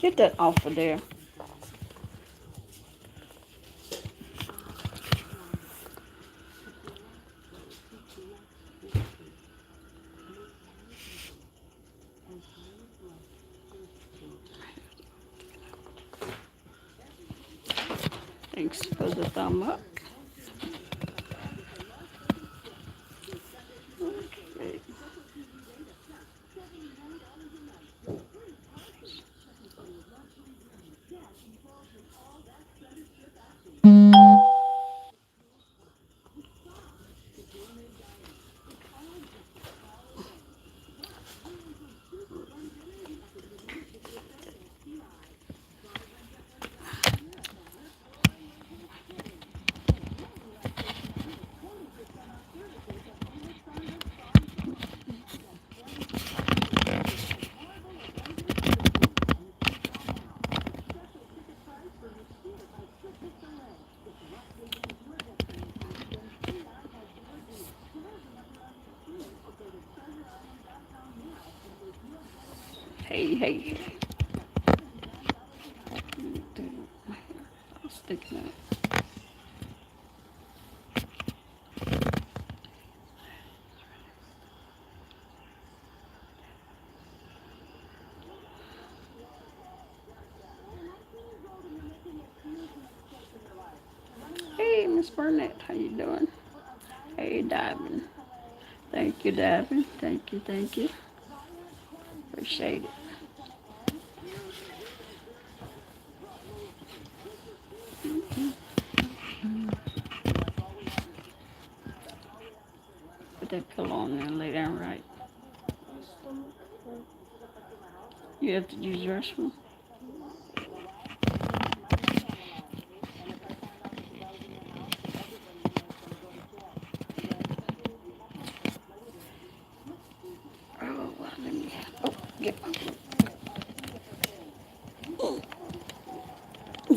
Get that off of there. Thanks for the thumb up. Okay. Hey, hey, hey. I'll stick that. Hey, Miss Burnett, how you doing? Hey, Diving. Thank you, Diving. Thank you, thank you. Appreciate it. Put that pillow on there and lay down right. You have to use the restroom? Oh, well, let me. Oh, get my.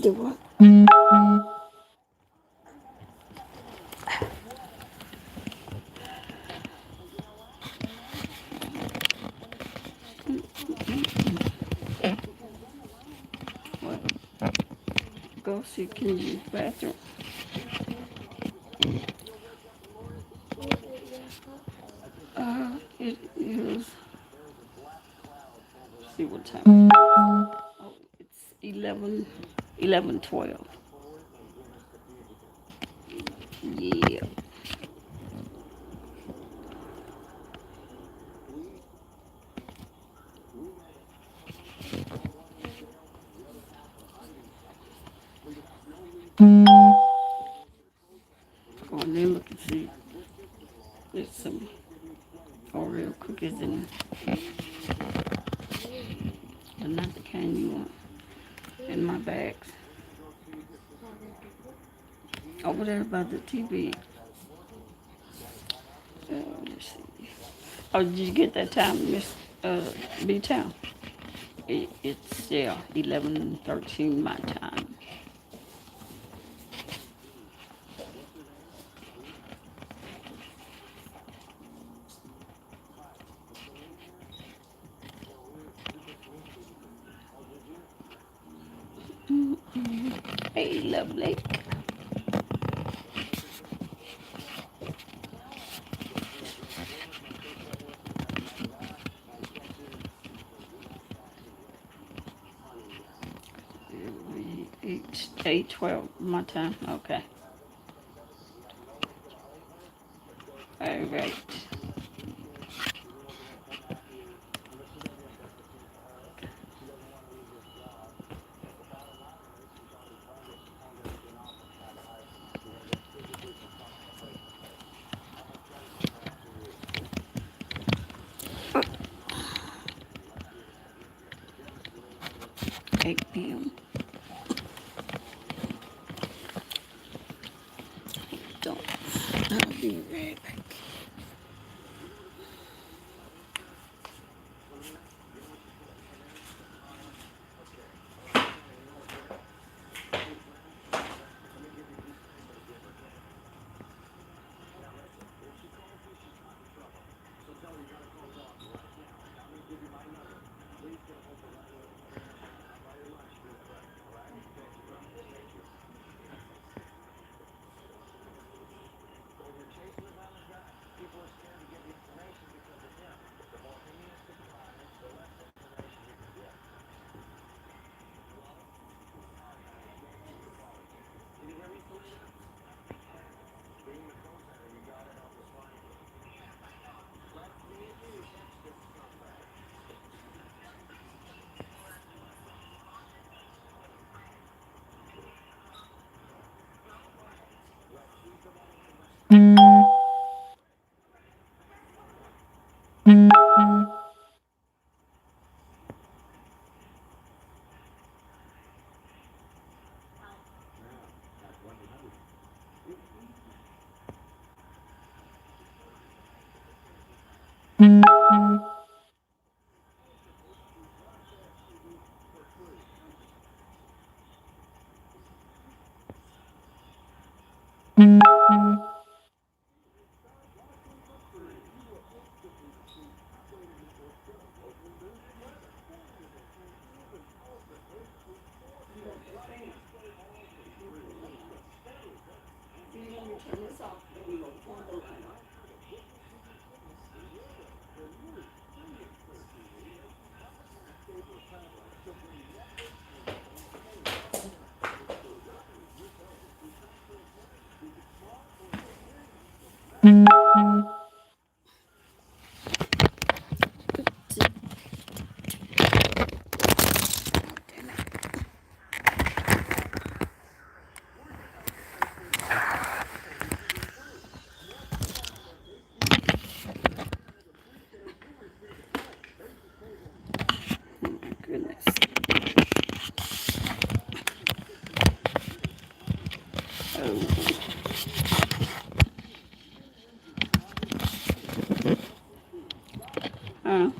Do what? What? Go see, can you use the bathroom? It is. See what time. Oh, it's 11:12. Yeah. Go in there and look and see. There's some Oreo cookies in there. But not the kind you want in my bags. Over there by the TV. Let's see. Oh, did you get that time, Miss B-Town? It's, yeah, 11:13 my time. Hey, lovely. 8:12 my time. Okay. All right. Eight p.m. Don't. I'll be right back. Oh my goodness. Oh. Uh,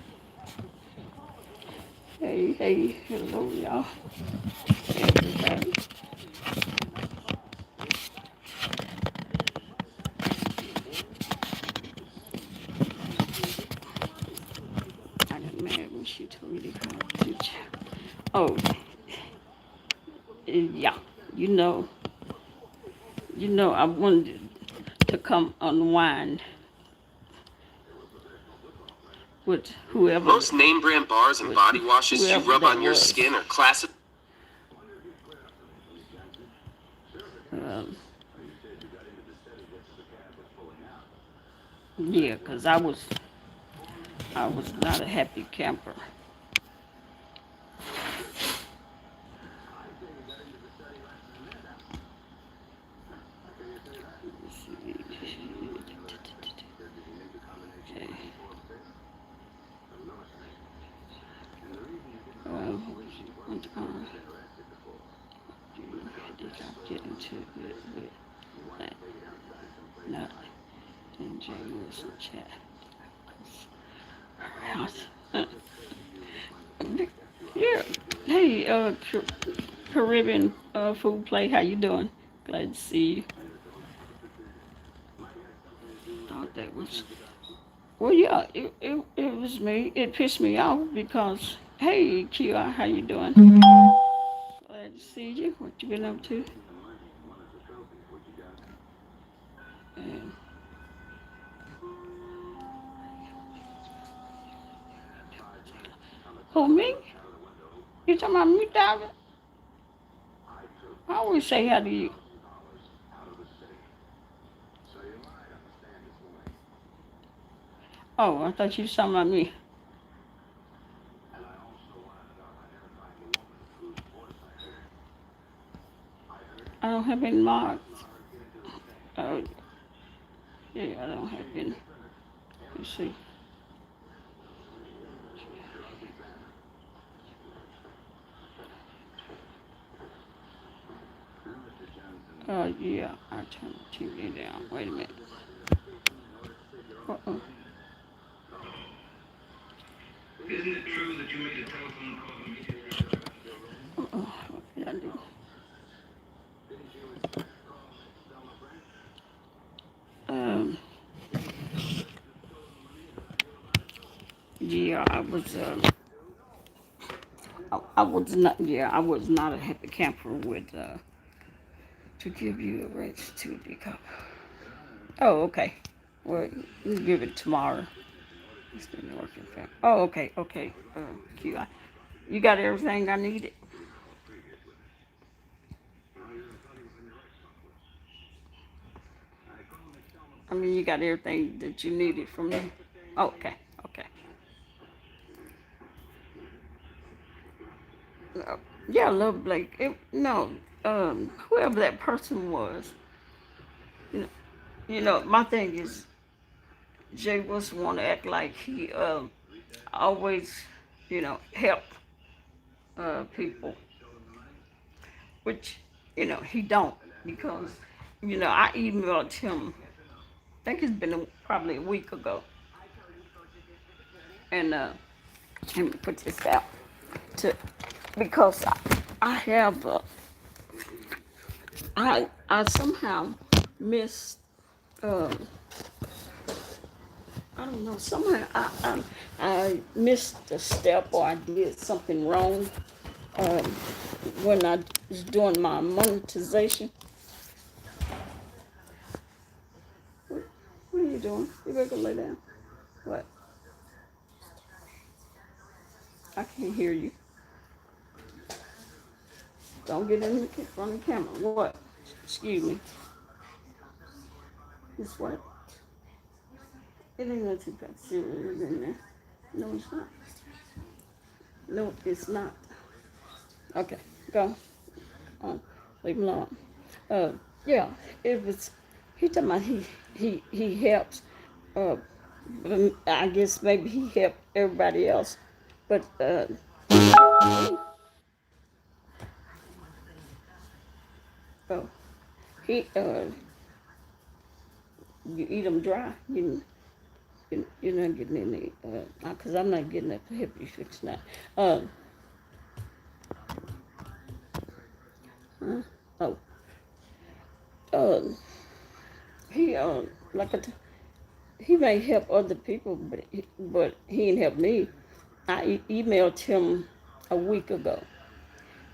hey, hello, y'all. Everybody. I got mad when she told me to come to teach. Oh, yeah. You know, I wanted to come unwind with whoever. Most name brand bars and body washes you rub on your was. skin are classic. Um, yeah, because I was not a happy camper. Okay. What did I get into it with that? Not in Jay Wilson chat. Yeah. Hey, Caribbean food play. How you doing? Glad to see you. Thought that was. Well, yeah, it was me. It pissed me off because, hey, Kia, how you doing? Glad to see you. What you been up to? And, who, me? You talking about me, David? I always say how to you. Oh, I thought you was talking about me. I don't have any marks. Oh, yeah, I don't have any. Let's see. Yeah, I turned the TV down. Wait a minute. Uh-oh. Isn't it true that you made a telephone call immediately? Uh-oh, what did I do? Um, yeah, I was not, yeah, I was not a happy camper with, to give you a raise to the cup. Oh, okay. Well, you give it tomorrow. It's been working for. Oh, okay, okay. You got everything I needed. I mean, you got everything that you needed from me. Oh, okay, okay. Yeah, love Blake. No, whoever that person was. You know, my thing is, Jay was want to act like he always, help people, which he don't because I emailed him. I think it's been probably a week ago, And let me put this out to because I have I somehow missed I don't know, somehow I missed a step or I did something wrong um, when I was doing my monetization. What are you doing? You better go lay down. What? I can't hear you. Don't get in the front of the camera. What? Excuse me. This what? It ain't nothing but cereal in there. No, it's not. No, it's not. Okay, go. Leave him alone. Uh, yeah, it was. He talking about he helps. Uh, I guess maybe he helped everybody else, but oh, he you eat them dry. You're not getting any. Cause I'm not getting that to help you fix that. Huh? Oh, uh, he like he may help other people, but he ain't help me. I emailed him a week ago,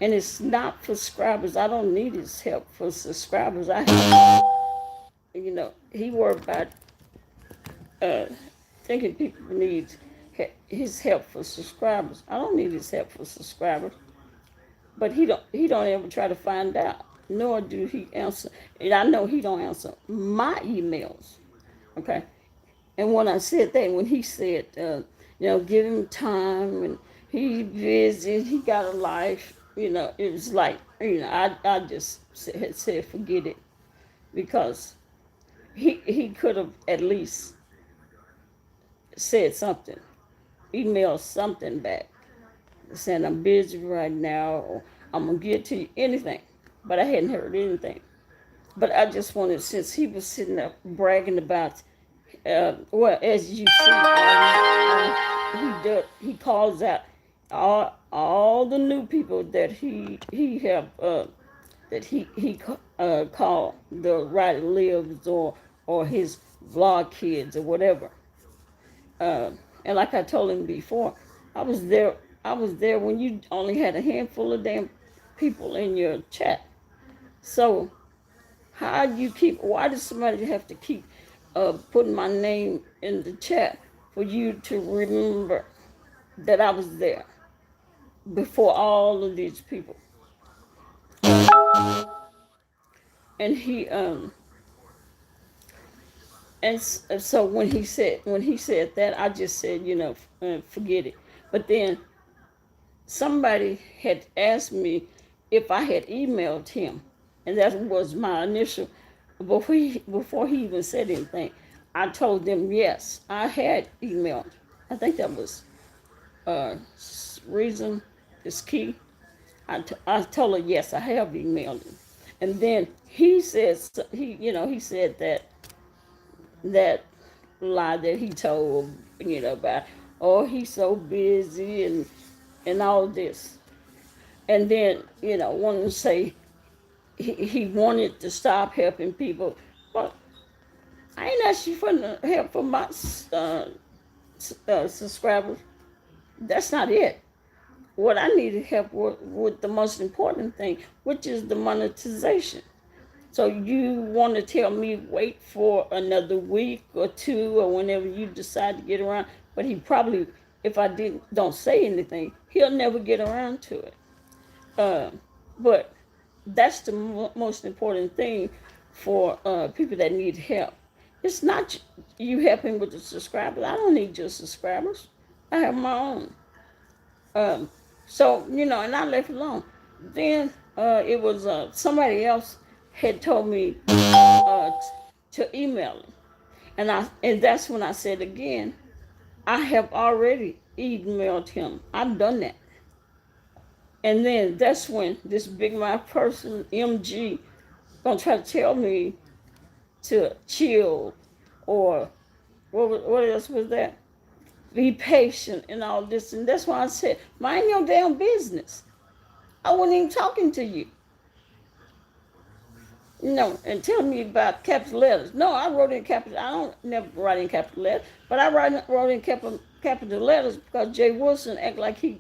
and it's not for subscribers. I don't need his help for subscribers. He worried about uh, thinking people need his help for subscribers. I don't need his help for subscribers, but he don't ever try to find out, nor do he answer. And I know he don't answer my emails. Okay, and when I said that, when he said, give him time and he busy, he got a life, it was like, I just said forget it because he could have at least said something, emailed something back, saying I'm busy right now or I'm going to get to you, anything. But I hadn't heard anything. But I just wanted, since he was sitting up bragging about well, as you see, he calls out all the new people that he have that he called the Right Lives or his vlog kids or whatever. And like I told him before, I was there. I was there when you only had a handful of damn people in your chat. So how do you keep? Why does somebody have to keep putting my name in the chat for you to remember that I was there before all of these people? And he and so when he said that, I just said, forget it. But then somebody had asked me if I had emailed him, and that was my initial. Before he even said anything, I told them yes, I had emailed. I think that was reason is key. I told her yes, I have emailed him, and then he says he said that lie that he told about, oh, he's so busy and all this, and then wanted to say he wanted to stop helping people. Well, I ain't asked you for help for my subscribers. That's not it. What I needed help with the most important thing, which is the monetization. So you want to tell me wait for another week or two or whenever you decide to get around. But he probably, if I don't say anything, he'll never get around to it. But that's the most important thing for people that need help. It's not you helping with the subscribers. I don't need your subscribers. I have my own. So, and I left it alone. Then it was somebody else had told me to email him. And that's when I said again, I have already emailed him. I've done that. And then that's when this big mouth person, MG, gonna try to tell me to chill or what else was that? be patient and all this. And that's why I said, mind your damn business. I wasn't even talking to you. And tell me about capital letters. No, I wrote in capital. I don't never write in capital letters, but I wrote in capital letters because Jay Wilson act like he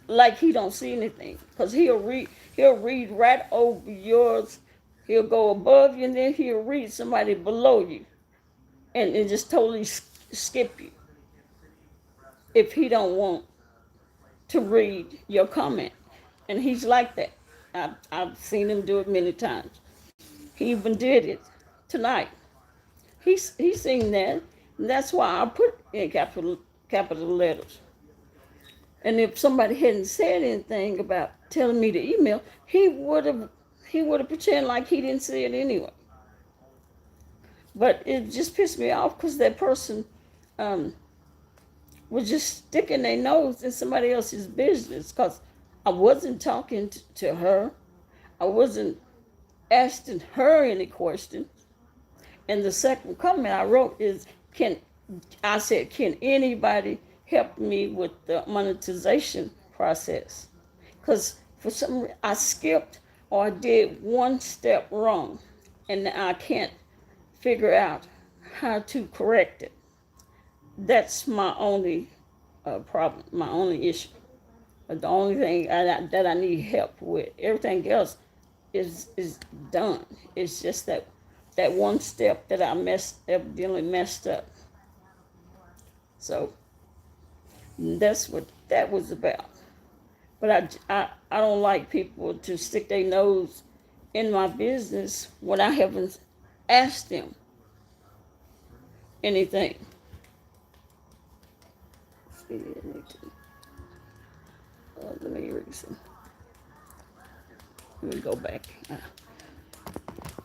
like he don't see anything. Because he'll read right over yours. He'll go above you and then he'll read somebody below you, and just totally skip you if he don't want to read your comment. And he's like that. I've seen him do it many times. He even did it tonight. He's seen that. And that's why I put in capital letters. And if somebody hadn't said anything about telling me to email, he would have pretended like he didn't see it anyway. But it just pissed me off because that person um, was just sticking their nose in somebody else's business. Because I wasn't talking to her. I wasn't asking her any questions. And the second comment I wrote is, can anybody help me with the monetization process? Because for some reason I skipped or I did one step wrong, and I can't figure out how to correct it. That's my only problem, my only issue. The only thing that I need help with. Everything else is done. It's just that one step that I evidently messed up. So that's what that was about. But I don't like people to stick their nose in my business when I haven't asked them anything. Let me read some. Let me go back.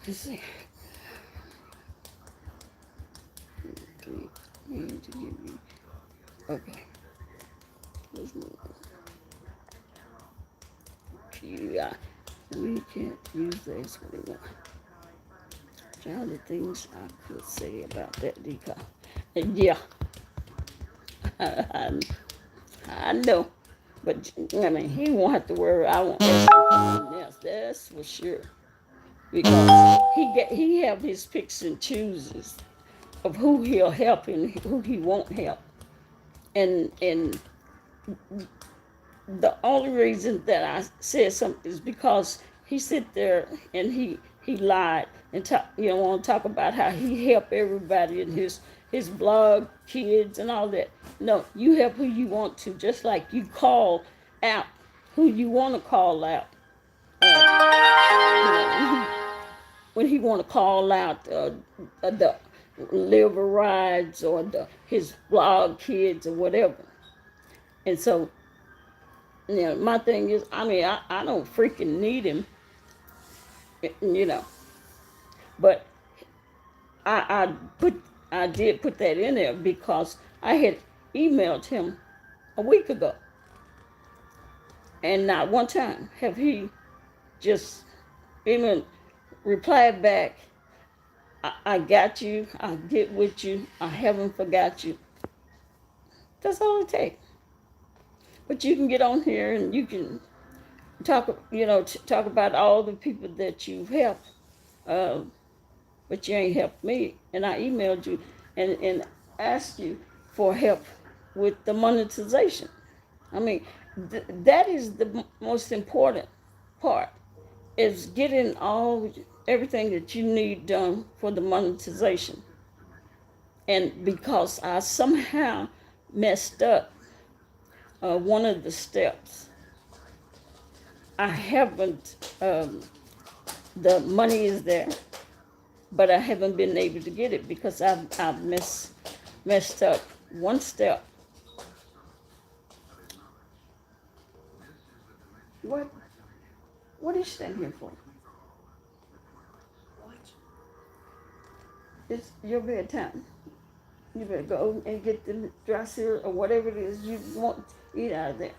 Let's see. Okay. Yeah. We can't use this anymore. All the things I could say about that DCOP. And yeah, I know. But I mean, he won't have to worry. I won't ask him for nothing else. That's for sure. Because he have his picks and chooses of who he'll help and who he won't help. And the only reason that I said something is because he sit there and he lied and want to talk about how he helped everybody in his blog, kids, and all that. No, you help who you want to, just like you call out who you want to call out. When he want to call out the liver rides or his blog kids or whatever. And so, my thing is, I mean, I don't freaking need him, but I did put that in there because I had emailed him a week ago, and not one time have he just even replied back, I got you, I'll get with you, I haven't forgot you. That's all it takes. But you can get on here and you can talk about all the people that you've helped, but you ain't helped me. And I emailed you and asked you for help with the monetization. I mean, that is the most important part, is getting everything that you need done for the monetization. And because I somehow messed up one of the steps, I haven't, the money is there, but I haven't been able to get it because I've messed up one step. What are you standing here for? It's your bedtime. You better go and get the dry cereal or whatever it is you want to eat out of there.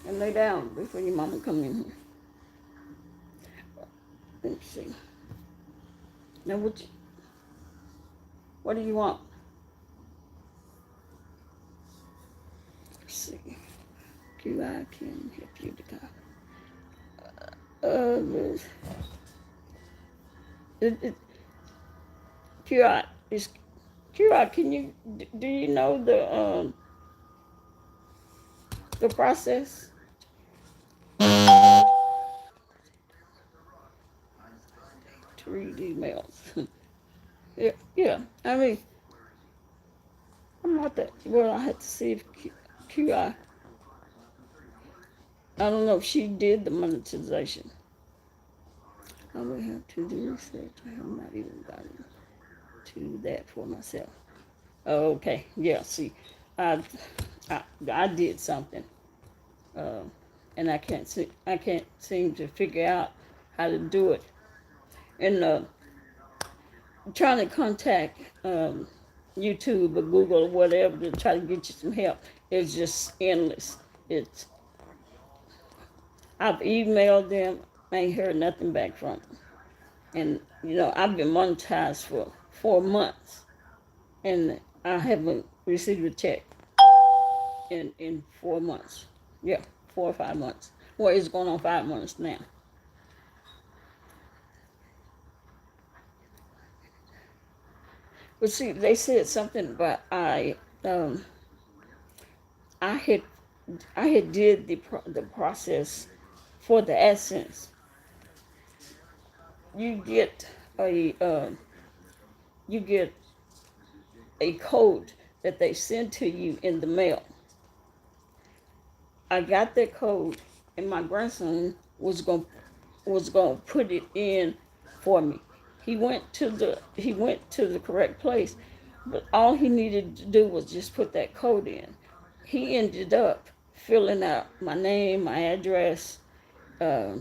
And lay down before your mama come in here. Let me see. Now what do you want? see. QI can help you to cop. Uh, it, QI is QI. Can you do you know the process? 3D mails. Yeah, yeah. I mean, I'm not that. Well, I had to see if QI. I don't know if she did the monetization. I would have to do research. I have not even gotten to that for myself. Oh, okay. Yeah. See, I I did something, uh, and I can't seem to figure out how to do it. And trying to contact YouTube or Google or whatever to try to get you some help is just endless. It's I've emailed them, I ain't heard nothing back from them. And I've been monetized for 4 months, and I haven't received a check in 4 months. Yeah, 4 or 5 months. Well, it's going on 5 months now. But see, they said something about um I had I had did the process for the AdSense. You get a you get a code that they send to you in the mail. I got that code, and my grandson was going to put it in for me. He went to the correct place, but all he needed to do was just put that code in. He ended up filling out my name, my address, uh,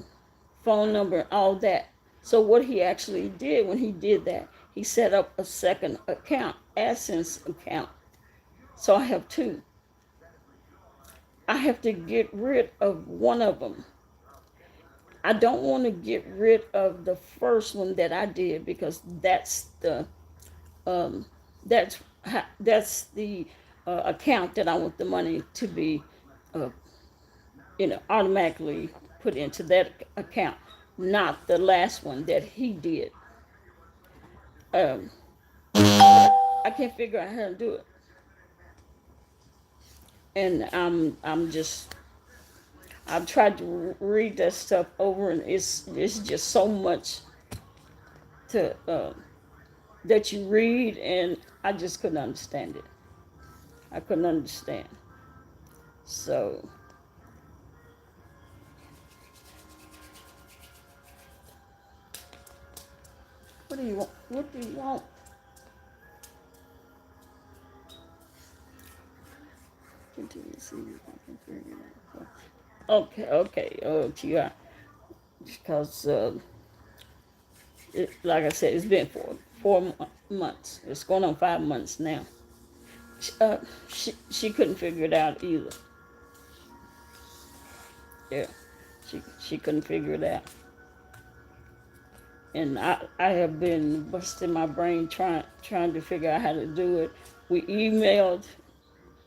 phone number, all that. So what he actually did when he did that, he set up a second account, AdSense account. So I have two. I have to get rid of one of them. I don't want to get rid of the first one that I did because um, that's that's the account that I want the money to be, uh, automatically put into that account, not the last one that he did. Um, I can't figure out how to do it, and I've tried to read that stuff over, and it's just so much to that you read, and I just couldn't understand it. I couldn't understand. So, what do you want? What do you want? Continue to see if I can figure it out. Okay, okay. Oh, yeah. Because, like I said, it's been 4 months. It's going on 5 months now. She couldn't figure it out either. Yeah, she couldn't figure it out. And I have been busting my brain trying to figure out how to do it. We emailed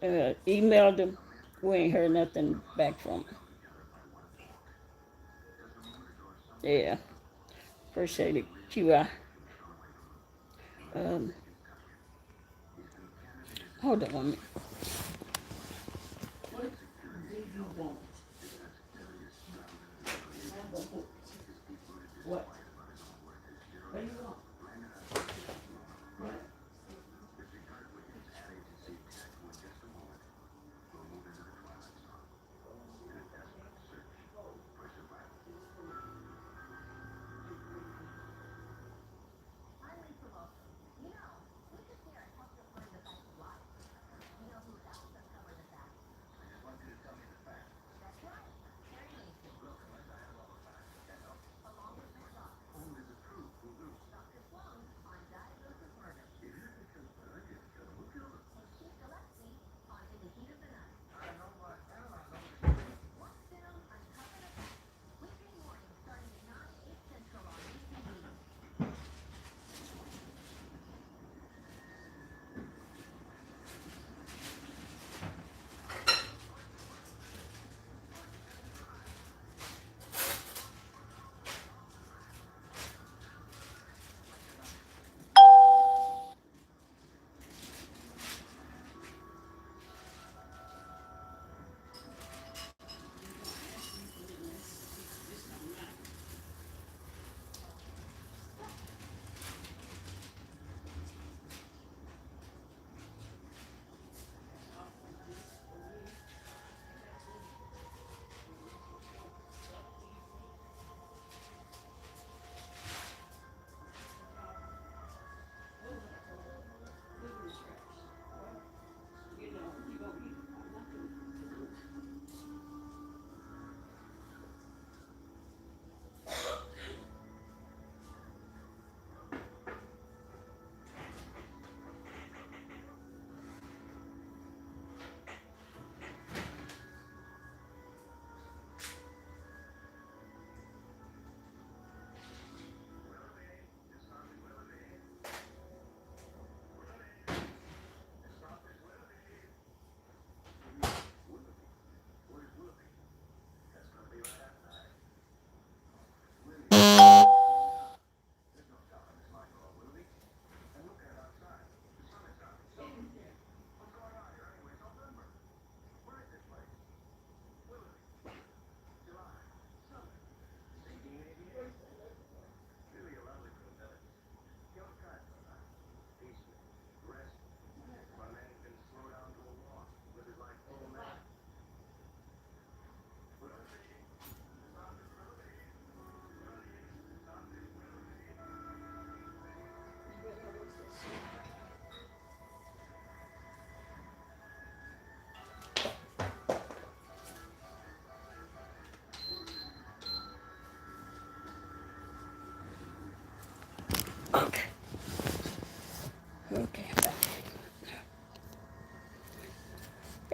them. We ain't heard nothing back from them. Yeah, appreciate it, QI. Um, hold on a minute. What do you want? What? What do you want?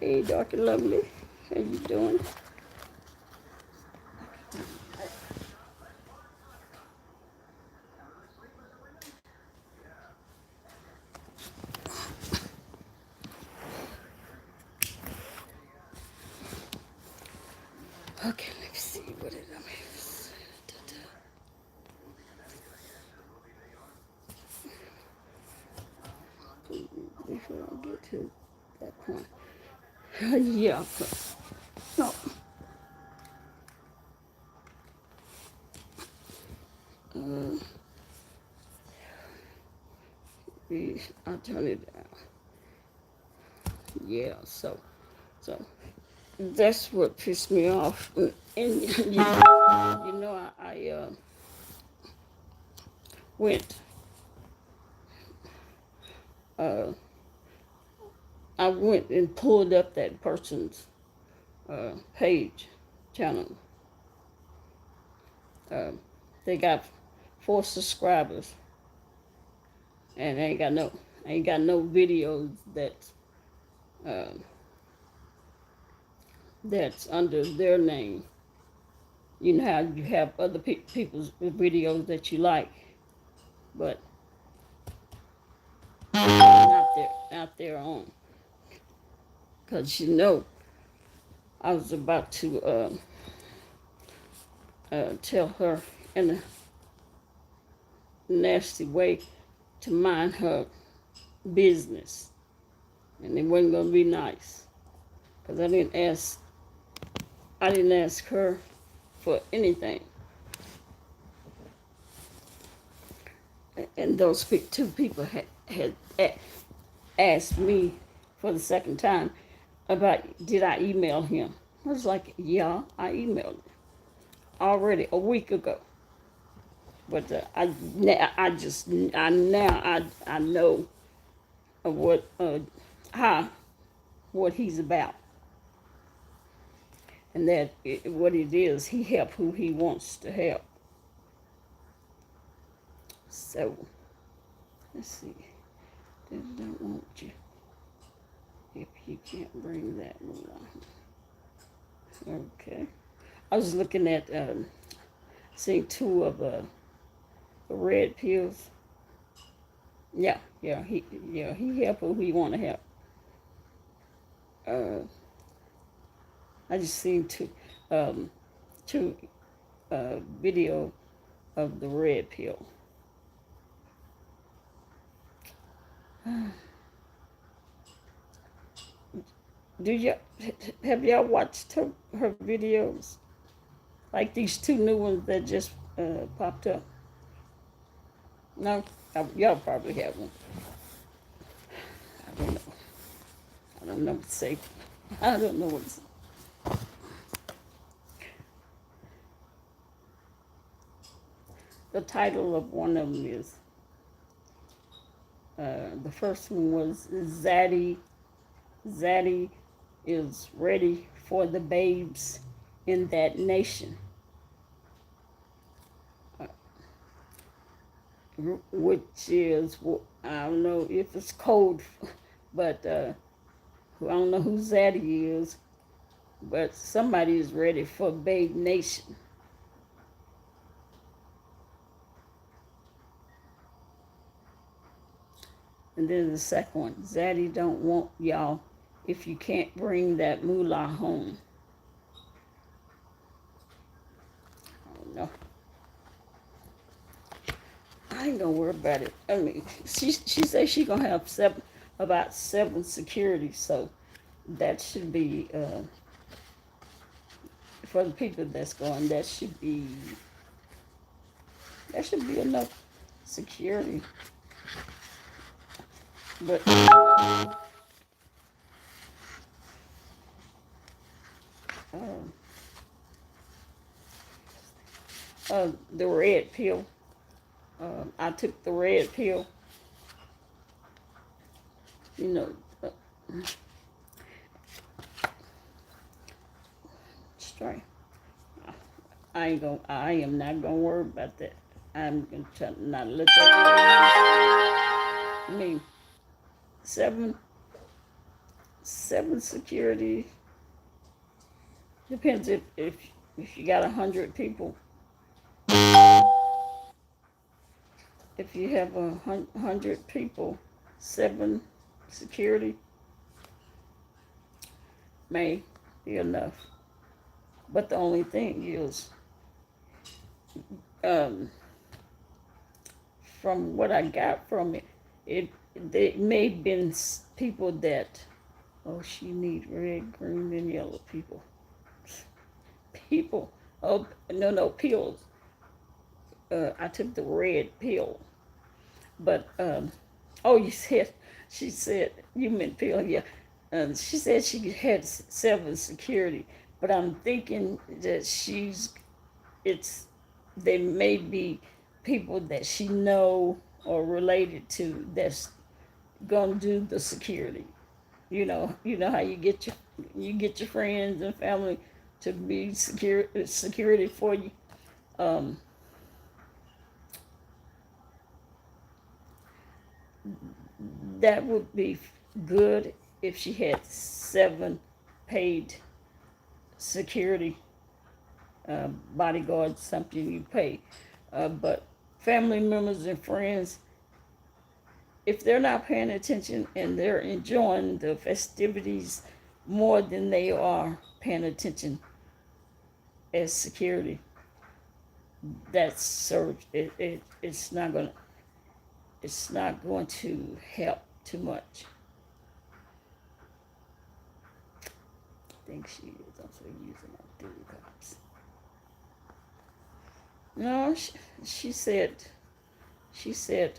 Hey, Dr. Lovely. How you doing? Okay, let's see. What did I miss? Before I get to that point. Yeah. No. Uh, I'll turn it down. Yeah, so that's what pissed me off. And you know, I went, uh, I went and pulled up that person's page, channel. Uh, they got 4 subscribers, and ain't got no videos uh, that's under their name. You know how you have other people's videos that you like, but not their own. Cause you know, I was about to tell her in a nasty way to mind her business, and it wasn't gonna be nice. Cause I didn't ask her for anything. And those 2 people had asked me for the second time about did I email him. I was like, yeah, I emailed him already a week ago. But I know of what he's about, and that what it is, he help who he wants to help. So let's see. They don't want you if you can't bring that along. Okay. I was looking at seeing 2 of the red pills. Yeah, he help who he want to help. I just seen 2 video of the red pill. Have y'all watched her videos? Like these 2 new ones that just popped up. No, y'all probably have one. I don't know. I don't know what to say. I don't know what to say. The title of one of them is, the first one was Zaddy is ready for the babes in that nation. Which is, I don't know if it's code, but I don't know who Zaddy is, but somebody is ready for Babe Nation. And then the second one, Zaddy don't want y'all if you can't bring that moolah home. I don't know. I ain't gonna worry about it. I mean, she says she gonna have about 7 security, so that should be for the people that's going. That should be enough security. But the red pill. I took the red pill. You know, straight. I am not gonna worry about that. I'm gonna try not to let that worry me. I mean, 7 security. Depends if you got 100 people. If you have 100 people, 7 security may be enough. But the only thing is, um, from what I got from it may have been people that, oh, she need red, green, and yellow people. People, oh, no, pills. I took the red pill. But, oh, she said, you meant pill, yeah. She said she had 7 security, but I'm thinking that they may be people that she know or related to that's gonna do the security. You know how you get your friends and family to be security for you. Um, that would be good if she had 7 paid security bodyguards, something you pay. But family members and friends, if they're not paying attention and they're enjoying the festivities more than they are paying attention as security, that's served. It's not going to help too much. I think she is also using off-duty cops. No, she said, if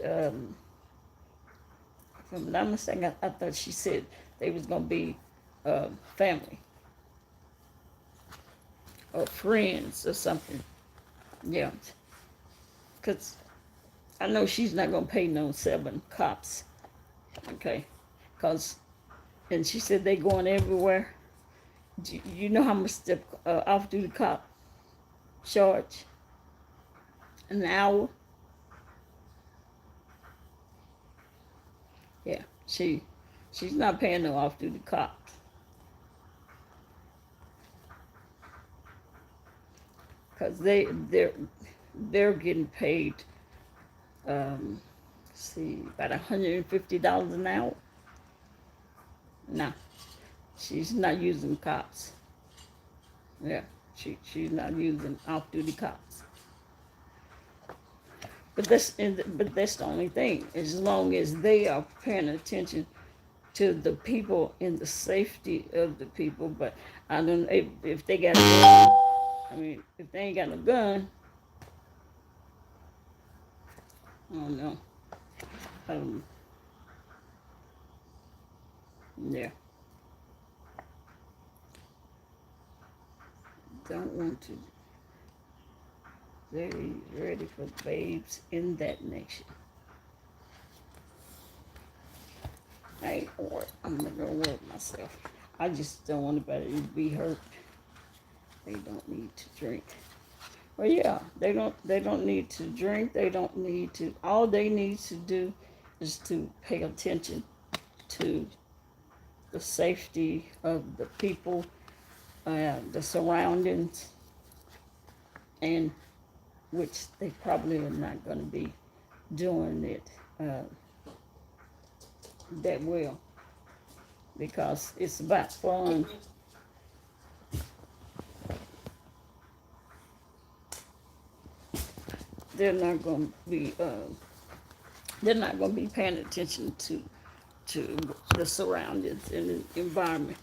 I'm not mistaken, I thought she said they was going to be family or friends or something. Yeah. Because I know she's not going to pay no 7 cops. Okay. And she said they going everywhere. Do you know how much the off-duty cop charge an hour? Yeah, she's not paying no off-duty cops. Because they're getting paid, about $150 an hour. No, she's not using cops. Yeah, she's not using off-duty cops. But that's the only thing. As long as they are paying attention to the people and the safety of the people. But I don't know if they got a gun. I mean, if they ain't got no gun, I don't know. Yeah. Don't want to. They're ready for babes in that nation. I'm not gonna work myself. I just don't want anybody to be hurt. They don't need to drink. Well, yeah, they don't need to drink. They don't need to. All they need to do is to pay attention to the safety of the people, the surroundings, and which they probably are not going to be doing it that well, because it's about fun. They're not going to be paying attention to the surroundings and the environment.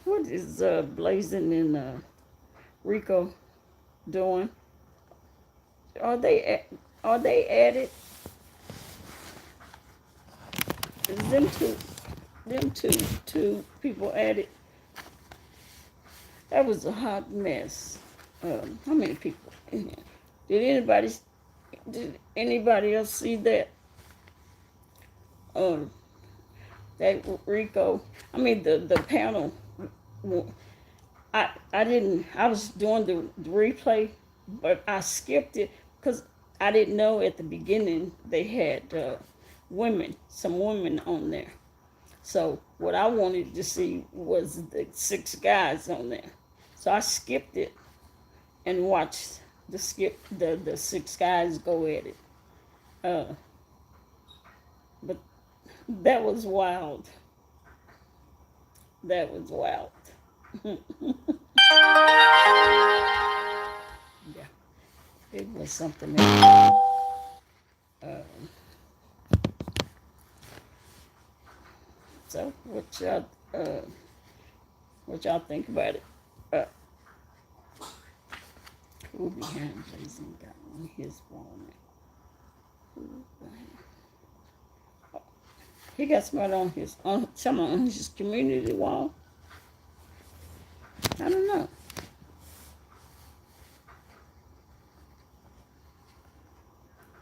What is Blazing and Rico doing? Are they added? Is them two people added? That was a hot mess. How many people in here? Did anybody else see that? That Rico, the panel. I didn't. I was doing the replay, but I skipped it because I didn't know at the beginning they had some women on there. So what I wanted to see was the 6 guys on there. So I skipped it and watched the 6 guys go at it. Uh, but that was wild. That was wild. Yeah, it was something else. Uh, so what y'all think about it? Uh, who behind Jason got on his wall? He got somebody on his community wall. I don't know.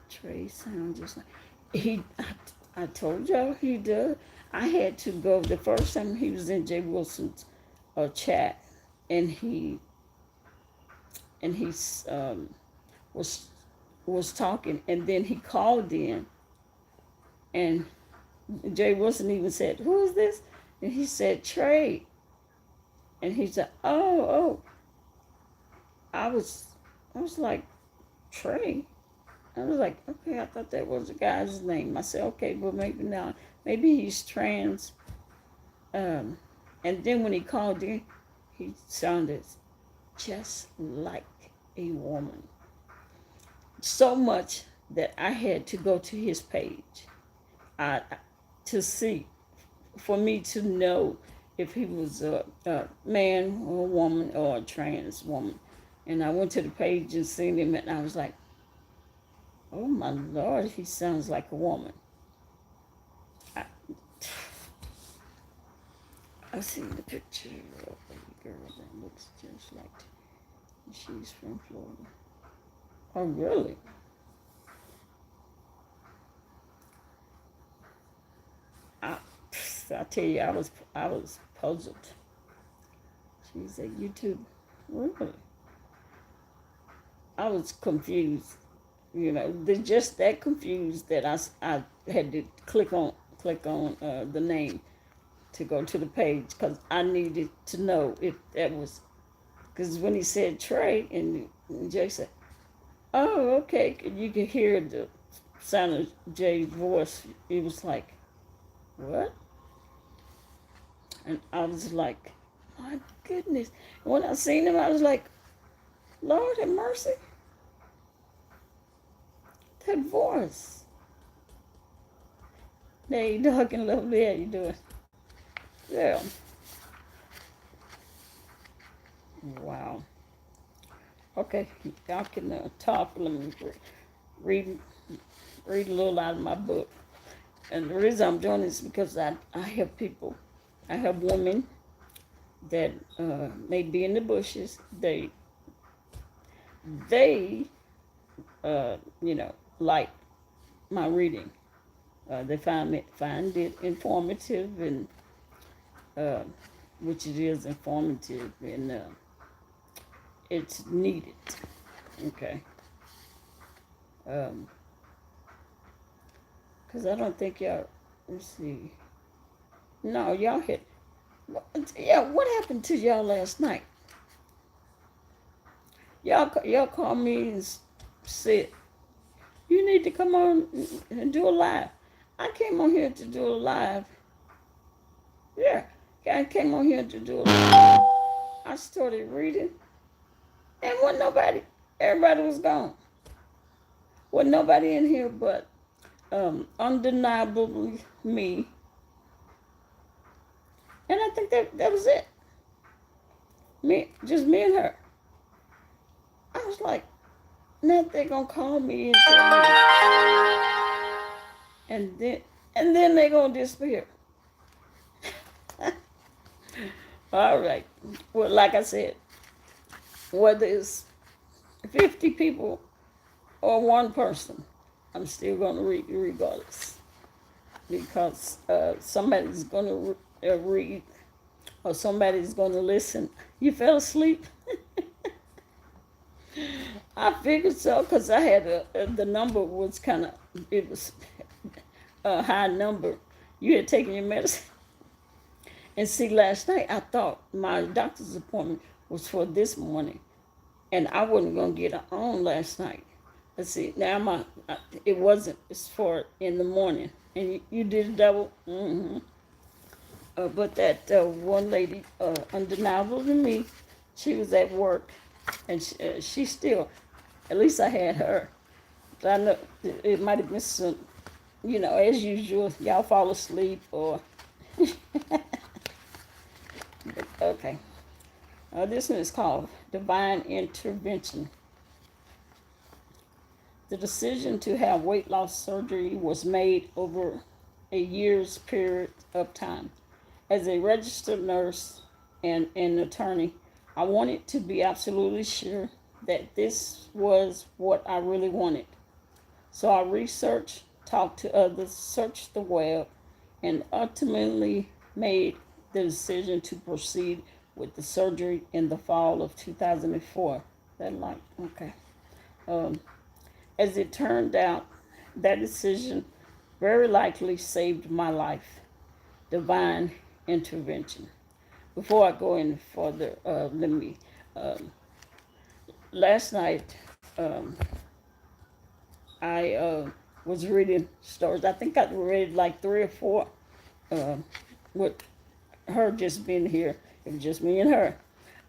Trey sounds just like he. I told y'all he does. I had to go the first time he was in Jay Wilson's chat, and he was talking, and then he called in, and Jay Wilson even said, "Who is this?" And he said, "Trey." And he said, "Oh." I was like, "Trey." I was like, "Okay, I thought that was the guy's name." I said, "Okay, but maybe not. Maybe he's trans." And then when he called in, he sounded just like a woman. So much that I had to go to his page to see, for me to know if he was a man or a woman or a trans woman. And I went to the page and seen him, and I was like, oh my Lord, he sounds like a woman. I seen the picture of a girl that looks just like she's from Florida. Oh, really? I tell you, I was puzzled. She said, "You too." Really? I was confused. They're just that confused that I had to click on the name to go to the page, because I needed to know if that was, because when he said Trey and Jay said, "Oh, okay," you could hear the sound of Jay's voice. It was like, what? And I was like, my goodness. And when I seen him, I was like, Lord have mercy. That voice. Hey, talking lovely. How you doing? Yeah. Wow. Okay, y'all can talk. Let me read a little out of my book. And the reason I'm doing this is because I have people. I have women that may be in the bushes. They like my reading. They find it informative, and which it is informative, and it's needed. Okay. Because I don't think y'all. Let's see. No, y'all hit. Yeah, what happened to y'all last night? Y'all called me and said, you need to come on and do a live. I came on here to do a live. Yeah, I came on here to do a live. I started reading, and wasn't nobody. Everybody was gone. Wasn't nobody in here but undeniably me. And I think that was it. Just me and her. I was like, now they're gonna call me and tell me, and then they're gonna disappear. All right. Well, like I said, whether it's 50 people or one person, I'm still gonna read regardless, because somebody's gonna read, or somebody's gonna listen. You fell asleep? I figured so because I had the number was kind of, it was a high number. You had taken your medicine. And see, last night I thought my doctor's appointment was for this morning, and I wasn't gonna get it on last night. Let's see, now it wasn't. It's for in the morning, and you did a double. But that one lady, undeniable to me, she was at work, and she still, at least I had her. But I know it might have been some, as usual, y'all fall asleep or. Okay. This one is called Divine Intervention. The decision to have weight loss surgery was made over a year's period of time. As a registered nurse and an attorney, I wanted to be absolutely sure that this was what I really wanted. So I researched, talked to others, searched the web, and ultimately made the decision to proceed with the surgery in the fall of 2004. Okay. As it turned out, that decision very likely saved my life. Divine intervention. Before I go any further, let me. Last night, I was reading stories. I think I read like 3 or 4 with her just being here. It was just me and her.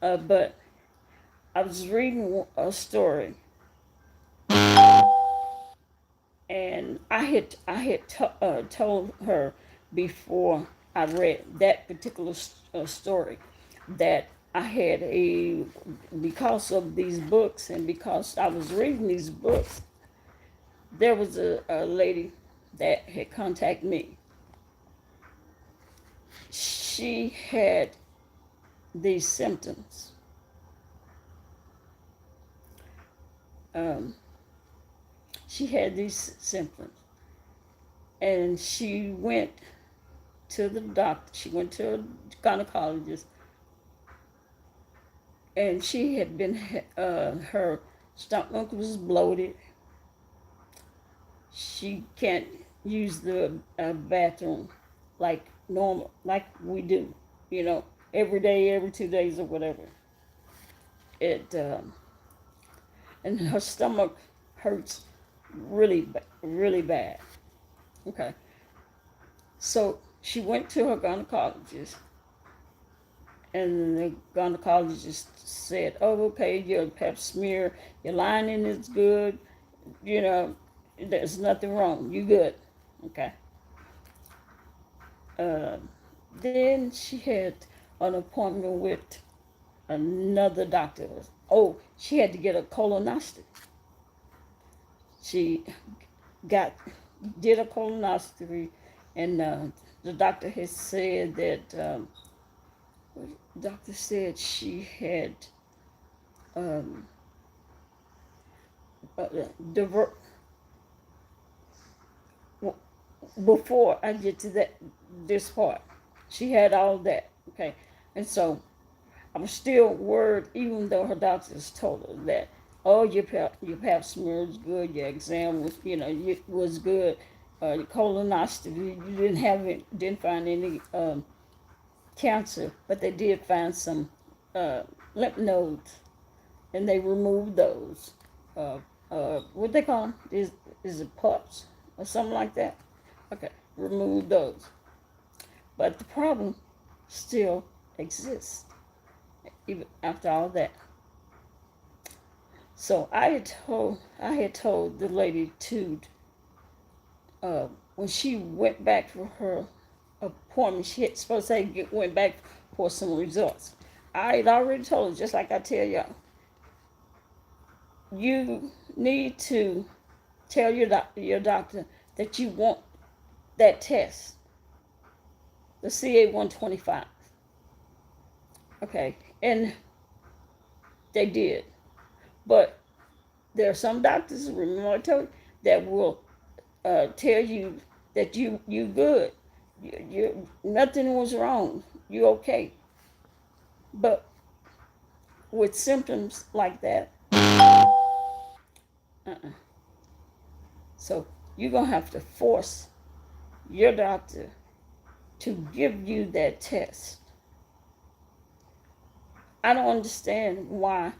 But I was reading a story, and I had told her before I read that particular story that I had because of these books and because I was reading these books, there was a lady that had contacted me. She had these symptoms. She had these symptoms, and she went to the doctor. She went to a gynecologist, and she had been her stomach was bloated. She can't use the bathroom like normal, like we do, every day, every 2 days or whatever. And her stomach hurts really bad. Okay. So she went to her gynecologist, and the gynecologist said, "Oh, okay, your pap smear, your lining is good, there's nothing wrong, you good." Okay. Then she had an appointment with another doctor. Oh, she had to get a colonoscopy. She did a colonoscopy, and the doctor had said that the doctor said she had before I get to this part, she had all that. Okay, and so I was still worried, even though her doctors told her that, oh, your pap smear is good, your exam was good, your colonoscopy, you didn't find any cancer, but they did find some lymph nodes, and they removed those. What they call them? Is it pups or something like that? Okay, remove those. But the problem still exists even after all that. So I had told the lady to when she went back for her appointment, she had supposed to went back for some results. I had already told her, just like I tell y'all, you need to tell your doctor that you want that test, the CA-125. Okay, and they did. But there are some doctors, remember I told you, that will tell you that you good. You nothing was wrong. You okay. But with symptoms like that, Uh-uh. So you're going to have to force your doctor to give you that test. I don't understand why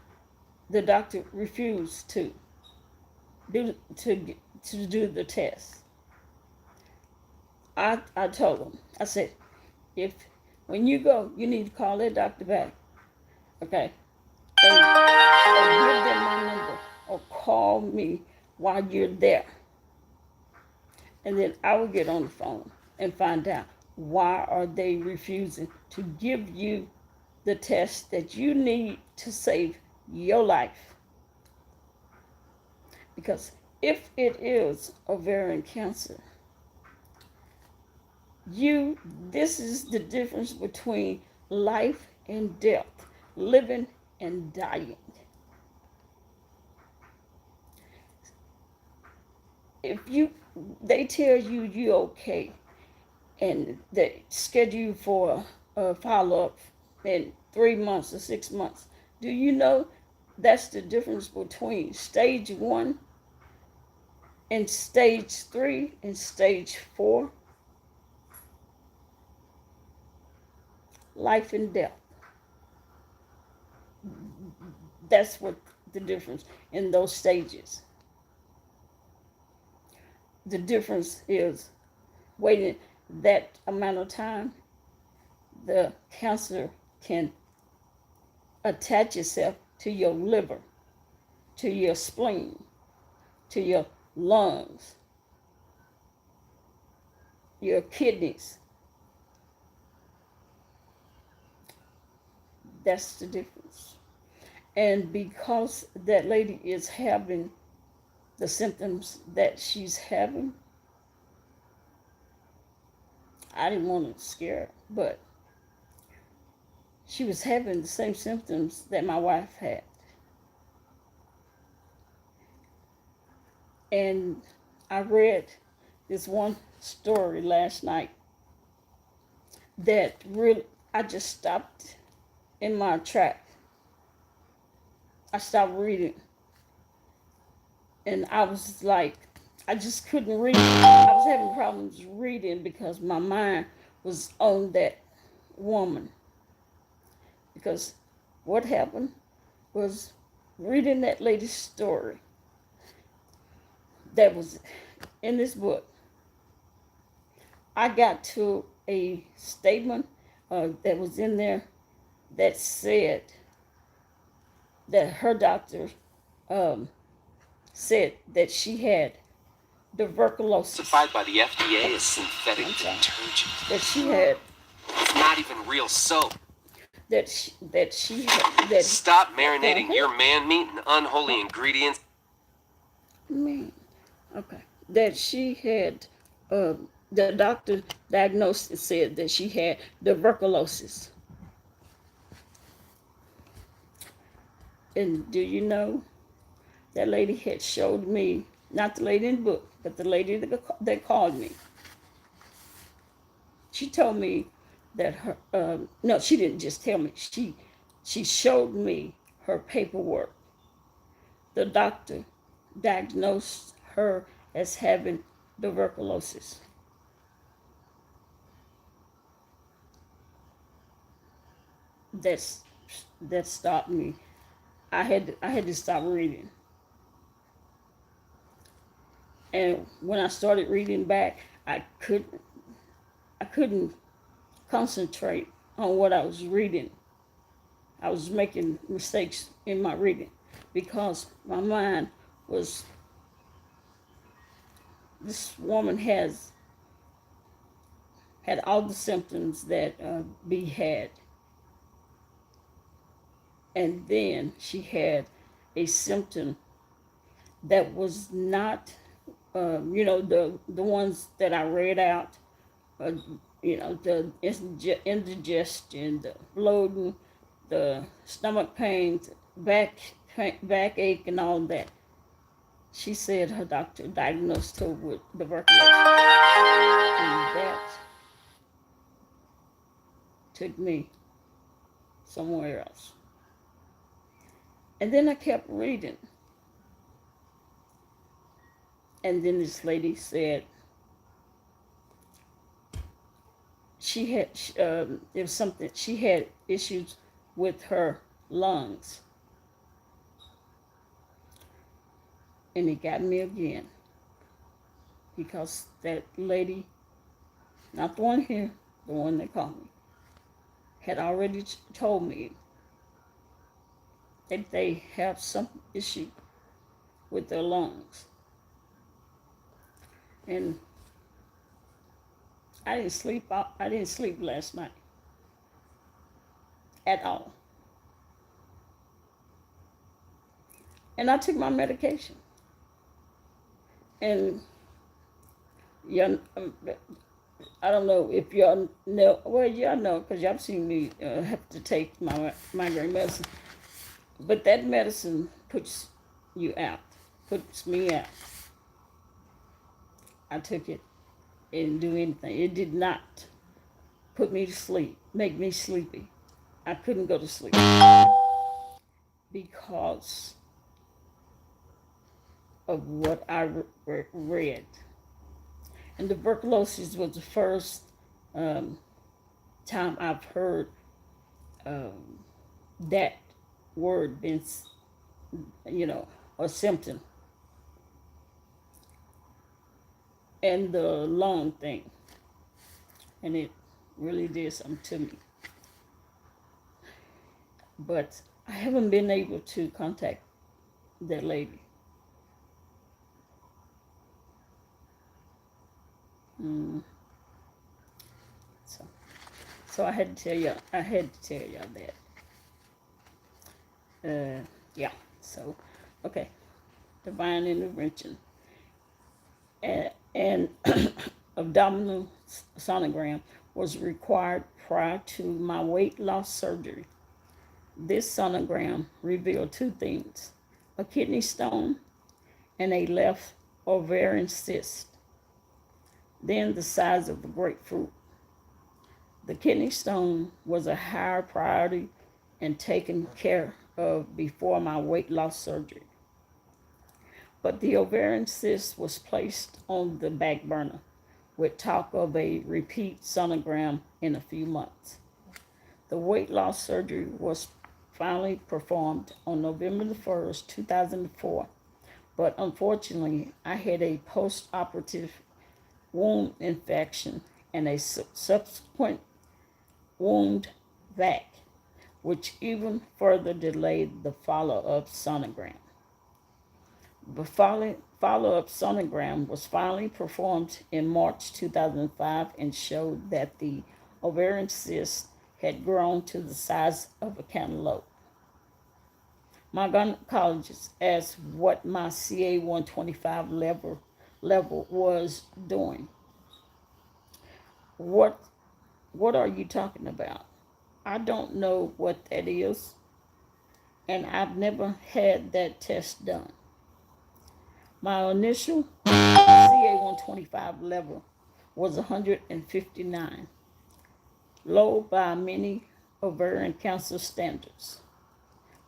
the doctor refused do to to do the test. I told him, I said, if when you go, you need to call that doctor back, okay, and give them my number or call me while you're there, and then I will get on the phone and find out why are they refusing to give you the test that you need to save your life. Because if it is ovarian cancer, this is the difference between life and death, living and dying. If they tell you you're okay and they schedule you for a follow-up in 3 months or 6 months, do you know that's the difference between stage 1 and stage 3 and stage 4? Life and death. That's what the difference in those stages. The difference is waiting that amount of time, the cancer can attach itself to your liver, to your spleen, to your lungs, your kidneys. That's the difference. And because that lady is having the symptoms that she's having, I didn't want to scare her, but she was having the same symptoms that my wife had. And I read this one story last night that really, I just stopped in my track. I stopped reading. And I was like, I just couldn't read. I was having problems reading because my mind was on that woman. Because what happened was reading that lady's story that was in this book. I got to a statement that was in there that said that her doctor said that she had tuberculosis. Classified by the FDA as synthetic detergent. That she had. It's not even real soap. That Stop marinating your man meat in unholy ingredients. Man, okay. That she had, the doctor diagnosed and said that she had tuberculosis. And do you know, that lady had showed me, not the lady in the book, but the lady that called me. She told me that her, no, she didn't just tell me. She showed me her paperwork. The doctor diagnosed her as having tuberculosis. That stopped me. I had to stop reading. And when I started reading back, I couldn't concentrate on what I was reading. I was making mistakes in my reading because my mind was, this woman had all the symptoms that B had. And then she had a symptom that was not, the ones that I read out, the indigestion, the bloating, the stomach pains, backache, and all that. She said her doctor diagnosed her with tuberculosis, and that took me somewhere else. And then I kept reading. And then this lady said she had there was something, she had issues with her lungs, and it got me again because that lady, not the one here, the one that called me, had already told me that they have some issue with their lungs. And I didn't sleep out. I didn't sleep last night at all. And I took my medication. And yeah, I don't know if y'all know. Well, y'all know because y'all seen me have to take my migraine medicine. But that medicine puts you out, puts me out. I took it. It didn't do anything. It did not put me to sleep, make me sleepy. I couldn't go to sleep because of what I read. And tuberculosis was the first time I've heard that word been, a symptom. And the lung thing. And it really did something to me. But I haven't been able to contact that lady. So I had to tell y'all. That. Yeah. So, okay. Divine intervention and abdominal sonogram was required prior to my weight loss surgery. This sonogram revealed two things: a kidney stone and a left ovarian cyst, then the size of a grapefruit. The kidney stone was a higher priority and taken care of before my weight loss surgery. But the ovarian cyst was placed on the back burner with talk of a repeat sonogram in a few months. The weight loss surgery was finally performed on November the 1st, 2004. But unfortunately, I had a post-operative wound infection and a subsequent wound vac, which even further delayed the follow-up sonogram. The follow-up sonogram was finally performed in March 2005 and showed that the ovarian cyst had grown to the size of a cantaloupe. My gynecologist asked what my CA-125 level was doing. What are you talking about? I don't know what that is, and I've never had that test done. My initial CA-125 level was 159, low by many ovarian cancer standards.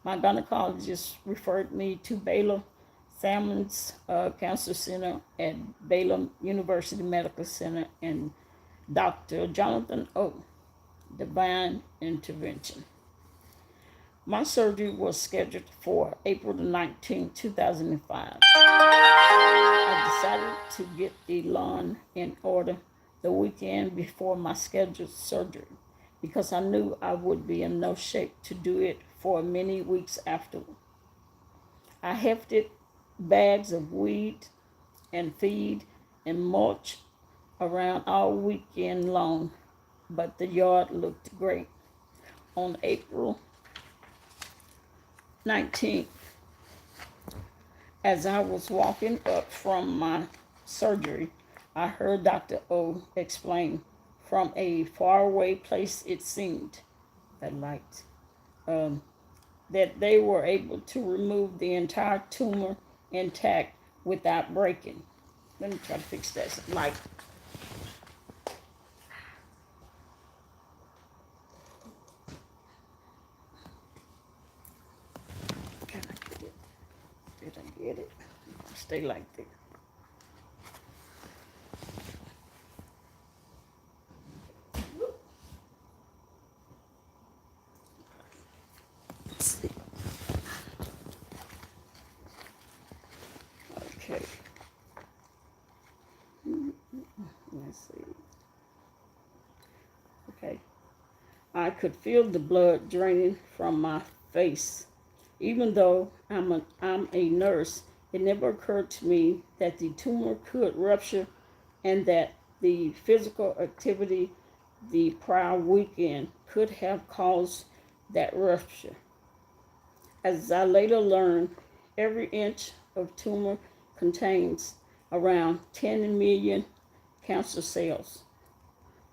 My gynecologist referred me to Baylor Salmon's Cancer Center at Baylor University Medical Center and Dr. Jonathan O. Divine Intervention. My surgery was scheduled for April the 19th, 2005. I decided to get the lawn in order the weekend before my scheduled surgery because I knew I would be in no shape to do it for many weeks afterward. I hefted bags of weed and feed and mulch around all weekend long, but the yard looked great. On April 19th, as I was walking up from my surgery, I heard Dr. O explain from a faraway place, it seemed, that light, that they were able to remove the entire tumor intact without breaking. Let me try to fix that light. Did I get it? Stay like this. see. Okay. Let's see. Okay. I could feel the blood draining from my face. Even though I'm a nurse, it never occurred to me that the tumor could rupture and that the physical activity the prior weekend could have caused that rupture. As I later learned, every inch of tumor contains around 10 million cancer cells.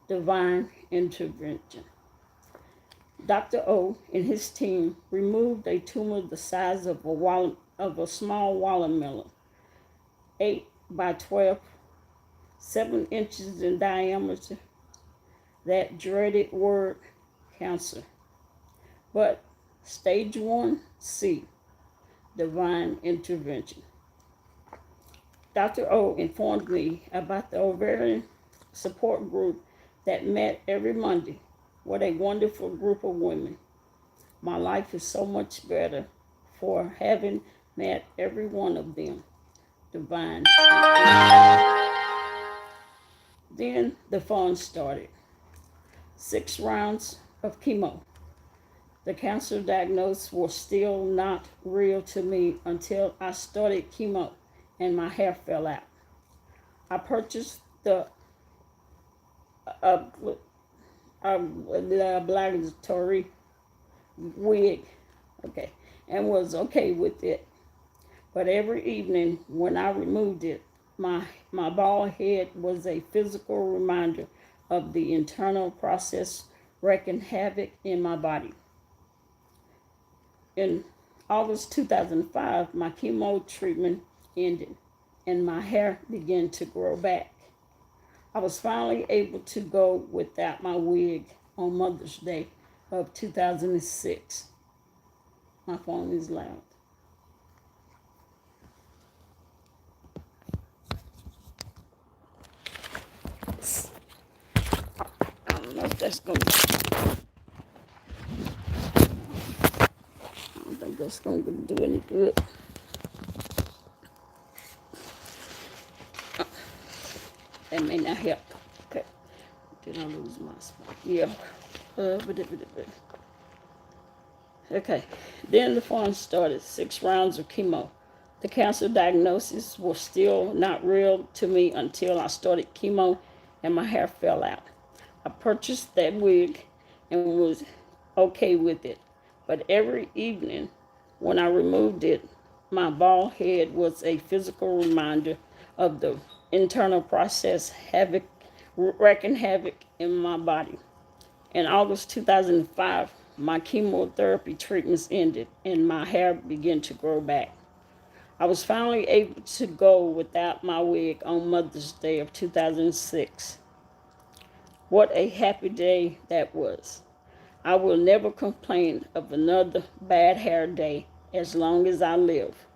Divine intervention. Dr. O and his team removed a tumor the size of a small watermelon, 8 by 12, 7 inches in diameter. That dreaded word, cancer. But stage 1C, divine intervention. Dr. O informed me about the ovarian support group that met every Monday. What a wonderful group of women. My life is so much better for having met every one of them. Divine. Then the fun started. 6 rounds of chemo. The cancer diagnosis was still not real to me until I started chemo and my hair fell out. I purchased the obligatory wig, okay, and was okay with it. But every evening when I removed it, my bald head was a physical reminder of the internal process wreaking havoc in my body. In August 2005, my chemo treatment ended and my hair began to grow back. I was finally able to go without my wig on Mother's Day of 2006. My phone is loud. I don't know if that's going to... I don't think that's going to do any good. That may not help. Okay. Did I lose my spot? Yeah. Okay. Then the fun started. 6 rounds of chemo. The cancer diagnosis was still not real to me until I started chemo and my hair fell out. I purchased that wig and was okay with it. But every evening when I removed it, my bald head was a physical reminder of the internal process wreaking havoc in my body. In August 2005, my chemotherapy treatments ended and my hair began to grow back. I was finally able to go without my wig on Mother's Day of 2006. What a happy day that was. I will never complain of another bad hair day as long as I live.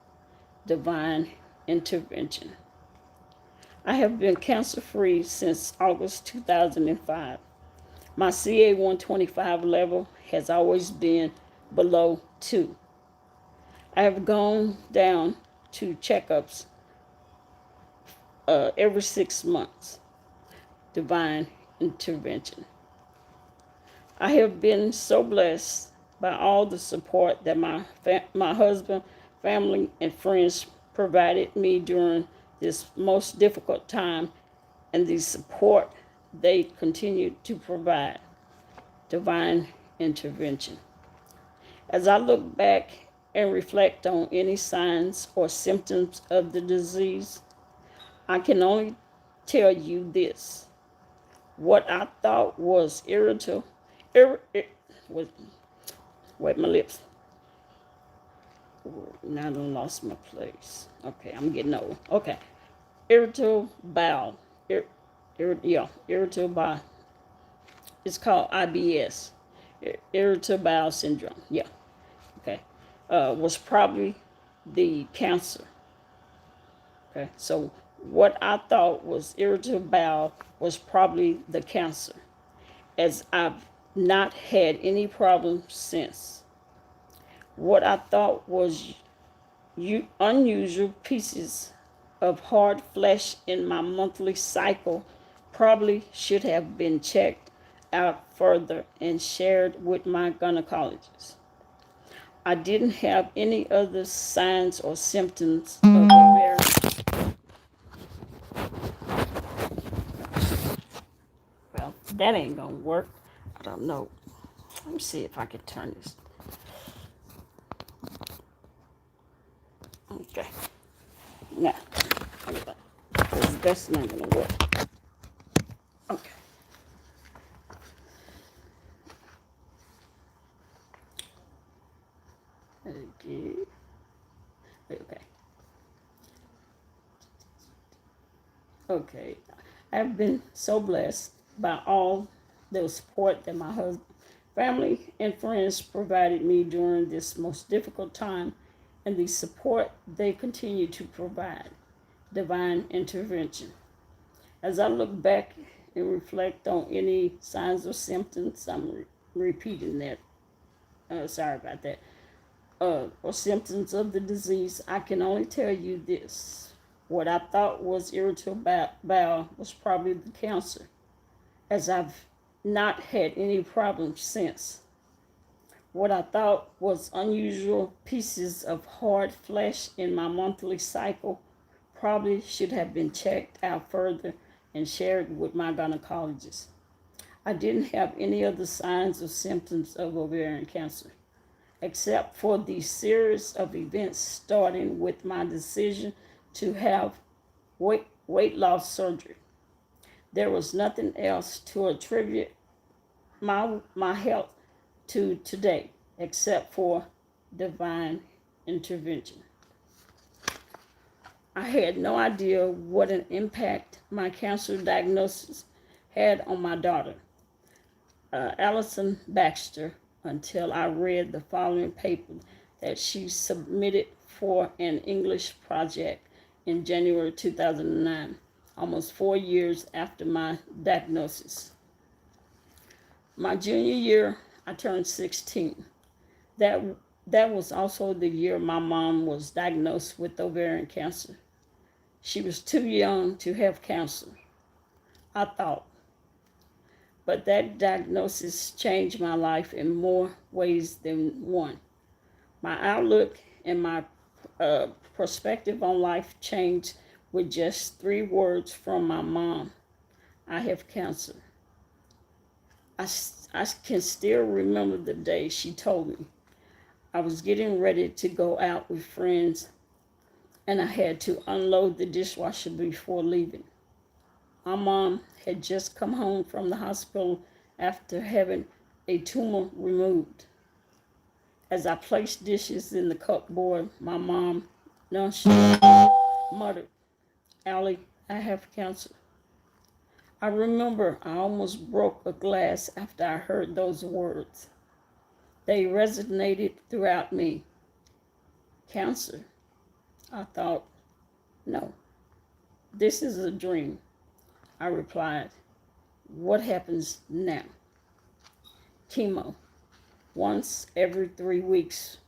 Divine intervention. I have been cancer-free since August 2005. My CA-125 level has always been below 2. I have gone down to checkups every 6 months. Divine intervention. I have been so blessed by all the support that my husband, family, and friends provided me during this most difficult time, and the support they continue to provide. Divine intervention. As I look back and reflect on any signs or symptoms of the disease, I can only tell you this. What I thought was wet my lips. Now I done lost my place. Okay, I'm getting old. Okay. Irritable bowel. Irritable bowel. It's called IBS. Irritable bowel syndrome. Yeah. Okay. Was probably the cancer. Okay. So what I thought was irritable bowel was probably the cancer, as I've not had any problems since. What I thought was unusual pieces of hard flesh in my monthly cycle probably should have been checked out further and shared with my gynecologist. I didn't have any other signs or symptoms of ovarian. Well, that ain't gonna work. I don't know. Let me see if I can turn this. Okay. Now, that's not gonna work. Okay. Okay. Okay. Okay. I've been so blessed by all the support that my husband, family, and friends provided me during this most difficult time, and the support they continue to provide. Divine intervention. As I look back and reflect on any signs or symptoms, I'm repeating that. Sorry about that. Or symptoms of the disease, I can only tell you this. What I thought was irritable bowel was probably the cancer, as I've not had any problems since. What I thought was unusual pieces of hard flesh in my monthly cycle probably should have been checked out further and shared with my gynecologist. I didn't have any other signs or symptoms of ovarian cancer, except for the series of events starting with my decision to have weight loss surgery. There was nothing else to attribute my health to today except for divine intervention. I had no idea what an impact my cancer diagnosis had on my daughter, Allison Baxter, until I read the following paper that she submitted for an English project in January 2009, almost 4 years after my diagnosis. My junior year, I turned 16. That was also the year my mom was diagnosed with ovarian cancer. She was too young to have cancer, I thought. But that diagnosis changed my life in more ways than one. My outlook and my perspective on life changed with just 3 words from my mom: I have cancer. I can still remember the day she told me. I was getting ready to go out with friends, and I had to unload the dishwasher before leaving. My mom had just come home from the hospital after having a tumor removed. As I placed dishes in the cupboard, my mom nonchalantly muttered, "Allie, I have cancer." I remember I almost broke a glass after I heard those words. They resonated throughout me. Cancer? I thought, no, this is a dream. I replied, what happens now? Chemo, once every 3 weeks,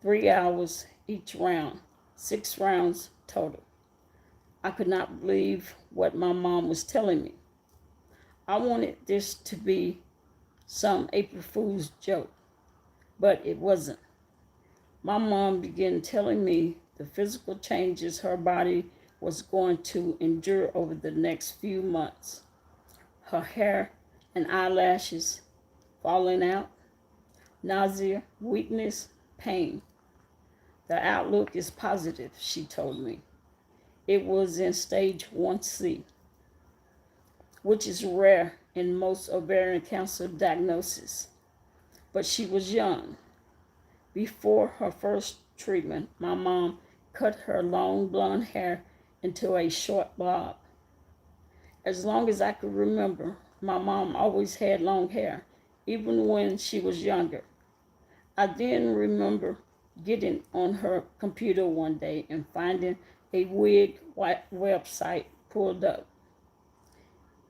3 hours each round, 6 rounds total. I could not believe what my mom was telling me. I wanted this to be some April Fool's joke, but it wasn't. My mom began telling me the physical changes her body was going to endure over the next few months. Her hair and eyelashes falling out, nausea, weakness, pain. The outlook is positive, she told me. It was in stage 1C, which is rare in most ovarian cancer diagnoses. But she was young. Before her first treatment, my mom cut her long blonde hair into a short bob. As long as I could remember, my mom always had long hair, even when she was younger. I then remember getting on her computer one day and finding a wig website pulled up.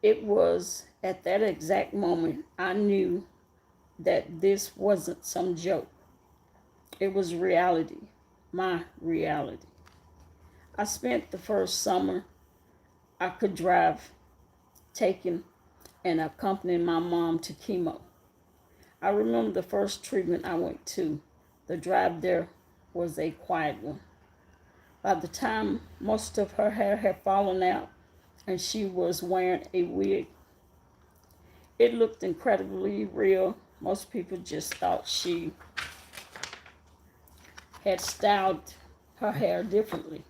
It was at that exact moment I knew that this wasn't some joke. It was reality, my reality. I spent the first summer I could drive, taking and accompanying my mom to chemo. I remember the first treatment I went to. The drive there was a quiet one. By the time most of her hair had fallen out and she was wearing a wig, it looked incredibly real. Most people just thought she had styled her hair differently.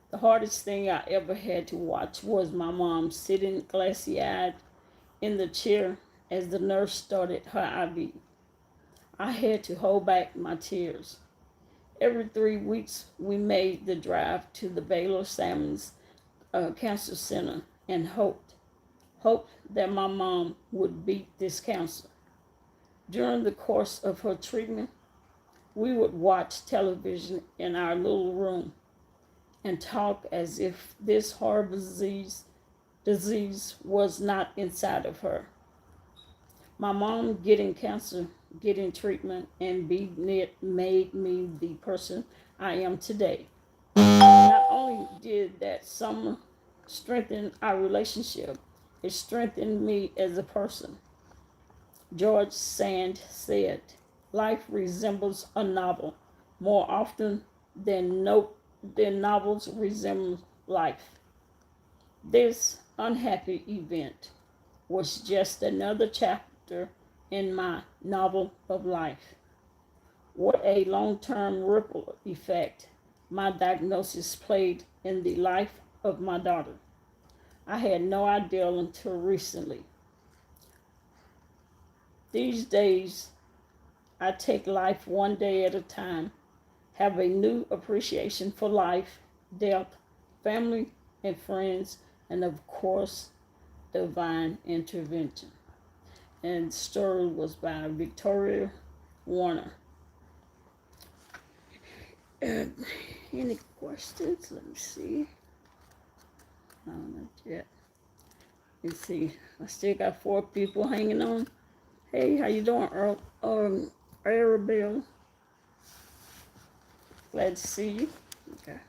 The hardest thing I ever had to watch was my mom sitting glassy eyed in the chair as the nurse started her IV. I had to hold back my tears. Every 3 weeks, we made the drive to the Baylor Salmons Cancer Center and hoped that my mom would beat this cancer. During the course of her treatment, we would watch television in our little room and talk as if this horrible disease was not inside of her. My mom getting cancer, getting treatment, and beating it made me the person I am today. Not only did that summer strengthen our relationship, it strengthened me as a person. George Sand said, "Life resembles a novel more often than novels resemble life." This unhappy event was just another chapter in my novel of life. What a long term ripple effect my diagnosis played in the life of my daughter. I had no idea until recently. These days, I take life one day at a time, have a new appreciation for life, death, family, and friends, and of course, divine intervention. And the story was by Victoria Warner. Any questions? Let me see. No, not yet. Let's see. I still got 4 people hanging on. Hey, how you doing, Earl? Arabelle? Glad to see you. Okay.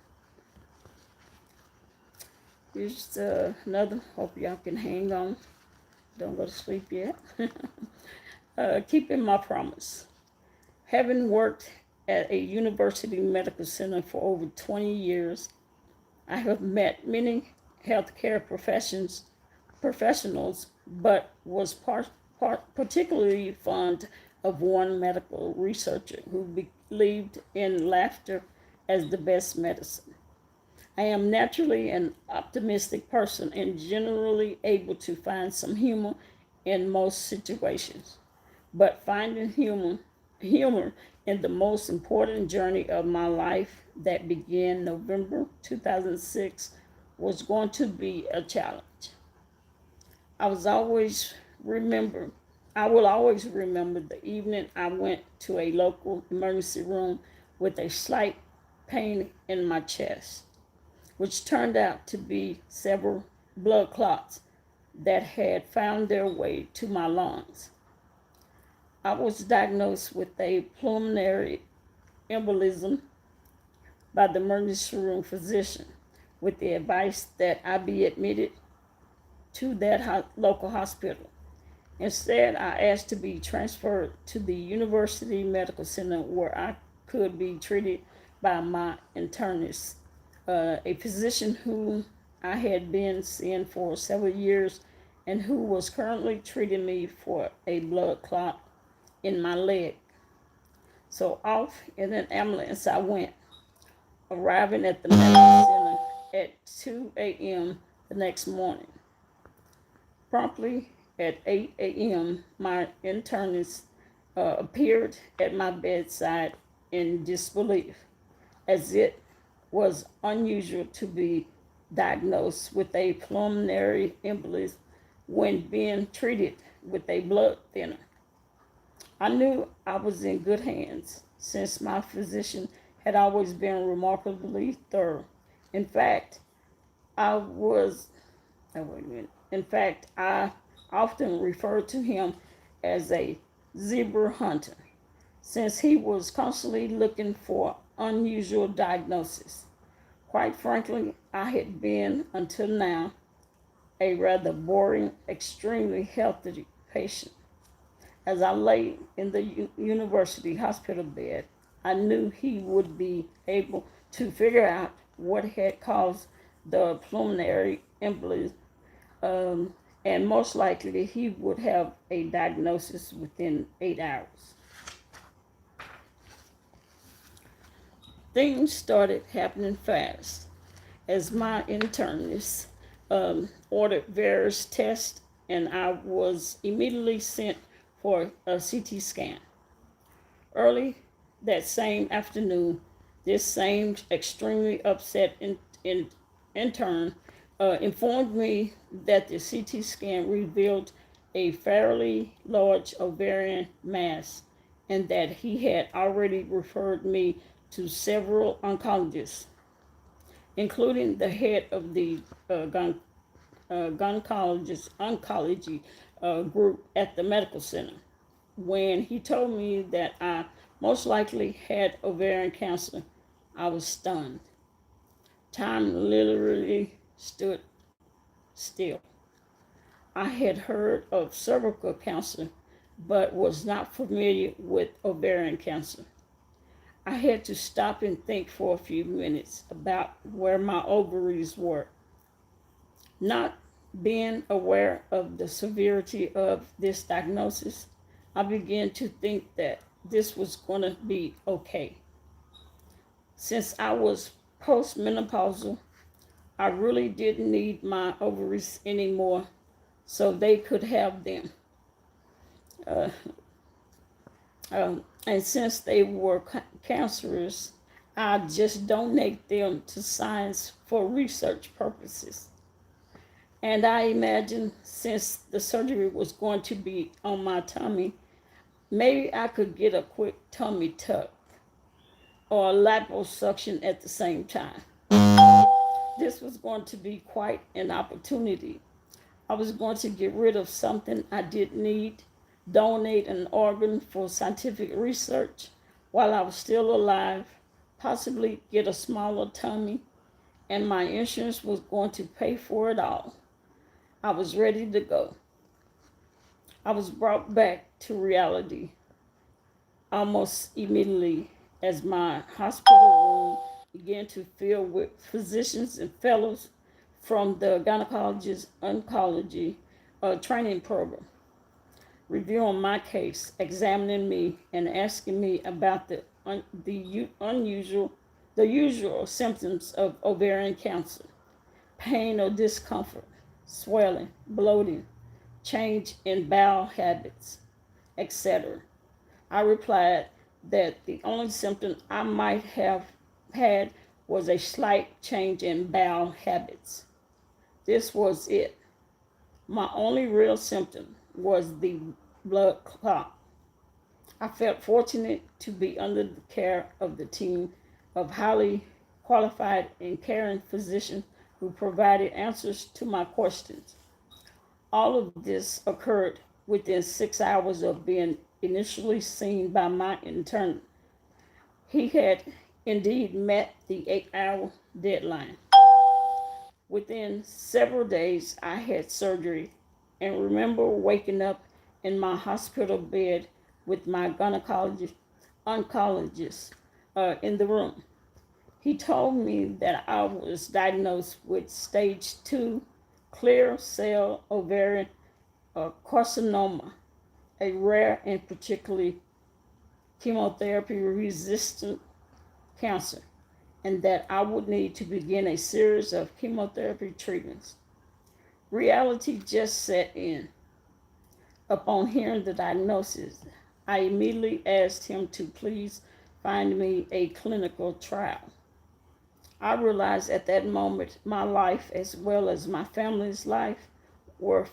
Here's another. Hope y'all can hang on. Don't go to sleep yet. Keeping my promise. Having worked at a university medical center for over 20 years, I have met many healthcare professionals, but was particularly fond of one medical researcher who believed in laughter as the best medicine. I am naturally an optimistic person and generally able to find some humor in most situations. But finding humor in the most important journey of my life that began November 2006 was going to be a challenge. I was always remember I will always remember the evening I went to a local emergency room with a slight pain in my chest, which turned out to be several blood clots that had found their way to my lungs. I was diagnosed with a pulmonary embolism by the emergency room physician with the advice that I be admitted to that local hospital. Instead, I asked to be transferred to the University Medical Center where I could be treated by my internist, a physician who I had been seeing for several years and who was currently treating me for a blood clot in my leg. So off in an ambulance I went, arriving at the medical center at 2 a.m. the next morning. Promptly at 8 a.m., my internist appeared at my bedside in disbelief, as it was unusual to be diagnosed with a pulmonary embolism when being treated with a blood thinner. I knew I was in good hands since my physician had always been remarkably thorough. In fact, I was, oh, wait a minute. In fact, I often refer to him as a zebra hunter, since he was constantly looking for unusual diagnosis. Quite frankly, I had been, until now, a rather boring, extremely healthy patient. As I lay in the university hospital bed, I knew he would be able to figure out what had caused the pulmonary embolism, and most likely he would have a diagnosis within 8 hours. Things started happening fast as my internist ordered various tests, and I was immediately sent for a CT scan. Early that same afternoon, this same extremely upset intern informed me that the CT scan revealed a fairly large ovarian mass and that he had already referred me to several oncologists, including the head of the oncology group at the medical center. When he told me that I most likely had ovarian cancer, I was stunned. Time literally stood still. I had heard of cervical cancer, but was not familiar with ovarian cancer. I had to stop and think for a few minutes about where my ovaries were. Not being aware of the severity of this diagnosis, I began to think that this was going to be okay. Since I was postmenopausal, I really didn't need my ovaries anymore, so they could have them. Uh, and since they were cancerous, I just donate them to science for research purposes. And I imagine since the surgery was going to be on my tummy, maybe I could get a quick tummy tuck or a liposuction at the same time. This was going to be quite an opportunity. I was going to get rid of something I didn't need, donate an organ for scientific research while I was still alive, possibly get a smaller tummy, and my insurance was going to pay for it all. I was ready to go. I was brought back to reality almost immediately as my hospital room began to fill with physicians and fellows from the gynecologist oncology training program, reviewing my case, examining me, and asking me about the usual symptoms of ovarian cancer: pain or discomfort, swelling, bloating, change in bowel habits, etc. I replied that the only symptom I might have had was a slight change in bowel habits. This was it. My only real symptom was the blood clot. I felt fortunate to be under the care of the team of highly qualified and caring physicians who provided answers to my questions. All of this occurred within 6 hours of being initially seen by my intern. He had indeed met the 8 hour deadline. Within several days, I had surgery and remember waking up in my hospital bed with my oncologist in the room. He told me that I was diagnosed with stage 2 clear cell ovarian carcinoma, a rare and particularly chemotherapy resistant cancer, and that I would need to begin a series of chemotherapy treatments. Reality just set in. Upon hearing the diagnosis, I immediately asked him to please find me a clinical trial. I realized at that moment my life, as well as my family's life, were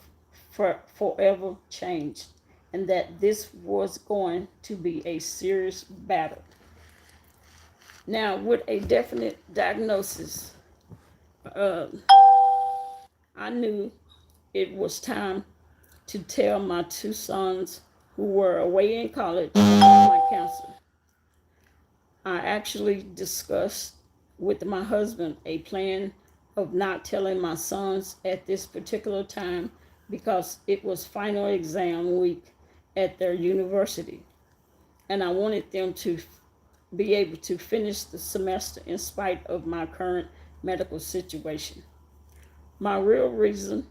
forever changed, and that this was going to be a serious battle. Now, with a definite diagnosis, I knew it was time to tell my two sons who were away in college about my cancer. I actually discussed with my husband a plan of not telling my sons at this particular time because it was final exam week at their university. And I wanted them to be able to finish the semester in spite of my current medical situation. My real reason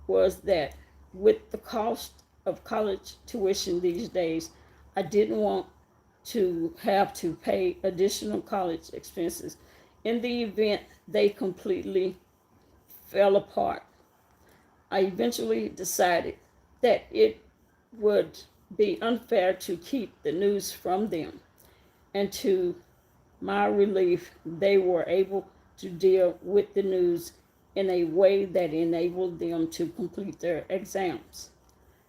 was that with the cost of college tuition these days, I didn't want to have to pay additional college expenses in the event they completely fell apart. I eventually decided that it would be unfair to keep the news from them, and to my relief, they were able to deal with the news in a way that enabled them to complete their exams.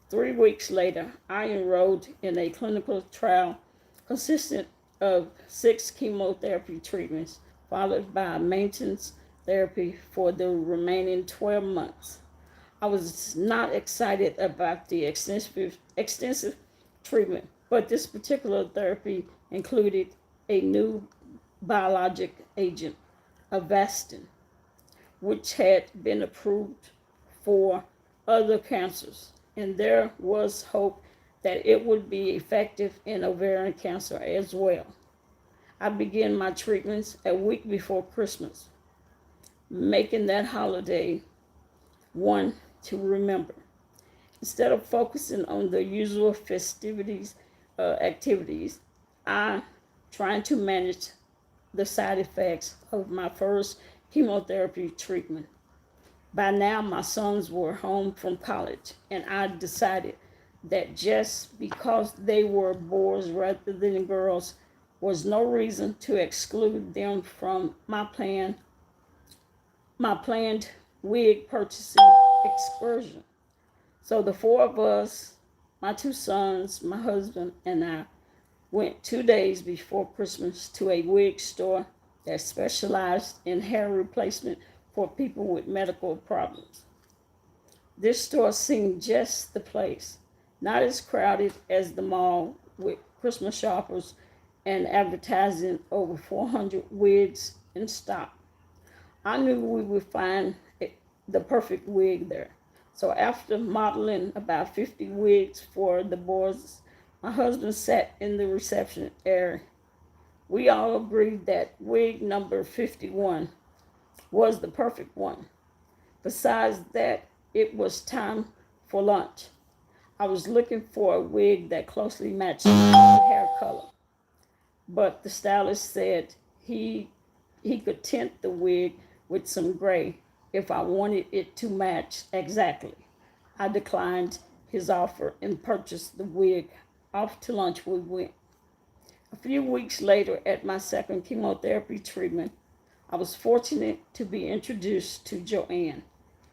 3 weeks later, I enrolled in a clinical trial consistent of 6 chemotherapy treatments, followed by maintenance therapy for the remaining 12 months. I was not excited about the extensive treatment, but this particular therapy included a new biologic agent, Avastin, which had been approved for other cancers, and there was hope that it would be effective in ovarian cancer as well. I began my treatments a week before Christmas, making that holiday one to remember. Instead of focusing on the usual festivities, activities, I trying to manage the side effects of my first chemotherapy treatment. By now, my sons were home from college, and I decided that just because they were boys rather than girls was no reason to exclude them from my planned wig purchasing excursion. So the 4 of us, my 2 sons, my husband, and I, went 2 days before Christmas to a wig store that specialized in hair replacement for people with medical problems. This store seemed just the place, not as crowded as the mall with Christmas shoppers and advertising over 400 wigs in stock. I knew we would find the perfect wig there. So after modeling about 50 wigs for the boys, my husband sat in the reception area. We all agreed that wig number 51 was the perfect one. Besides that, it was time for lunch. I was looking for a wig that closely matched my hair color, but the stylist said he could tint the wig with some gray if I wanted it to match exactly. I declined his offer and purchased the wig. Off to lunch we went. A few weeks later, at my second chemotherapy treatment, I was fortunate to be introduced to Joanne,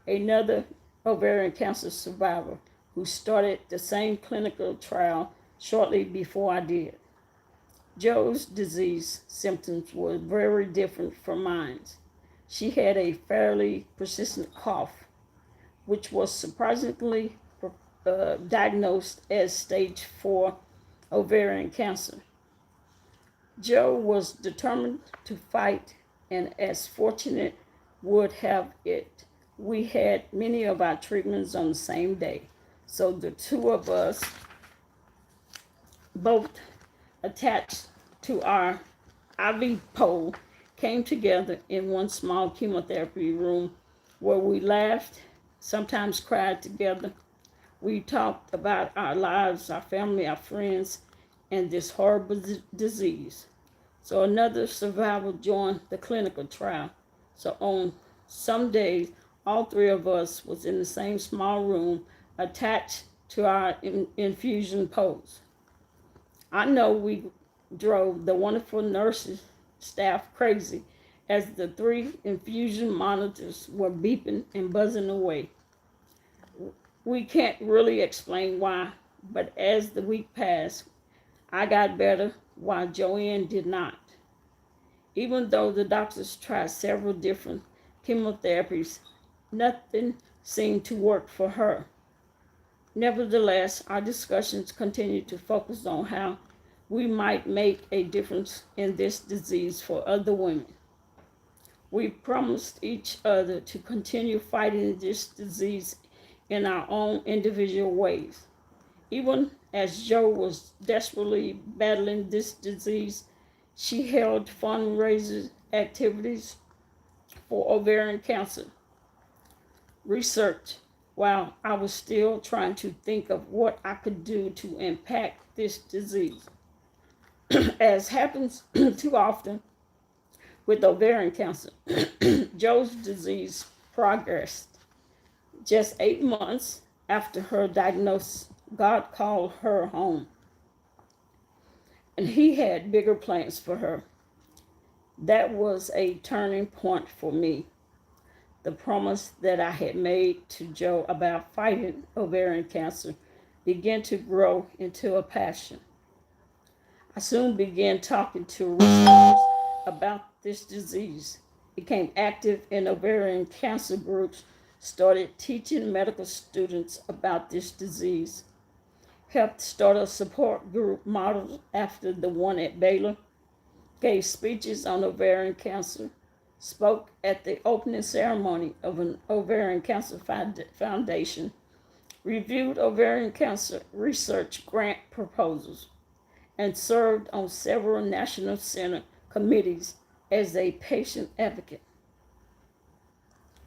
another ovarian cancer survivor who started the same clinical trial shortly before I did. Jo's disease symptoms were very different from mine. She had a fairly persistent cough, which was surprisingly diagnosed as stage 4 ovarian cancer. Jo was determined to fight, and as fortunate would have it, we had many of our treatments on the same day. So the 2 of us, both attached to our IV pole, came together in one small chemotherapy room where we laughed, sometimes cried together. We talked about our lives, our family, our friends, and this horrible disease. So another survivor joined the clinical trial. So on some days, all 3 of us was in the same small room attached to our infusion poles. I know we drove the wonderful nurses staff crazy as the 3 infusion monitors were beeping and buzzing away. We can't really explain why, but as the week passed, I got better while Joanne did not. Even though the doctors tried several different chemotherapies, nothing seemed to work for her. Nevertheless, our discussions continued to focus on how we might make a difference in this disease for other women. We promised each other to continue fighting this disease in our own individual ways. Even as Jo was desperately battling this disease, she held fundraising activities for ovarian cancer research while I was still trying to think of what I could do to impact this disease. As happens too often with ovarian cancer, Jo's disease progressed. Just 8 months after her diagnosis, God called her home, and He had bigger plans for her. That was a turning point for me. The promise that I had made to Jo about fighting ovarian cancer began to grow into a passion. I soon began talking to researchers about this disease, became active in ovarian cancer groups, started teaching medical students about this disease, helped start a support group modeled after the one at Baylor, gave speeches on ovarian cancer, spoke at the opening ceremony of an ovarian cancer foundation, reviewed ovarian cancer research grant proposals, and served on several national center committees as a patient advocate.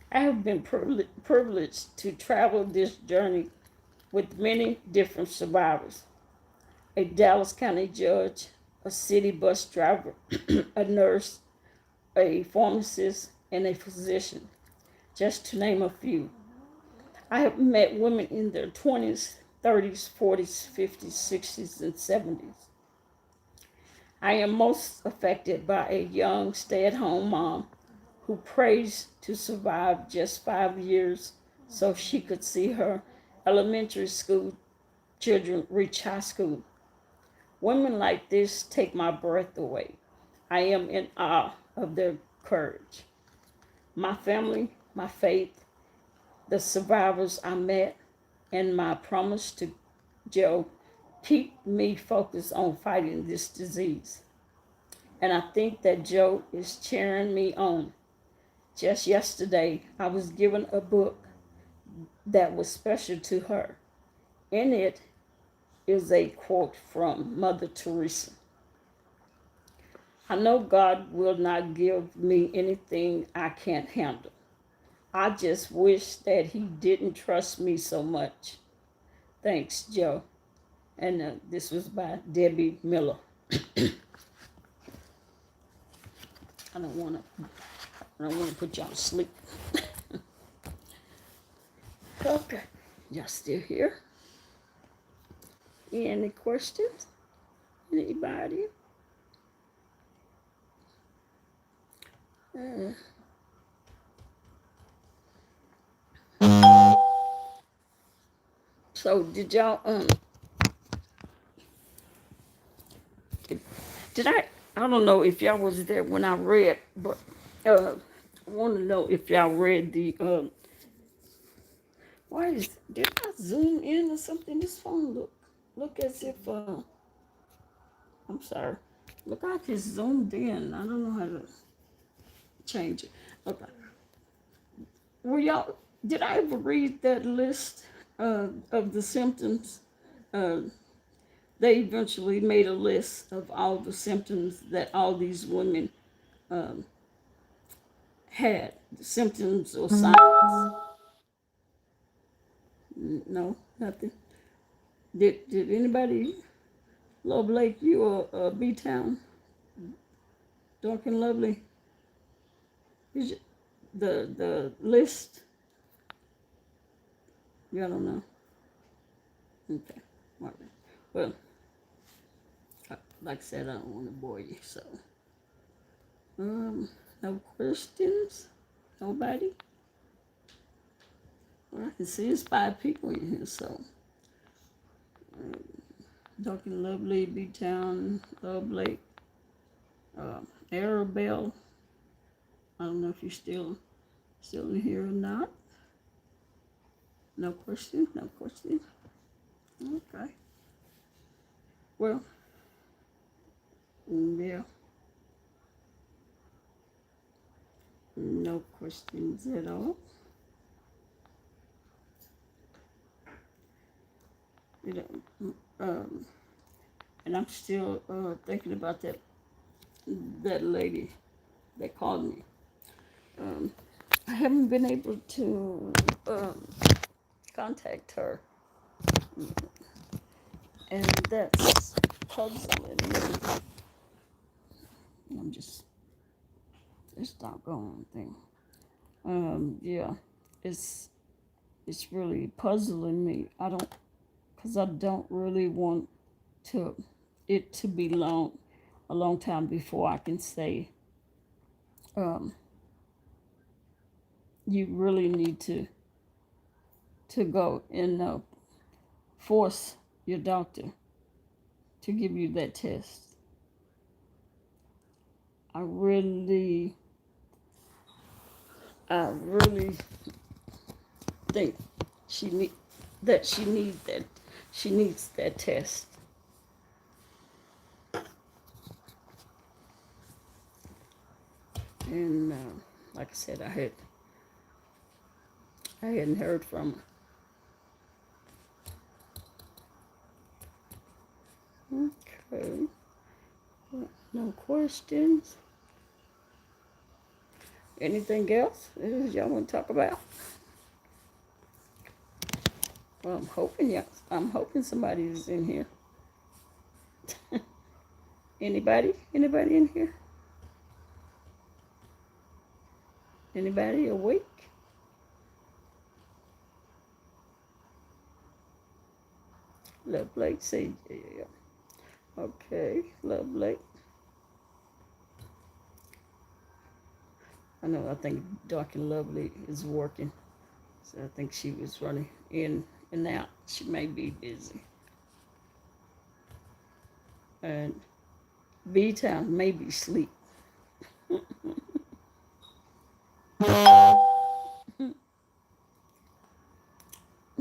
I have been privileged to travel this journey with many different survivors: a Dallas County judge, a city bus driver, a nurse, a pharmacist, and a physician, just to name a few. I have met women in their 20s, 30s, 40s, 50s, 60s, and 70s. I am most affected by a young stay-at-home mom who prays to survive just 5 years so she could see her elementary school children reach high school. Women like this take my breath away. I am in awe of their courage. My family, my faith, the survivors I met, and my promise to Jo keep me focused on fighting this disease. And I think that Jo is cheering me on. Just yesterday, I was given a book that was special to her. In it is a quote from Mother Teresa. I know God will not give me anything I can't handle. I just wish that He didn't trust me so much. Thanks, Jo. And this was by Debbie Miller. I don't want to put y'all to sleep. Okay, y'all still here? Any questions? Anybody? So did y'all did I don't know if y'all was there when I read, but I want to know if y'all read the did I zoom in or something? This phone look as if I'm sorry. Look like it's zoomed in. I don't know how to change it. Okay. Did I ever read that list of the symptoms? They eventually made a list of all the symptoms that all these women had, the symptoms or signs. No, nothing. Did anybody, Love Lake, you or B-Town, Dark and Lovely, the list? Y'all don't know. Okay. All right. Well, like I said, I don't want to bore you, so. No questions? Nobody? Well, I can see it's 5 people in here, so. Dark and Lovely, B-Town, Love Lake, Arabelle. I don't know if you're still in here or not. No questions? No questions? Okay. Well, Yeah, no questions at all. You know, and I'm still thinking about that lady that called me. Um, I haven't been able to contact her, and that's puzzling me. I'm just this doggone thing. Yeah, it's it's really puzzling me. Cause I don't really want to it to be a long time before I can say, um, you really need to go and force your doctor to give you that test. I really, I really think she need that she needs that she needs that test. And like I said, I hadn't heard from her. Okay, no questions. Anything else y'all want to talk about? Well, I'm hoping somebody is in here. Anybody? Anybody in here? Anybody awake? Love Blake, say yeah. Okay, Love Blake. I know. I think Dark and Lovely is working, so I think she was running in and out. She may be busy. And B Town may be asleep.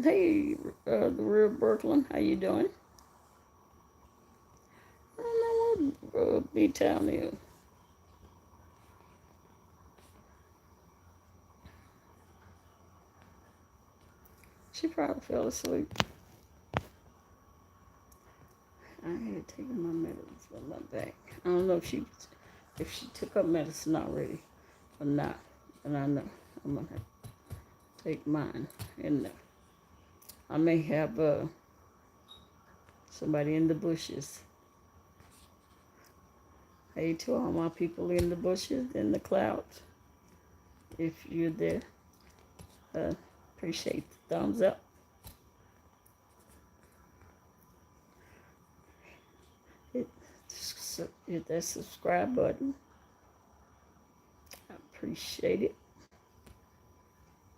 Hey, the real Brooklyn, how you doing? I don't know what B Town is. She probably fell asleep. I had taken my medicine for my back. I don't know if she took her medicine already or not. And I know I'm gonna have to take mine. And I may have somebody in the bushes. Hey to all my people in the bushes, in the clouds. If you're there, appreciate the thumbs up. Hit that subscribe button. I appreciate it.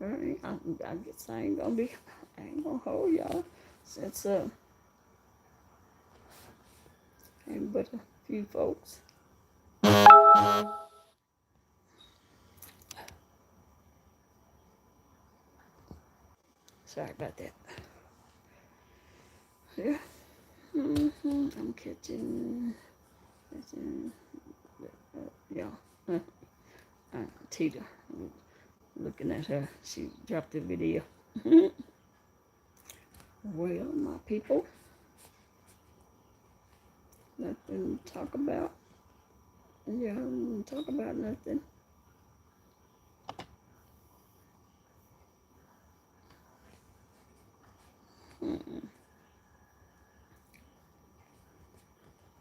All right, I guess I ain't gonna hold y'all since ain't but a few folks. Sorry about that. Yeah. I'm catching yeah. Tita, looking at her, she dropped the video. Well, my people, nothing to talk about. Yeah, I don't talk about nothing.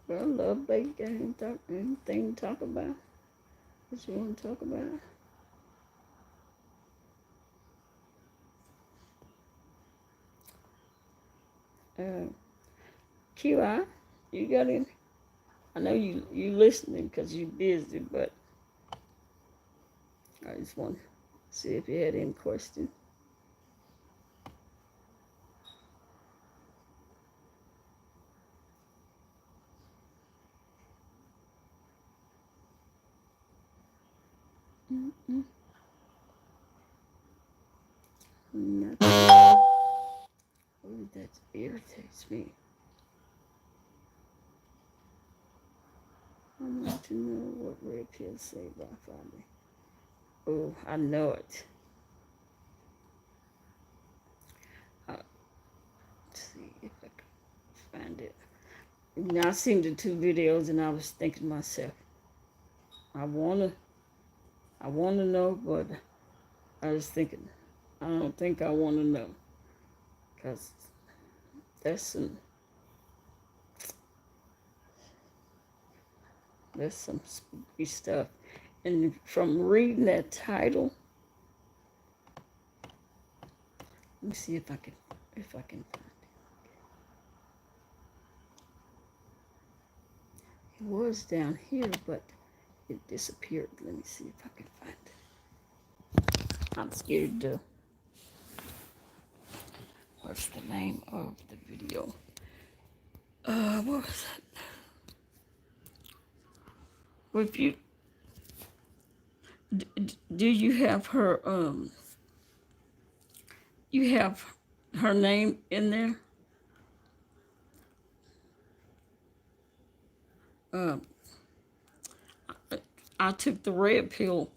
Well, love bake, ain't anything to talk about. What you want to talk about? QI, you got any? I know you listening because you're busy, but I just want to see if you had any questions. Nothing. Oh, that irritates me. to know what red pill say about family. Oh, I know it. Let's see if I can find it. Now I seen the two videos and I was thinking to myself, I wanna know, but I was thinking, I don't think I wanna know, cause that's some spooky stuff. And from reading that title, let me see if I can find it. It was down here, but it disappeared. Let me see if I can find it. I'm scared to. What's the name of the video? What was that? Well, if you do, you have her you have her name in there. Um, I took the red pill.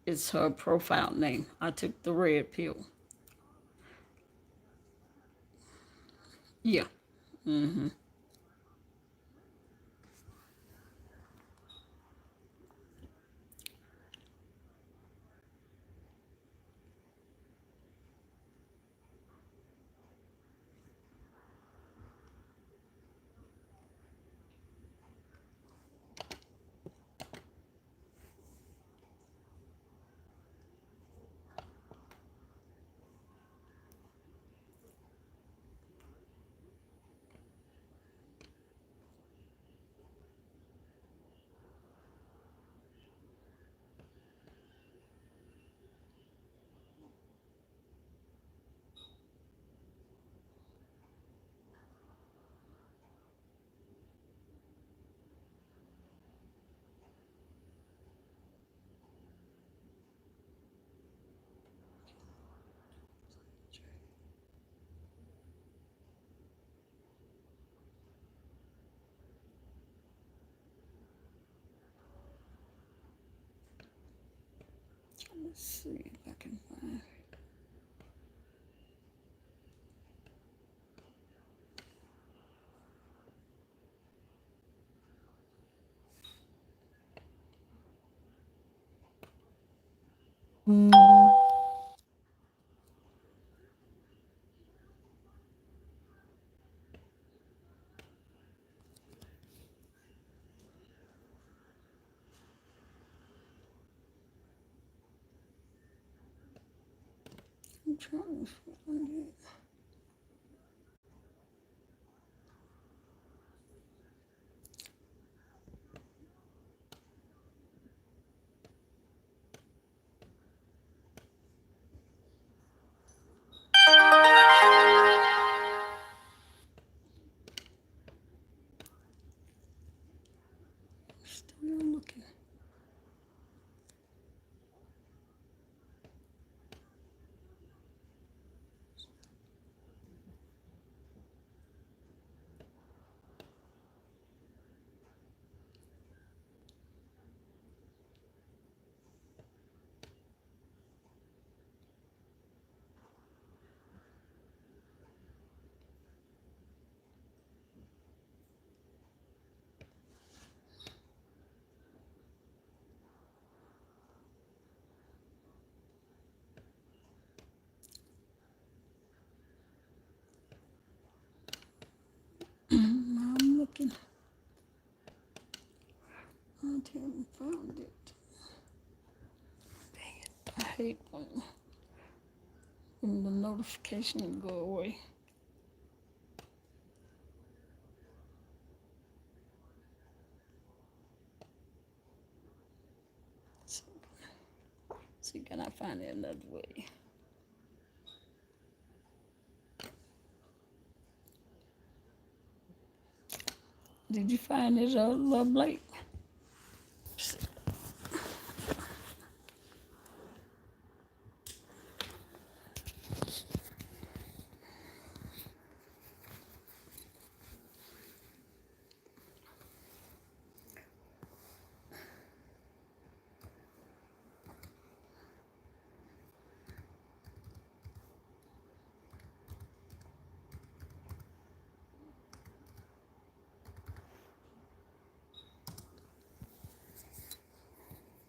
It's her profile name. I took the red pill. Yeah. Mm-hmm. Let's see if I can find it. I'm trying to find it. Still looking. I'm looking. I haven't found it. Dang it. I hate when the notification go away. So, see, can I find it another way? Did you find it, Love Blake?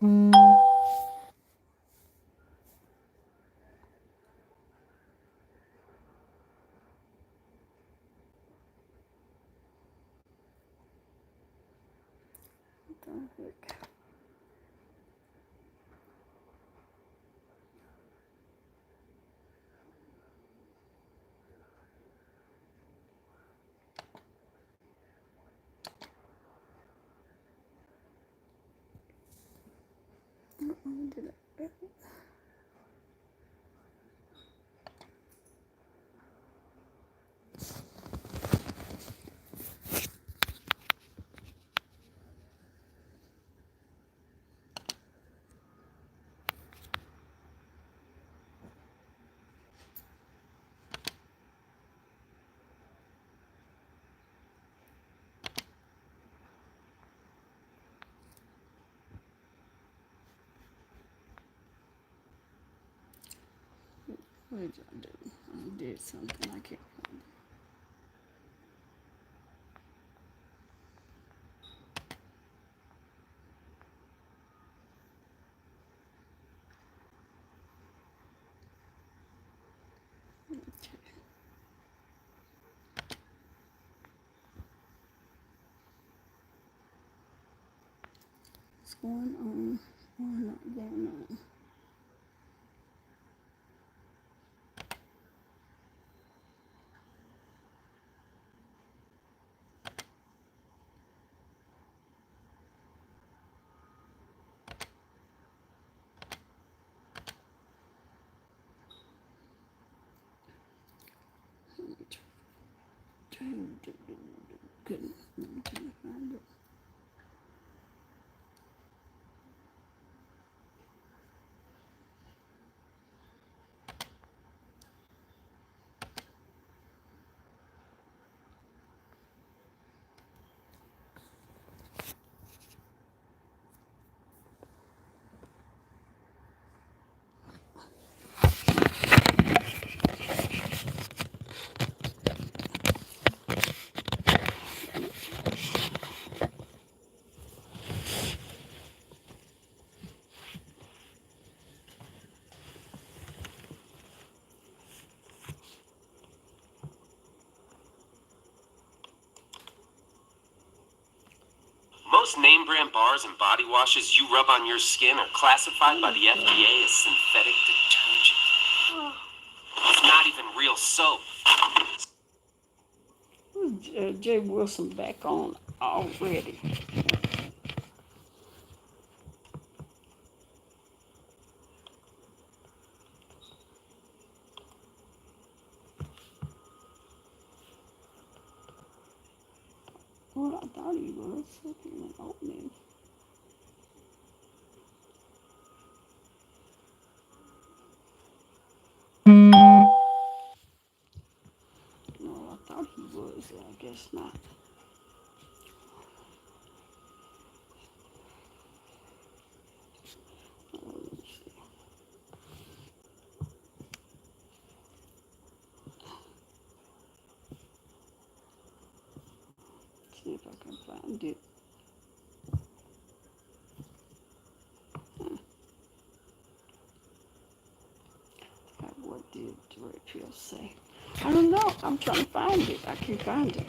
What did I do? I did something. I can't find it. What's going on? What's not going on? Couldn't find it. Most name brand bars and body washes you rub on your skin are classified by the FDA as synthetic detergent. It's not even real soap. Jay Wilson back on already. Well, I thought he was. Opening. No, I thought he was. I guess not. Let me see. See if I can find it. What did Rachel say? I don't know. I'm trying to find it. I can't find it.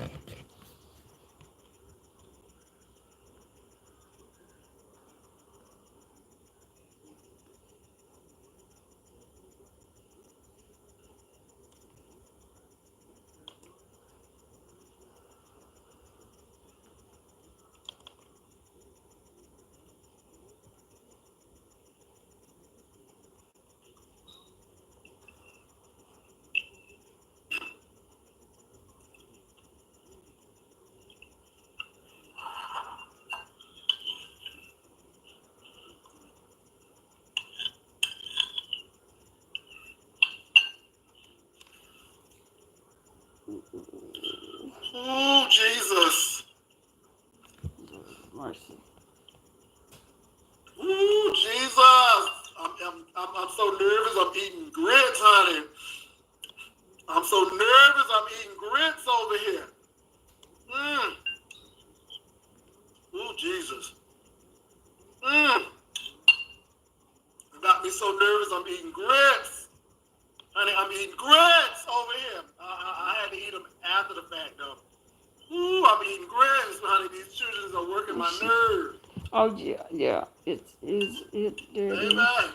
Oh, Jesus. Mercy. Ooh, Jesus. I'm so nervous. I'm eating grits, honey. I'm so nervous. I'm eating grits over here. Ooh, Jesus. got me so nervous. I'm eating grits. Honey, I'm eating grits over here. I had to eat them after the fact, though. Ooh, I'm eating grits, honey. These children are working my nerves. Oh yeah. It is it. There it is. Amen.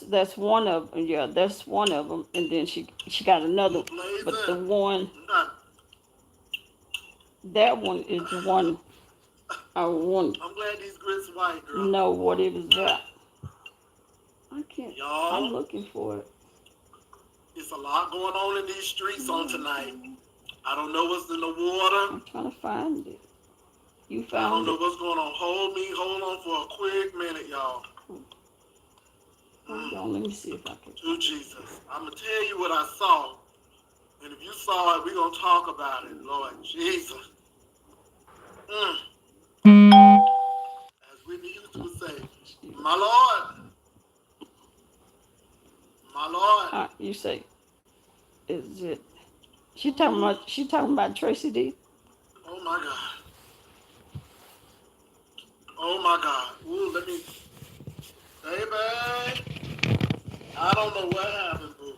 That's one of them. Yeah, that's one of them. And then she got another. Ooh, But the blazing. one that one is the one I want I'm glad these grits white, to girl. know what it was about. I can't. I'm Y'all, looking for it. it's a lot going on in these streets on tonight. I don't know what's in the water. I'm trying to find it. You I don't found know it? what's going on. Hold on for a quick minute, y'all. Hold on, let me see if I can. To Jesus. I'm going to tell you what I saw. And if you saw it, we're going to talk about it, Lord Jesus. As Whitney Houston would say, my Lord. My Lord. You say, is it? She talking about Tracy D. Oh my God. Oh my God. Ooh, let me. Baby. I don't know what happened, boo.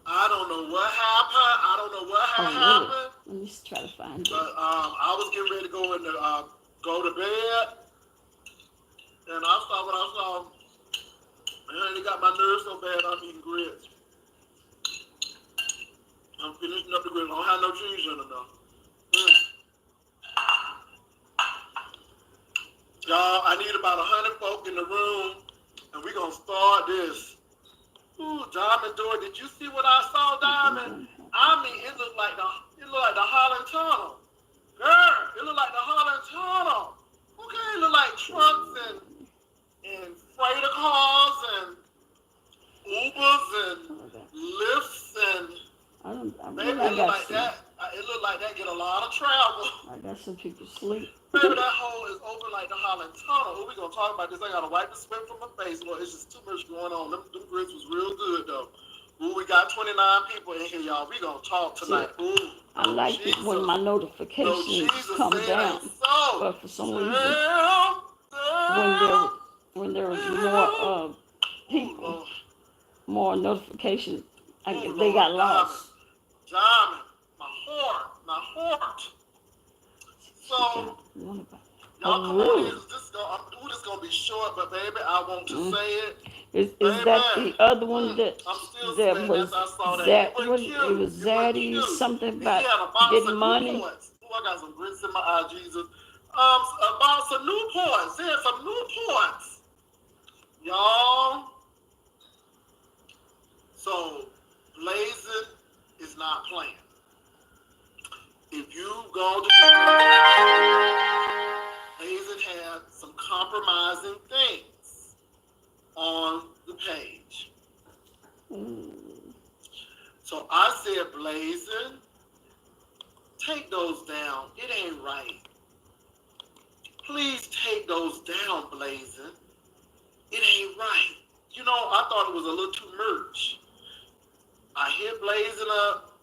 I don't know what happened. Really? Let me just try to find it. But I was getting ready to go to bed, and I saw what I saw. Man, it got my nerves so bad. I'm eating grits. I'm finishing up the grits. I don't have no cheese in it though. Y'all, I need about 100 folk in the room, and we're gonna start this. Ooh, Diamond Door, did you see what I saw, Diamond? I mean, it looked like the Holland Tunnel. Girl, it looked like the Holland Tunnel. Okay, it looked like trucks and freighter cars and Ubers and lifts and baby, it looked like that. It looked like that get a lot of travel. I got some people sleep. Baby, that hole is open like the Holland Tunnel. We gonna talk about this. I gotta wipe the sweat from my face. Lord, it's just too much going on. Them grits was real good though. Ooh, we got 29 people in here, y'all. We gonna talk tonight. Ooh, I like it when my notifications come down, but for some reason, when there's more people, more notifications, they got lost. Diamond, my heart. So, y'all come on in. This is going to be short, but baby, I want to say it. Is that the other one that was that one? It was Zaddy something about getting money. Oh, I got some grits in my eye, Jesus. About some Newports. There's some Newports. Y'all. So, blazing is not playing. If you go to Blazing had some compromising things on the page. So I said, Blazing, take those down. It ain't right. Please take those down, Blazing. It ain't right. You know, I thought it was a little too much. I hit Blazing up.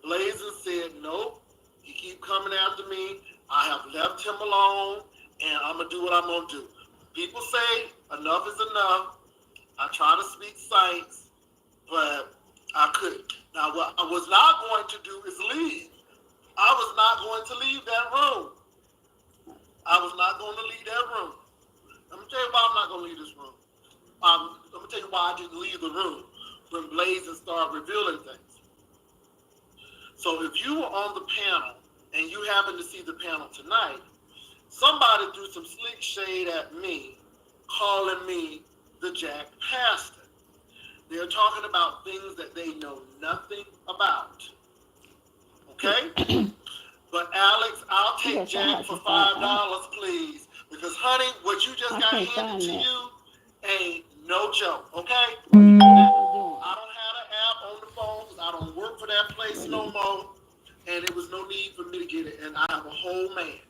Blazing said, nope. He keep coming after me. I have left him alone, and I'm going to do what I'm going to do. People say enough is enough. I try to speak science, but I couldn't. Now, what I was not going to do is leave. I was not going to leave that room. I was not going to leave that room. Let me tell you why I'm not going to leave this room. Let me tell you why I didn't leave the room when Blazing started revealing things. So if you were on the panel and you happen to see the panel tonight, somebody threw some slick shade at me, calling me the Jack Pastor. They're talking about things that they know nothing about. Okay? But Alex, I'll take Jack for $5, please. Because honey, what you just got handed to you ain't no joke, okay? I don't have an app on the phone because I don't work for that place no more. And there was no need for me to get it. And I have a whole man.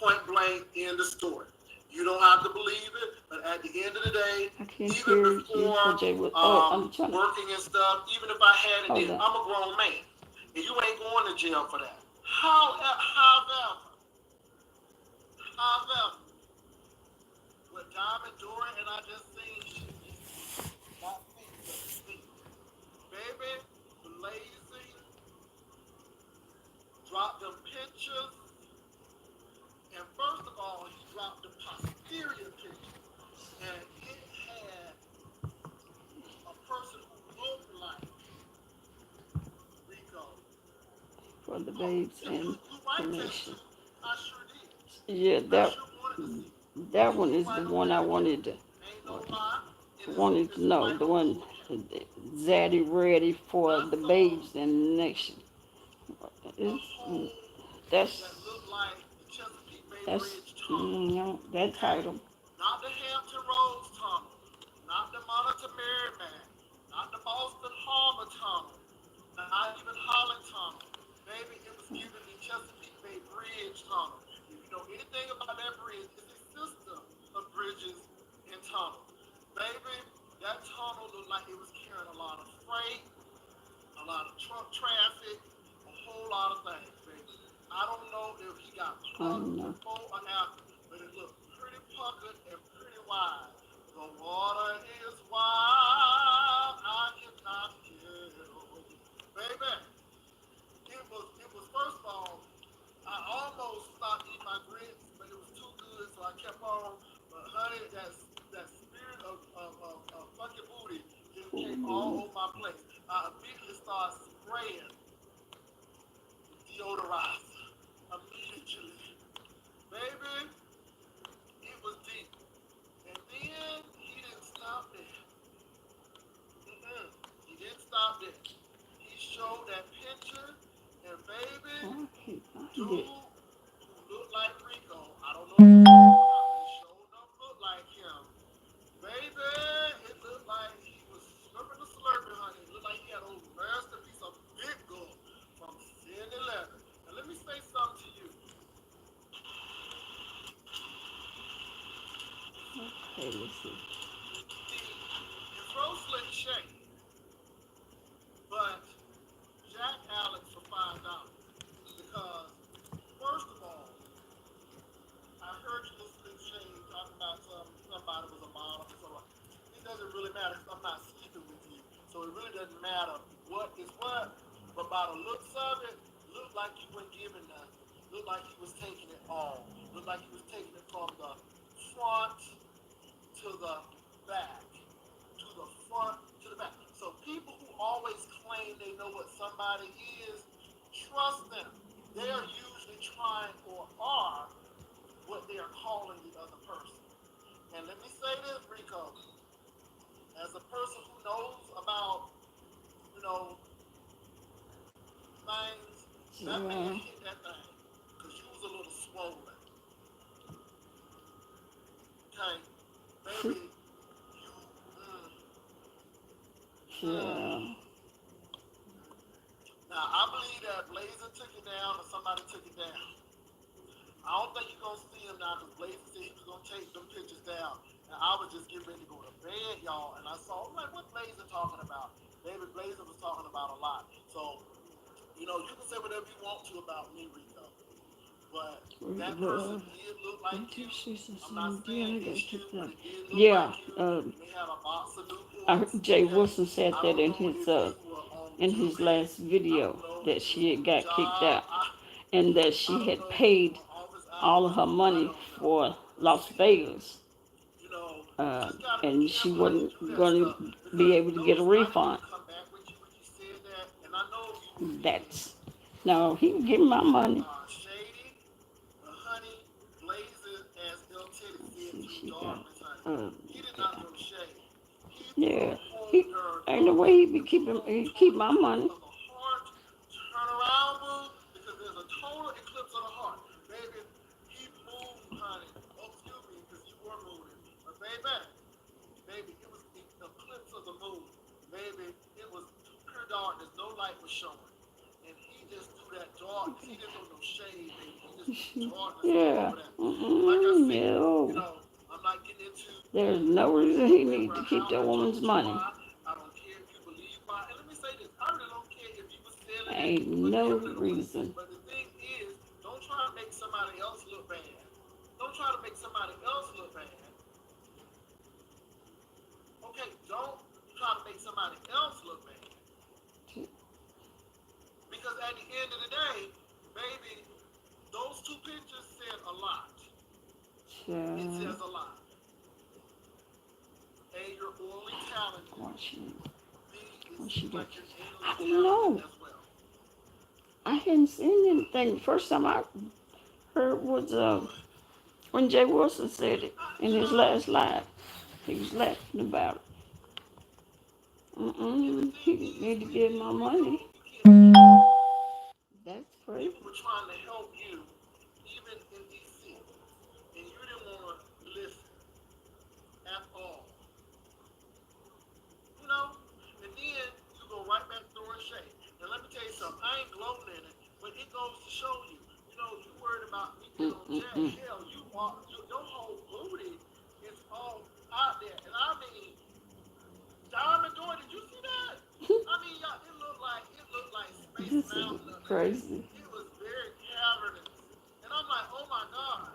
Point blank, end of story. You don't have to believe it, but at the end of the day, even before working and stuff, even if I had it, then I'm a grown man. And you ain't going to jail for that. However, what Diamond Dory and I just seen, Not feet, but feet. Baby, blazing, dropped them pictures. And first of all, he dropped the posterior picture. And it had a person who looked like Rico. For the Oh, babes you and might take permission. two. I sure did. Yeah, I that sure wanted to see. that See one who's is the right over one I there. wanted Ain't no lie. wanted to It's know. right The over one on the camera. Zaddy ready for I the saw babes and the nation. a It's, hole that's that looked like the Chesapeake Bay that's Bridge tunnel. that Okay? title. Not the Hampton Roads tunnel. Not the Monitor Merrimack. Not the Boston Harbor tunnel. Not even Holland tunnel. Baby, it was giving the Chesapeake Bay Bridge tunnel. If you know anything about that bridge, it's a system of bridges and tunnels. Baby, that tunnel looked like it was carrying a lot of freight, a lot of truck traffic, a whole lot of things, baby. I don't know if he got I plugged don't know. before or after, but it looked pretty puckered and pretty wide. The water is wild, I cannot kill. Baby, it was first of all, I almost stopped eating my grits, but it was too good, so I kept on. But honey, that spirit of fucking booty just came all over my place. I immediately started spraying deodorizer. Immediately. Baby, it was deep. And then he didn't stop there. He didn't stop there. He showed that picture, and baby, I can't dude find it. who looked like Rico. I don't know if he showed up looked like him. Baby, it looked like he was slurping the slurping, honey. It looked like he had a nasty piece of big gum from 7-Eleven. And let me say something to you. Okay, let's see. See, you throw slick shade, but Jack Alex will find out. Because, first of all, I heard you little slick shade talking about somebody was a model and so on. It doesn't really matter because I'm not sleeping with you. So it really doesn't matter what is what. But by the looks of it, looked like you weren't giving nothing. Looked like he was taking it all. Looked like he was taking it from the front to the back. To the front to the back. So people who always claim they know what somebody is, trust them. They are usually trying or are what they are calling the other person. And let me say this, Rico, as a person who knows about, you know, things, that man Yeah. hit that thing. Because you was a little swollen. Okay? Baby, you, mm. Yeah. Now, I believe that Blazer took it down or somebody took it down. I don't think you're going to see him now because Blazer said he was going to take them pictures down. And I was just getting ready to go to bed, y'all. And I saw, I'm like, what Blazer talking about? David Blazer was talking about a lot. So, you know, you can say whatever you want to about me, Rico. But that person did look like you. I'm not saying it's you, but it did look Yeah. like you. You may have a box of I Newports, heard Jay okay? Wilson said I that don't know if you were on in his duty. last I video don't know that if you she was had on the got kicked job. out and that I she don't had know if you paid were office all of hours. her I money don't know. for But Las see, Vegas, you know, you just gotta be and she careful how you do wasn't that going stuff to be because able to get a notice I didn't refund. even come back with you when you said that, and I know you were being That's no, he can get my money. shady, but honey, blazing as El Teddy Let's said see, through she got darkness, honey. He did yeah, not throw shade. He threw a yeah. whole He darn ain't the dart. way he be It was keeping on he keep total my eclipse money. of the heart. Turn around, boo, because there's a total eclipse of the heart. Baby, he moved, honey. Oh, excuse me, because you were moving. But baby, it was the eclipse of the moon. Baby, it was pure darkness. No light was showing. And he just threw that darkness. He didn't throw no shade, baby. He just threw darkness all Yeah. over that. And like I said, you No. know, I'm not getting into There's who, no reason he when, need where, to keep how. that I woman's told you money. why. I don't care if you believe why. And let me say this. I really don't care if you were selling it Ain't or no giving it away. reason. But the thing is, don't try to make somebody else look bad. Don't try to make somebody else look bad. Okay, don't try end of the day, baby, those two pictures said a lot. It says a lot. A, you're oily talented. B, it seems like you're I anally don't know. talented as well. I hadn't seen anything. The first time I heard was when Jay Wilson said it in his last live. He was laughing about it. He need to give my money. That's crazy. People were trying to help you, even in DC, and you didn't want to listen at all. You know? And then you go right back throwing shade. And let me tell you something, I ain't gloating in it, but it goes to show you, you worried about me getting on jack. Hell, your whole booty is all out there. And I mean, Diamond Door, did you see that? I mean, y'all, it looked like Space This is Mountain. crazy. It was very cavernous. And I'm like, oh my God.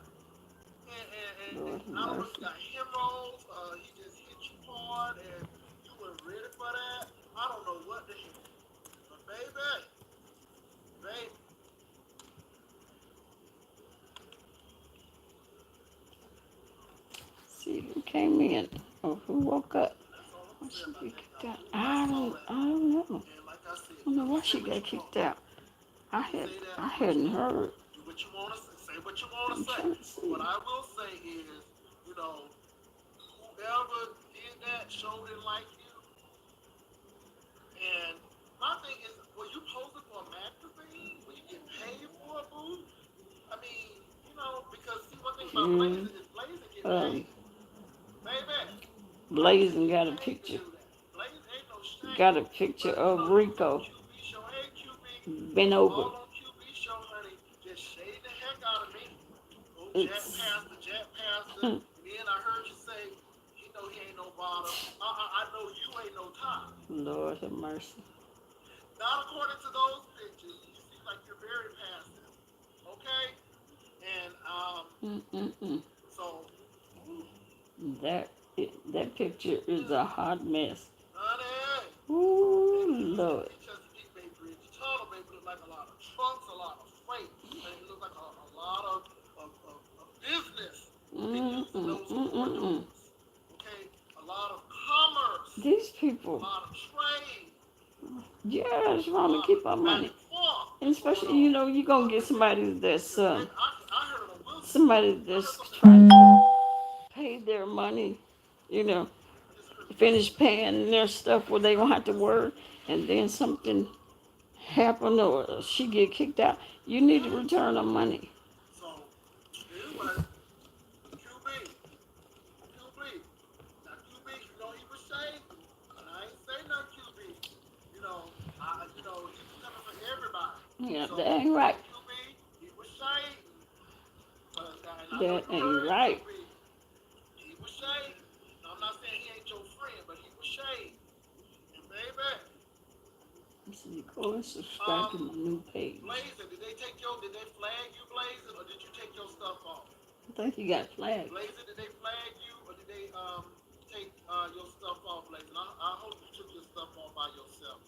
And Lord I don't know if mercy. you got hemorrhoids, he just hit you hard and you were ready for that. I don't know what the heck. But baby, See who came in or who woke up. that's all I'm Why gonna say she about get that, kicked y'all. out? I saw that. I don't know. And like I said, I don't know you why can say she what got you want. kicked out. I You can say that, do what you hadn't want. heard. Do what you want to say what you want to I'm say. trying to But see. what I will say is, whoever did that show didn't like you. And my thing is, were you posing for a magazine? Were you getting paid for a booth? I mean, because see, one thing about Mm, Blazing is Blazing get um, paid. Baby, Blazing Blazing get got a paid to picture. do that. Blazing ain't no shame. Got a picture But, of you was on Rico QB show. Hey, QB, bent you was over. all on QB show, honey. Just shading the heck out of me. Oh, It's Jet Pastor. And then I heard you say, he ain't no bottom. I know you ain't no top. Lord have mercy. Not according to those pictures. You seem like you're very passive. Okay? And, Mm-mm-mm. so, That that picture is a hot mess. honey, Ooh, baby, you see Lord. the Chesapeake Bay Bridge. Tunnel, baby, look like a lot of trunks, a lot of freight. And it looks like a lot of business been using those Mm-mm-mm-mm-mm. corridors. Okay? A lot of commerce. These A people lot of trade. just A want to lot of keep our back money. and forth And going especially, on. you're going to get somebody Baby, I heard it on Wilson. somebody I heard that's something. trying to pay their money, you know, I just heard finish Wilson. paying their stuff where they won't have to worry, and then something happen or she get kicked out. You need to return her money. So, anyway, QB. Now, QB, he was shady. And I ain't say no QB. He was coming for everybody. Yeah, So, that ain't right. QB, he was shady. And I know That you ain't heard it, right. QB. He was shady. Now, I'm not saying he ain't your friend, but he was shady. And baby, So you go and subscribe to my new page. Blazing, did they flag you, Blazing, or did you take your stuff off? I think you got flagged. Blazing, did they flag you, or did they take your stuff off, Blazing? I hope you took your stuff off by yourself.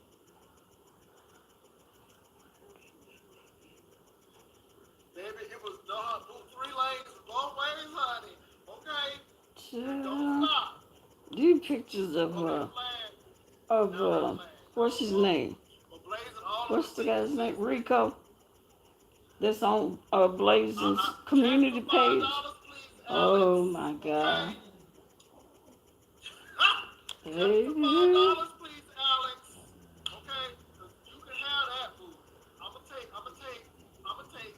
Baby, it was done. 3 lanes both ways, honey. Okay? And don't stop. These pictures Okay, flag. of Now they flag. what's his name? But Blazing, all of What's the the things guy's say name? Rico. That's on Blazing's check community for page. $5, please, Alex. Oh my Okay? God. Check for Hey. $5, please, Alex. Okay? 'Cause you can have that, boo. I'm gonna take.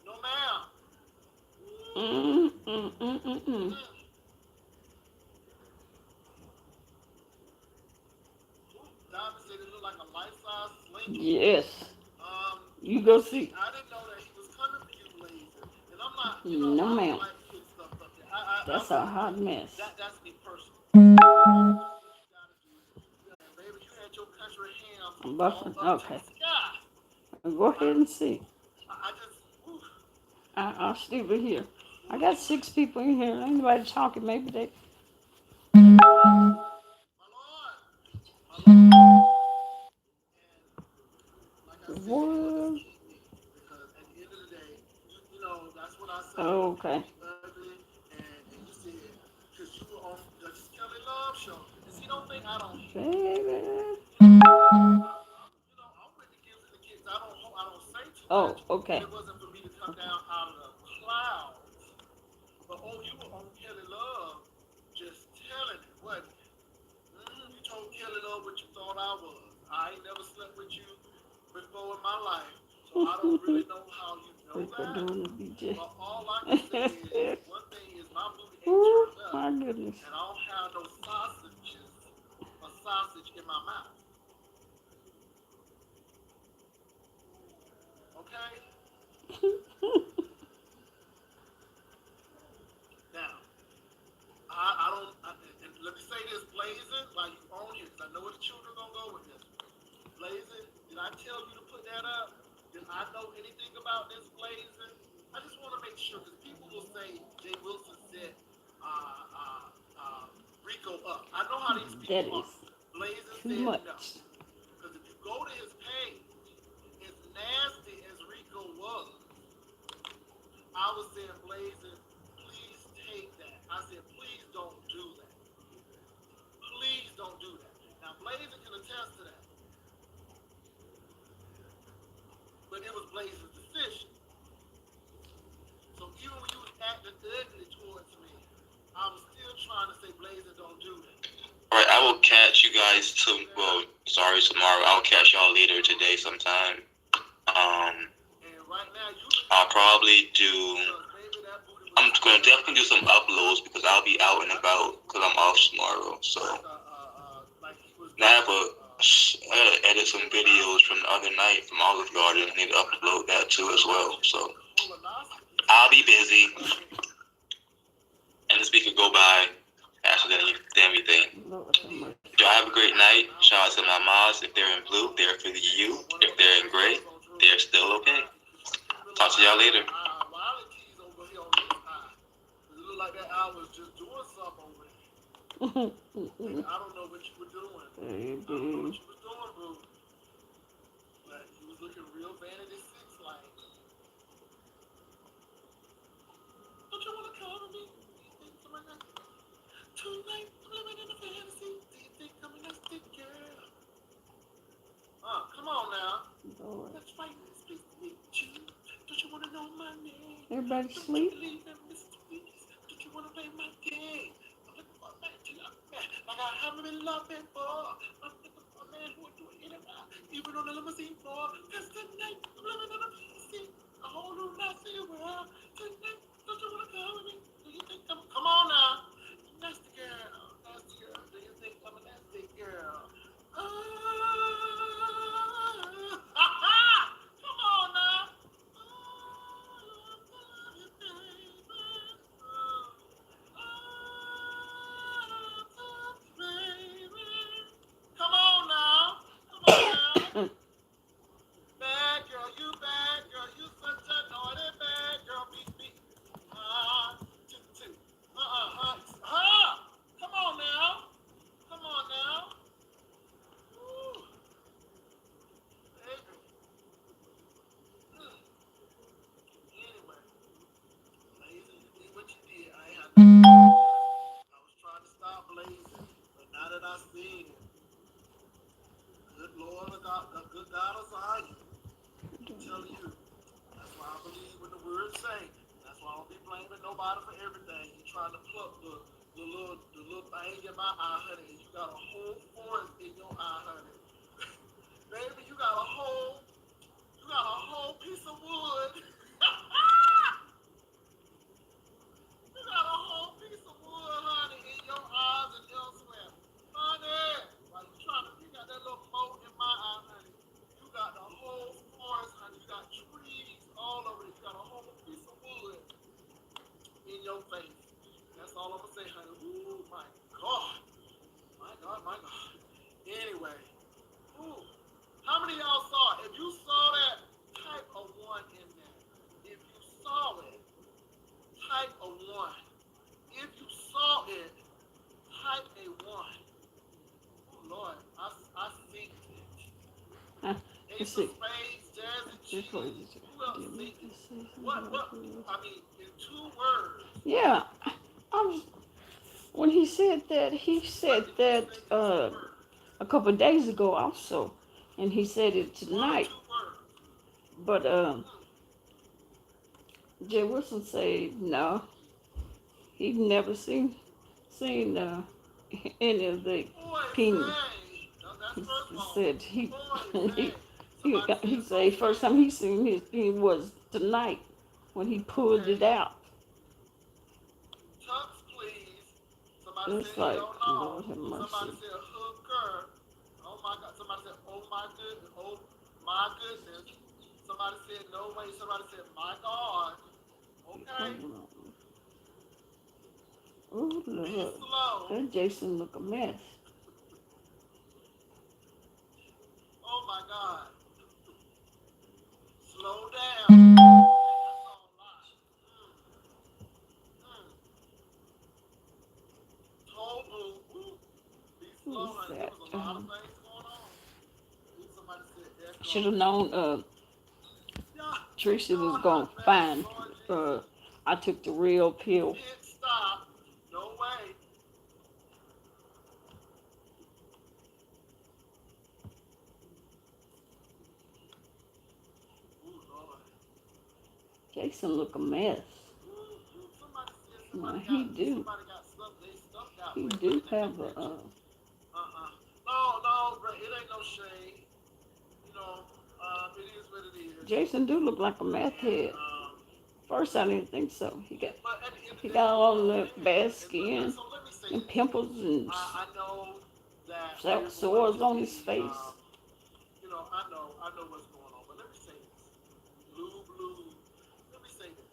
No, ma'am. Mm, mm, mm, mm, mm. Diamond said it looked like a life-size slinky. Yes. You And go see, see. I didn't know that he was coming for you, Blazer. And I'm not, No, I don't ma'am. like putting stuff up there. That's a hot mess. That's me personally. You gotta do it. And baby, you had your country hams I'm all buffering. up to the Okay. sky. Go ahead and see. I just, ooh, I'll still be here. I got 6 people in here. Ain't nobody talking. Maybe they. my Lord, my Lord. And like I Okay. ugly, and you said, because you were on the Kelly Love show. And see, don't think I don't, Baby. I'm with the kids and the kids. I don't say too Oh, much, but okay. it wasn't for me to come Okay. down out of the clouds. But oh, you were on Kelly Love, just telling it, wasn't it? You told Kelly Love what you thought I was. I ain't never slept with you before in my life, so I don't really know how you know Rico that. doing the BJ. But all I can say is one thing is my booty ain't turned up, My goodness. and I don't have no sausages or sausage in my mouth. Okay? Now, and let me say this, Blazing, while you on here, because I know where the children are going to go with this. Blazing, did I tell you to put that up? Did I know anything about this, Blazing? I just want to make sure, because people will say Jay Wilson said Rico up. I know how these That people is are. Blazing too said no. much. Because if you go to his page, as nasty as Rico was, I was saying, Blazing, please take that. I said, please don't do that. Please don't do that. Now, Blazing can attest to that. But it was Blazing's decision. So even when you was acting ugly towards me, I was still trying to say, Blazing, don't do that. All right, I will catch you guys tomorrow. I'll catch y'all later today sometime. And right now, I'll probably do. I'm gonna definitely do some uploads because I'll be out and about because I'm off tomorrow. So I have to edit some videos from the other night from Olive Garden. I need to upload that too as well. So I'll be busy, and this week could go by faster than anything. Y'all have a great night. Shout out to my moms. If they're in blue, they're for you. If they're in gray, they're still okay. Talk to y'all later. It looked like that I was just doing something over there. I don't know what you were doing. I don't know what you was doing, boo. But you was looking real Vanity Six like. Don't you want to cover me? Do you think I'm a nasty? Tonight, I'm living in a fantasy. Do you think I'm a nasty girl? Come on now. Lord. Let's fight this place to meet you. Don't you want to know my name? Everybody Don't sleep? you believe in mysteries? Don't you want to play my game? I'm looking for a man to love me like I haven't been loved before. I'm looking for a man who would do it anywhere, even on the limousine floor. Cause tonight, I'm living in a fantasy. A whole new nasty world. Tonight, don't you want to come with me? Do you think I'm... Come on now. Nasty girl. Nasty girl. Do you think I'm a nasty girl? Come on now. Come on now. Come on now. Bad girl, you bad girl. You such a naughty bad girl. Beat me. Come on now. Come on now. Woo. Baby. Anyway, Blazing, you did what you did. I was trying to stop Blazing, but now that I see it, good Lord, good God of Zion, I'm telling you, that's why I believe what the word say. That's why I don't be blaming nobody for everything. You trying to pluck the little thing in my eye, honey, and you got a whole forest in your eye, honey. Baby, you got a whole piece of wood. You got a whole piece of wood, honey, in your eyes and elsewhere. Honey, while you got that little mote in my eye, honey. You got the whole forest, honey. You got trees all over it. You got a whole piece of wood in your face. That's all I'm going to say, honey. Ooh, my God. My God, my God. Anyway, ooh. How many of y'all saw it? If you saw that, type a 1 in there. If you saw it, type a 1. If you saw it, type a 1. Oh, Lord, I think it. Ace of Spades, Jazzy Cheese. Who else think it? What, I mean, 2 words. Yeah, I was, when he said that a couple of days ago also, and he said it 1 or 2 tonight. words. But Jay Wilson said no, he'd never seen any of the Poison. king. That's He first of all. said he Poison. he Somebody he said said first time he seen his king was tonight when he pulled okay. it out. Tux, please. Somebody It's said like hell no. Lord have Somebody mercy. said hooker. Oh my God. Somebody said oh my goodness. Oh my goodness. Somebody said no way. Somebody said my God. Okay. Hold on. Oh Be Lord, slow. that Jason look a mess. Oh my God. Slow down. That's all lie. Mm. Told boo. Be Who is slow, honey. There that? was a lot of things going on. Somebody said Should echo. have known. Y'all, Tracy was y'all gonna hot mess, find. Lord Jesus. I took the real pill. Pit stop. No way. Ooh, Lord. Jason look a mess. Somebody said Now somebody got stuff. They stuff got he wet do in that have picture. a. No, bro. It ain't no shade. You know, it is what it is. Jason do look like a meth And head. First, I didn't think so. but at the end of He the day, got you all know, the bad skin so let me say and this. pimples and I know that we're going sores to on be, his face. you know, I know what's going on. But let me say this. Blue. Let me say this.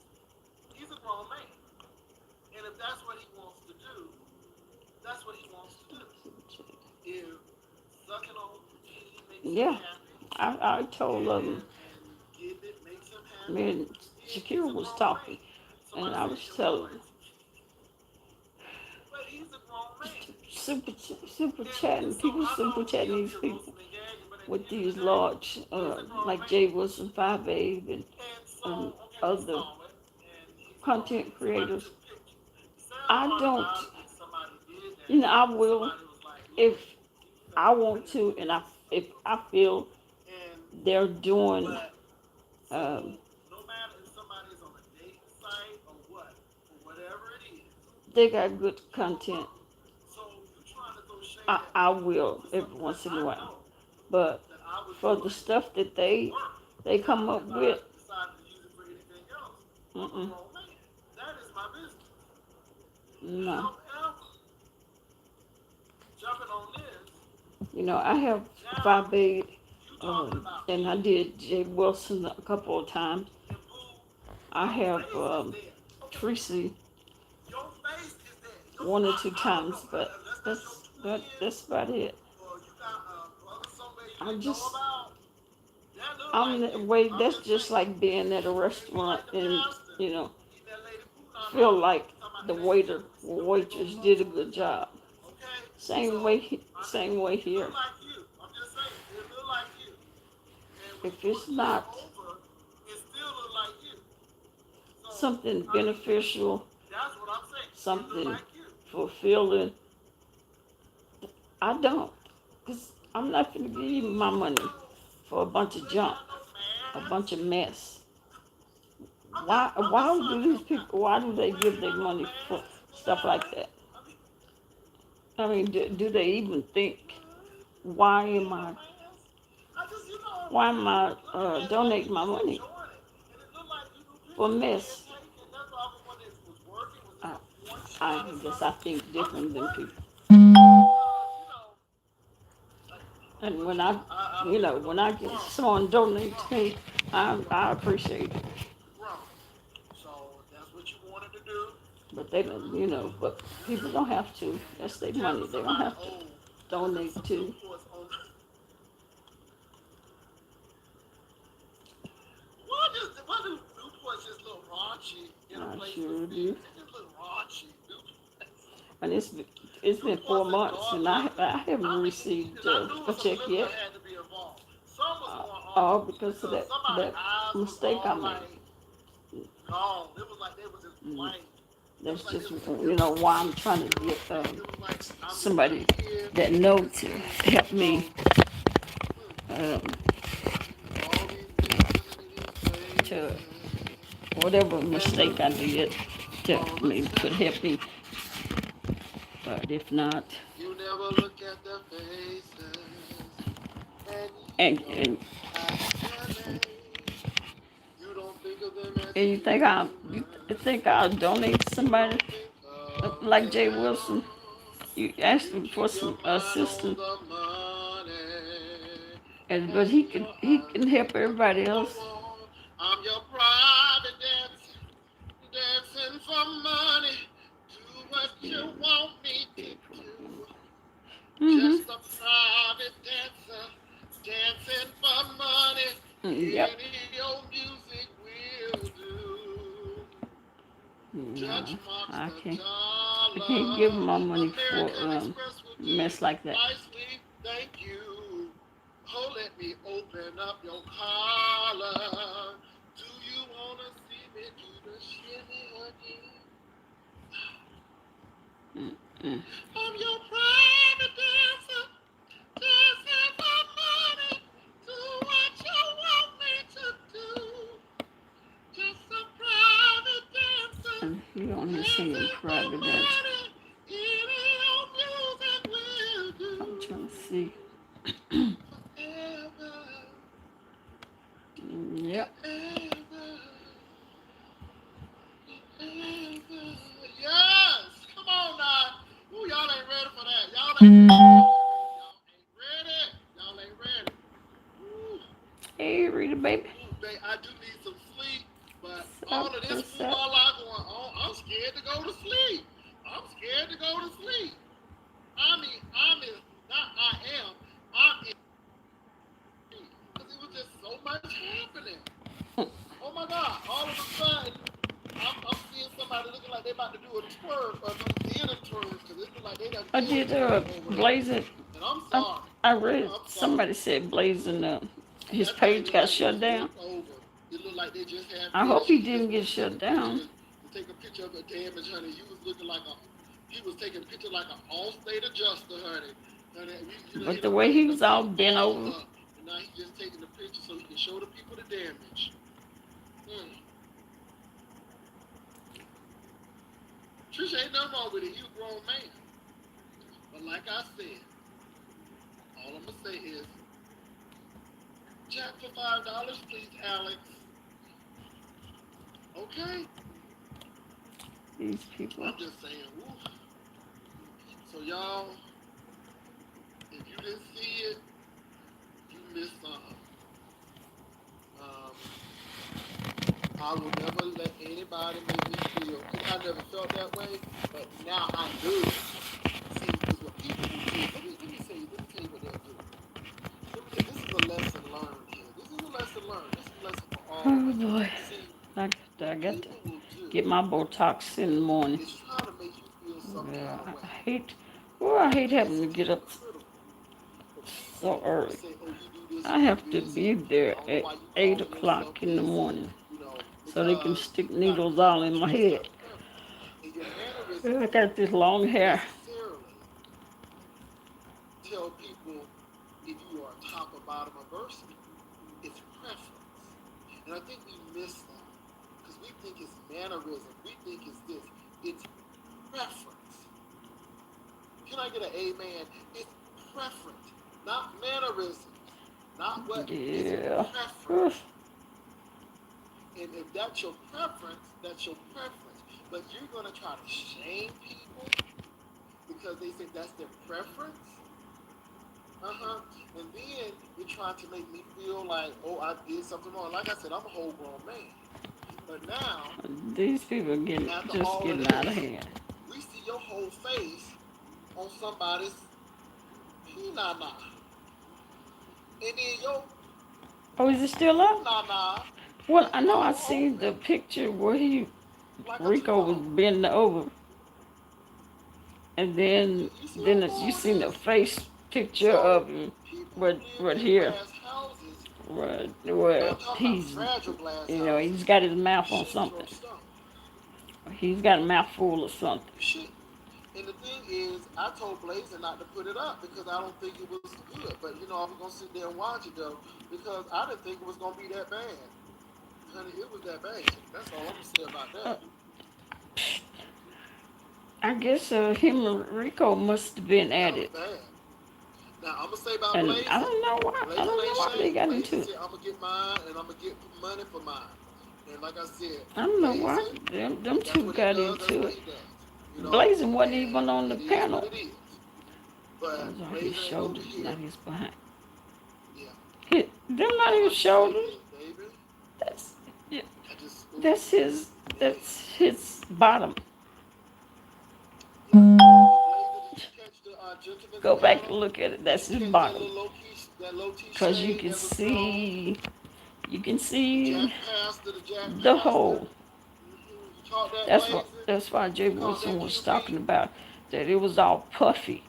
He's a grown man. And if that's what he wants to do, that's what he wants to do. If sucking on titty makes him Yeah, happy, I told and getting it makes him me happy, and then he's Shakira a was grown talking, man. and Somebody I said was your telling boys. But he's a grown man. super And chatting so people, I super know we chatting up these here people roasting and gagging, but at the with end of the these day, large, he's a grown like man. Jay Wilson, Five Babe, And and so, okay, we other saw it, and he's a grown content man. Somebody creators. took pictures. The sad I part don't, about it is somebody did you that, know, I and will somebody was like, if look, he I felt want to, and if I feel and they're doing, but um, so no matter if somebody is on a dating site or what, for whatever it is, they got good you will content. look. So you trying to throw shade at I me will for every something that once in a I while, know but that I would for do the it stuff that for work. they come Now, up if with, I decide to use it for anything else, I'm a mm-mm, grown man. That is my business. no. However, jumping on this, You know, I have now Five Babe, you talking about and I me did Jay Wilson a couple of times. and boo, I your have face is there. Okay, Tracy your face is there. one or two I don't times, know but unless that's your twin that's about it. or you got a brother somewhere you I didn't know just about. That look I'm like that you. way. I'm That's just just saying. like being at a You can't be restaurant like the and pastor eating that lady feel punana. like Talking about the it ain't waiter we or still big waitress old did a muscles. good job. Okay, Same so way, I mean, same way it look here. like you. I'm just saying, it look like you. And when you If pull it's the chair not over, it still look like you. So something I mean, beneficial, that's what I'm saying. It look something like you. fulfilling, I don't. Cause I'm not gonna give I you mean, my you money know, for a bunch you of ain't junk, got no a mask. bunch of mess. I'm just Why trying do to these help you out. people? Why do You they ain't give their got no money for mask, no stuff like mask. that? I mean, I mean, do they even think? Why you am ain't no I? mask. I just, you know, Why am I looking at it like you donating my just money enjoying it. And it looked like you do for pictures being mess? taken. That's why I was wondering if it was working. Was it I, a porn I shot or guess I something? think I'm just different than wondering. people. Because, you know, like, And but when I don't even know. when I You get grown. someone You donate to grown. me, You grown. I appreciate it. You grown. So that's what you wanted to do. But they don't, but You people do. don't have to. And That's you their can tell money. when They don't somebody have to old because there's donate some to. Newports on. Why do Newports just look raunchy in a I place with sure do. females? They just look raunchy. Newports. And it's been Newports 4 months, and and dark liquor. I haven't I mean, received because I knew a some check liquor yet. had to be involved. Some was going All on because of because somebody's that eyes was mistake I all made. like gone. It was like they was just Mm, that's just why I'm trying to get somebody that knows to help me um, to whatever mistake I did to maybe could help me. But if not, You never look at their faces, and and their name. You don't think of them as and you think I'll donate to somebody think of like Jay them. Wilson? You asked You him for keep your some mind on assistance, the money, but and he your can help everybody else. I'm your private dancer, dancing for money. Do what you want me to do. Mhm. Just a private dancer, dancing for money. Yep. Any old music will do. No, Judge marks I the can't. I can't give him dollar. my money for American Express will give mess like that. nicely. Thank you. Oh, let me open up your collar. Do you wanna see me do the shimmy again? Mm-mm. I'm your private dancer, dancing for money. Do what you want me to do. Just a private dancer, And he on here singing dancing for private dance. money. Any old music will I'm do. trying to see. Forever Yep. and ever. Yes! Come on now. Ooh, y'all ain't ready for that. Y'all ain't ready. Y'all ain't ready. Ooh, Hey, Rita, baby. babe, I do need some sleep, but What's all up? of this What's up? football going on, I'm scared to go to sleep. I'm scared to go to sleep. I'm in, not I am, I'm in, because it was just so much happening. Oh my God, all of a sudden, I'm seeing somebody looking like they about to do a twerk or did a twerk because it look like they done I did a did twerk over there. Blazing. And I'm I, sorry. I read I'm sorry. somebody said Blazing. His That thing page looked got like it shut was down. worked over. It looked like they just had I hope finished. he He just didn't get went shut down. to take a picture of the damage, honey. You was looking like he was taking picture like an all-state adjuster, honey. Honey, But he the done way he cleaned the was all thing bent all over, up, and now he's just taking the picture so he can show the people the damage. Mm. Trisha ain't nothing wrong with it. He a grown man. But like I said, all I'm gonna say is, Jack for $5, please, Alex. Okay. these people. I'm just saying, woo. So y'all, if you didn't see it, you missed something. Um, I will never let anybody make me feel, because I never felt that way, but now I do. See, because what people will do, let me tell you what they'll do. This is a lesson learned here. This is a lesson learned. This is a lesson for all of Oh us. boy. See, I what got to people will do get my Botox in the morning. is try to make you feel some Yeah, kind of way. I hate. Well, I hate And having it's to get up hypocritical for people so to early. say, oh, you do this I and you have do to this, and be there I don't know at why you 8 calling o'clock yourself in the this, and, morning so they can because stick you got needles all in preference. my You must head. have preference. And your I mannerisms got this long don't hair. necessarily tell people if you are top or bottom of person. It's preference. And I think we miss that because we think it's mannerism. We think it's this. It's preference. Can I get an amen? It's preference, not mannerisms. Not what is Yeah. preference. And if that's your preference, that's your preference. But you're going to try to shame people because they say that's their preference? Uh-huh. And then you're trying to make me feel like, oh, I did something wrong. Like I said, I'm a whole grown man. But now, These people after just all of getting out of this, hand. we see your whole face on somebody's pee-na-na. And then your Oh, is it still up? poo-na-na Well, is I know on I your whole seen the face. picture where Like a Rico was chihuahua. bending over, and You see then how you long it seen the is? face picture So of him, people who live right in here, glass houses, where I'm talking about he's, fragile glass he's houses, got his mouth on should throw something. stones. He's got a mouthful or something. Shit. And the thing is, I told Blazer not to put it up because I don't think it was good. But I was gonna sit there and watch it though because I didn't think it was gonna be that bad. Honey, it was that bad. That's all I'm gonna say about Uh, that. I guess him and Rico must have been at That was it. bad. Now I'm gonna say about And I Blazing. don't know why. I Blazing don't know ain't why they shady. got Blazing into it. said I'm gonna get mine and I'm gonna get money for mine. And like I said, I don't know why Blazing, them that's two what he got does. That's into what it. he does. Blazing wasn't And even on the it is what panel. it is. But Those are his Blazing ain't over shoulders, here. not his behind. Yeah. Them not But his I'm just shoulders. saying, baby. That's yeah, I just that's his. man. That's his bottom. Yeah. Blazer, did you catch the gentleman's Go back and panel? look at it. Did That's you his catch bottom. that low key Cause shade that was thrown? you can The see Jack the Pastor. hole. You caught that blazing? That's why Jay You caught Wilson that was QB? talking about that it was all puffy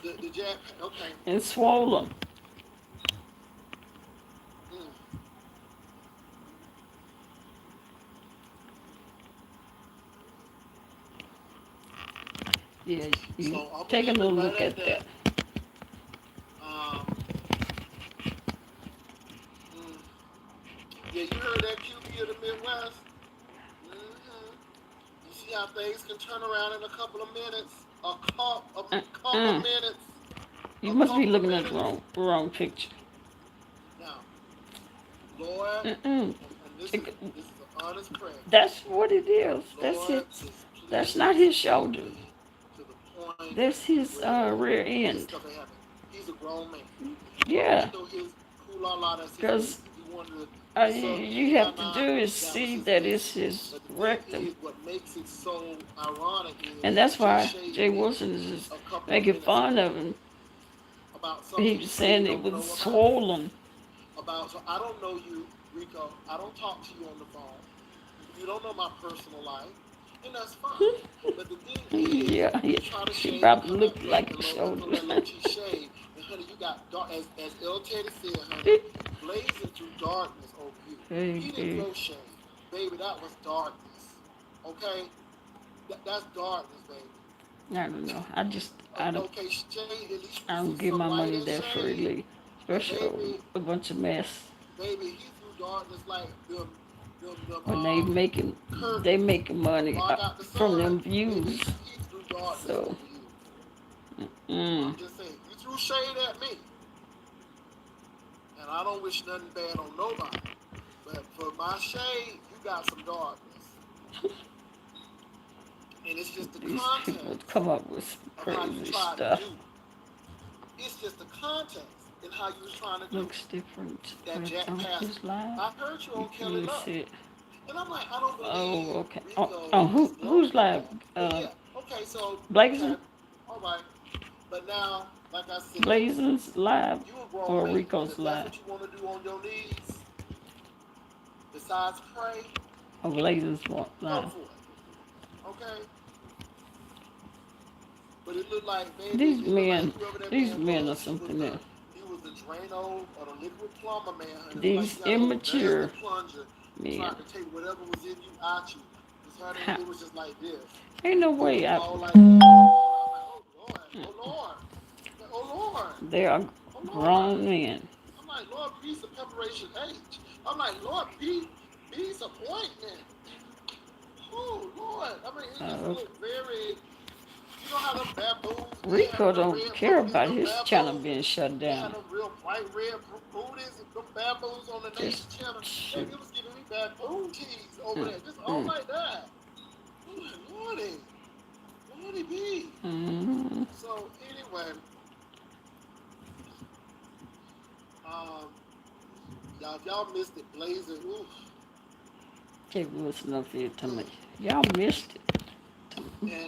The Jack. Okay. and swollen. Mm. Yeah, you So I'm gonna take a leave little it right look at at that. that. Um. Mm. Yeah, you heard that QB of the Midwest. Mm-hmm. You see how things can turn around in a couple of minutes. A couple Uh-uh. of minutes. You A must be couple of looking at the minutes. wrong picture. Now, Lord, Mm-mm. and this is an honest prayer. That's what it is. That's Lord, it. just That's not please his take shoulder. me to the point That's his where rear this end. stuff ain't happening. He's a grown man. Yeah, Even though his cool la la, that's his because business. He wanted to you suck you any have to nana, do is that was see his that it's business. his But the thing rectum, is, what makes it so ironic and is that's he just why shaved Jay it Wilson is just a couple of making minutes fun ago of him. about He something was you clearly saying it don't was know about. swollen. So I don't know you, Rico. I don't talk to you on the phone. You don't know my personal life, and that's fine. But the thing is, Yeah, you try to she shave and probably come looked back like and his throw shoulder. that low T shade. And honey, you got dark as El Teddy said, honey, blazing through darkness over you. He didn't Baby, throw shade, baby. That was darkness. Okay, that's darkness, baby. I don't know. Okay, shade. At least I we see don't give some my light money and that shade. freely, But especially a bunch of mess. baby, he threw darkness like them When they curtains making money block out the from sun. them Baby, views. he threw darkness So, over you. So mm, I'm just saying, you threw shade at me, and I don't wish nothing bad on nobody. But for my shade, you got some darkness, and it's just the these people context come up with some of how you crazy tried to stuff. do. It's just the context in how you was trying to do Looks different. that. But Jack on Pastor. his live, I heard you you on can Kelly really Love. see it. And I'm like, I don't Oh, believe okay. Rico is Who's glowing live? like that. But yeah, okay, so, okay, Blazing? all right. But now, like I said, Blazing's live you a grown or man. And Rico's if that's live? what you want to do on your knees, besides pray, Or Blazing's go live? for it. Okay? But it looked like, baby, These it looked like men, whoever that these man men are was, something else. he was the Drano or the liquid plumber man. And it looked like These he got a little nasty immature plunger and men. tried to take whatever was in you out you. Because honey, Ha, it was just like this. ain't no It was way. all like that. I'm like, oh Lord, oh Lord, oh Lord, They are oh Lord. grown men. I'm like, Lord, peace of preparation H. I'm like, Lord, peace appointment. Oh Lord. I mean, it just Uh, looked very. You know how them baboons be Rico having them don't red care booties, about them his channel baboons. being shut They had down. them real bright red booties, and them baboons on the nation Just channel. Baby, shoot. it was giving me baboon tees over Mm, there, just all mm, like that. I'm like, Lordy, Lordy B. mm. So anyway, um, y'all missed it, blazing. Ooh. Jay Wilson up here telling me, y'all missed it.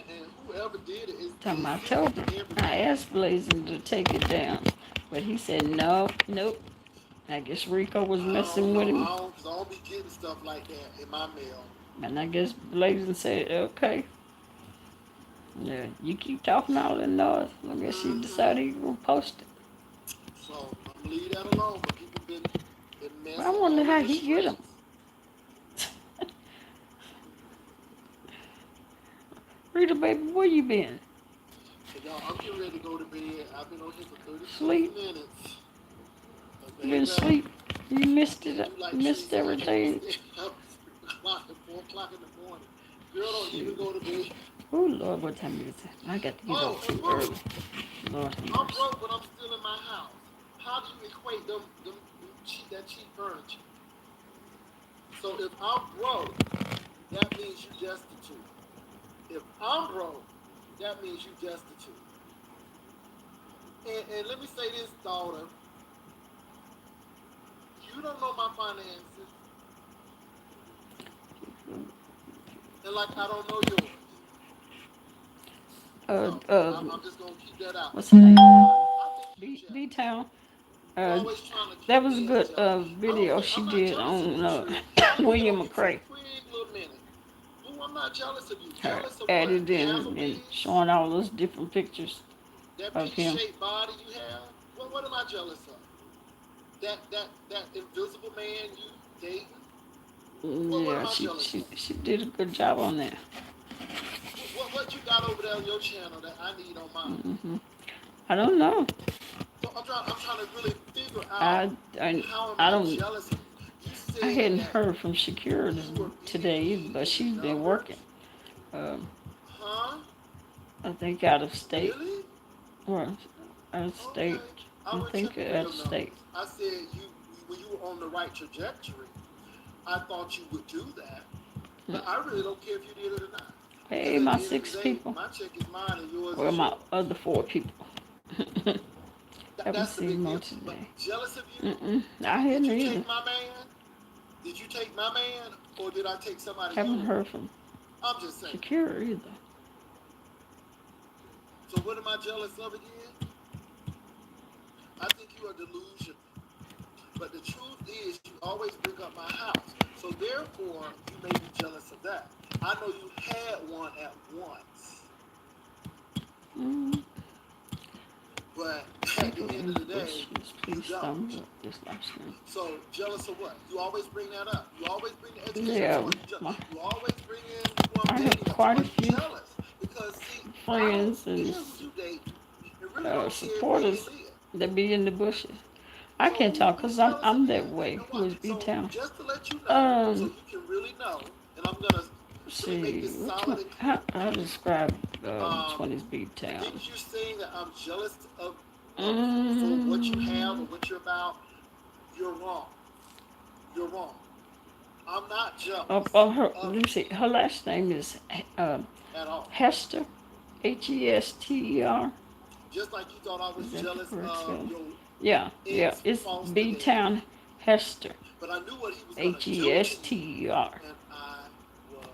And whoever did it Time is I guilty told him. of I everything. asked Blazing to take it down, but he said no, nope. I guess Rico was I don't messing with know. him, Cause I don't be getting stuff like that in my mail. and I guess Blazing said, okay, yeah, you keep talking all that noise. I guess he Mm-hmm. decided he gonna post it. So I'm gonna leave that alone. But people been But I messing wonder all in how the he get them. streets. Rita, baby, where you been? So y'all, I'm getting ready to go to bed. I've been on here for 36 Sleep? minutes. But You been baby, asleep? You missed can't it. do like Missed Teresa. I can't be everything. staying up 3 o'clock and 4 o'clock in the morning. Girl, don't even Shoot. go to bed. Oh Lord, what time is it? I got to get Oh, up and too boo, early. Lord have I'm mercy. broke, but I'm still in my house. How do you equate that cheap furniture? So if I'm broke, that means you destitute. If I'm broke, that means you destitute. And let me say this, daughter. You don't know my finances, and like I don't know yours. Uh, So uh, I'm just gonna keep that out what's there. her name? I think you B jealous. Town. You're Uh, always trying to that keep was a me as good jealous. I don't video think she I'm not did jealous of on you, True. Let me William get you a McCray. quick little minute. Boo, I'm not jealous of you. Her Jealous of what? editing and Applebee's? showing all those different pictures That of big him. shaped body you have? What am I jealous of? That invisible man you dating? What Yeah, am I jealous of? she did a good job on that. What you got over there on your channel that I need on mine? hmm I don't know. So I'm trying to really figure out I, I, how am I I don't. jealous of you. You I said hadn't that heard from Shakira you were today, VIP but she's in been numbers. working. Um, Huh? I think out of state. Really? Or out of state. Okay. I I wasn't think tripping on out your of state. numbers. I said you when you were on the right trajectory, I thought you would do that. But I really don't care if you did it or not. Because Hey, at my the end of the 6 day, people. my check is mine and yours Or is my yours. other 4 people. Haven't That's the seen big more deal. But today. jealous of you? I Did hadn't you either. take my man? Did you take my man? Or did I take somebody Haven't yours? heard from I'm just saying. Shakira either. So what am I jealous of again? I think you are delusional. But the truth is, you always bring up my house. So therefore, you may be jealous of that. I know you had one at once. Mm, But at the people end in of the the day, bushes, you please don't. stumble up this last name. So jealous of what? You always bring that up. You always bring the education. Yeah, So you always bring in who I'm I have dating. So quite a are you few jealous? Because see, I don't friends and care who you date, and really don't care where you supporters live. that be in the bushes. I So can't talk who's because jealous of I'm you that way. and Who why? is So B-Town? just to let you know, so Um, you can really know, and I'm gonna really make see, this which solid one? and clear. How describe which Um, one is the B-Town? things you're saying that I'm jealous of for what you have or Mm, what you're about, you're wrong. You're wrong. I'm not jealous her, of let me see. Her last name is uh, you at all. Hester, Hester. Just like you thought I was Is that the jealous correct of spelling? your Yeah, yeah. It's ex-foster daddy. B-Town Hester, But I knew what he was gonna do to you, Hester. and I was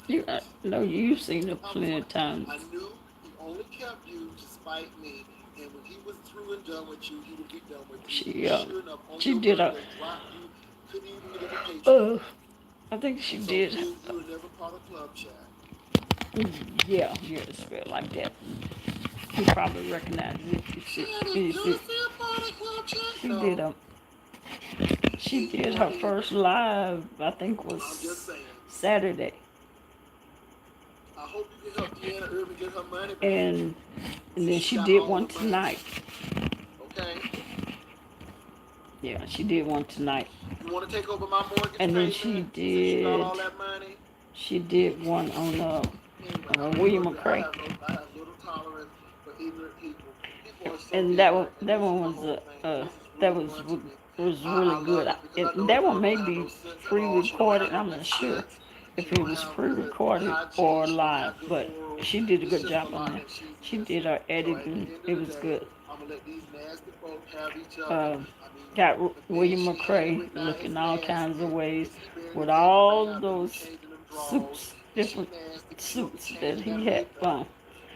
You piqued. know you've seen her I was plenty like, of times. I knew he only kept you to spite me, and when he was through and done with you, he would be done with you. And sure enough, on She your did a birthday, dropped you, couldn't even get a paycheck. uh, I think she And so, did. boo, you were never part of Club Chat. Yeah, it's spelled like that. You probably recognize it if Shannon, you you see. see a part of Club Chat? She did No. a. She See, did go her ahead. first live. I think I'm just was saying. Saturday, I hope you can help Deanna Irvin get her money back. and See, then she she got did all one the money. tonight. Okay. Yeah, she did one tonight, You want to take over my mortgage and then payment since you got all that money? she did one on Anyway, I'm just William gonna do. McCray, I have little tolerance for ignorant people. People are so and ignorant, and that this is one the was whole thing. This is that really fun to me. was really I good. love it because I know a That one girl may don't have be no sense at all. She don't pre-recorded. have no I'm not good sure sense. She if it don't was have good pre-recorded hygiene. or She don't live, have good but morals. she did a It's good just job a on lot that. that she's She missing. did her So at the editing. end It of the was day, good. I'm gonna let these nasty folk have each other. Uh, I mean, got the man William she hanging McCray with now is looking all kinds nasty of ways because he barely with take a all bath and be those changing them drawers, suits, and she different nasty because she don't be suits that changing that he had liquor. on.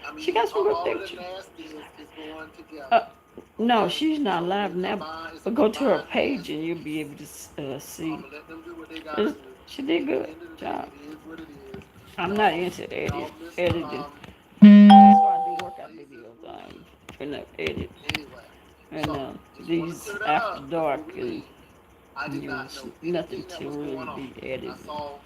I She mean, got some good all of the pictures. nastiness is going together. Uh, no, Okay, she's not so live it now, combined. It's a but go to her combined page and you'll be nastiness. able to So see. I'm gonna let them do what they gotta do. She did At the good end of the day, job. it is what it is. I'm not Y'all, into y'all missed the editing. That's why I do workout blazing videos. boo. I'm trying to edit. Anyway, And so just want to these clear that after up before dark, we and leave. I did not there's know nothing anything that to was really going on. be I editing. saw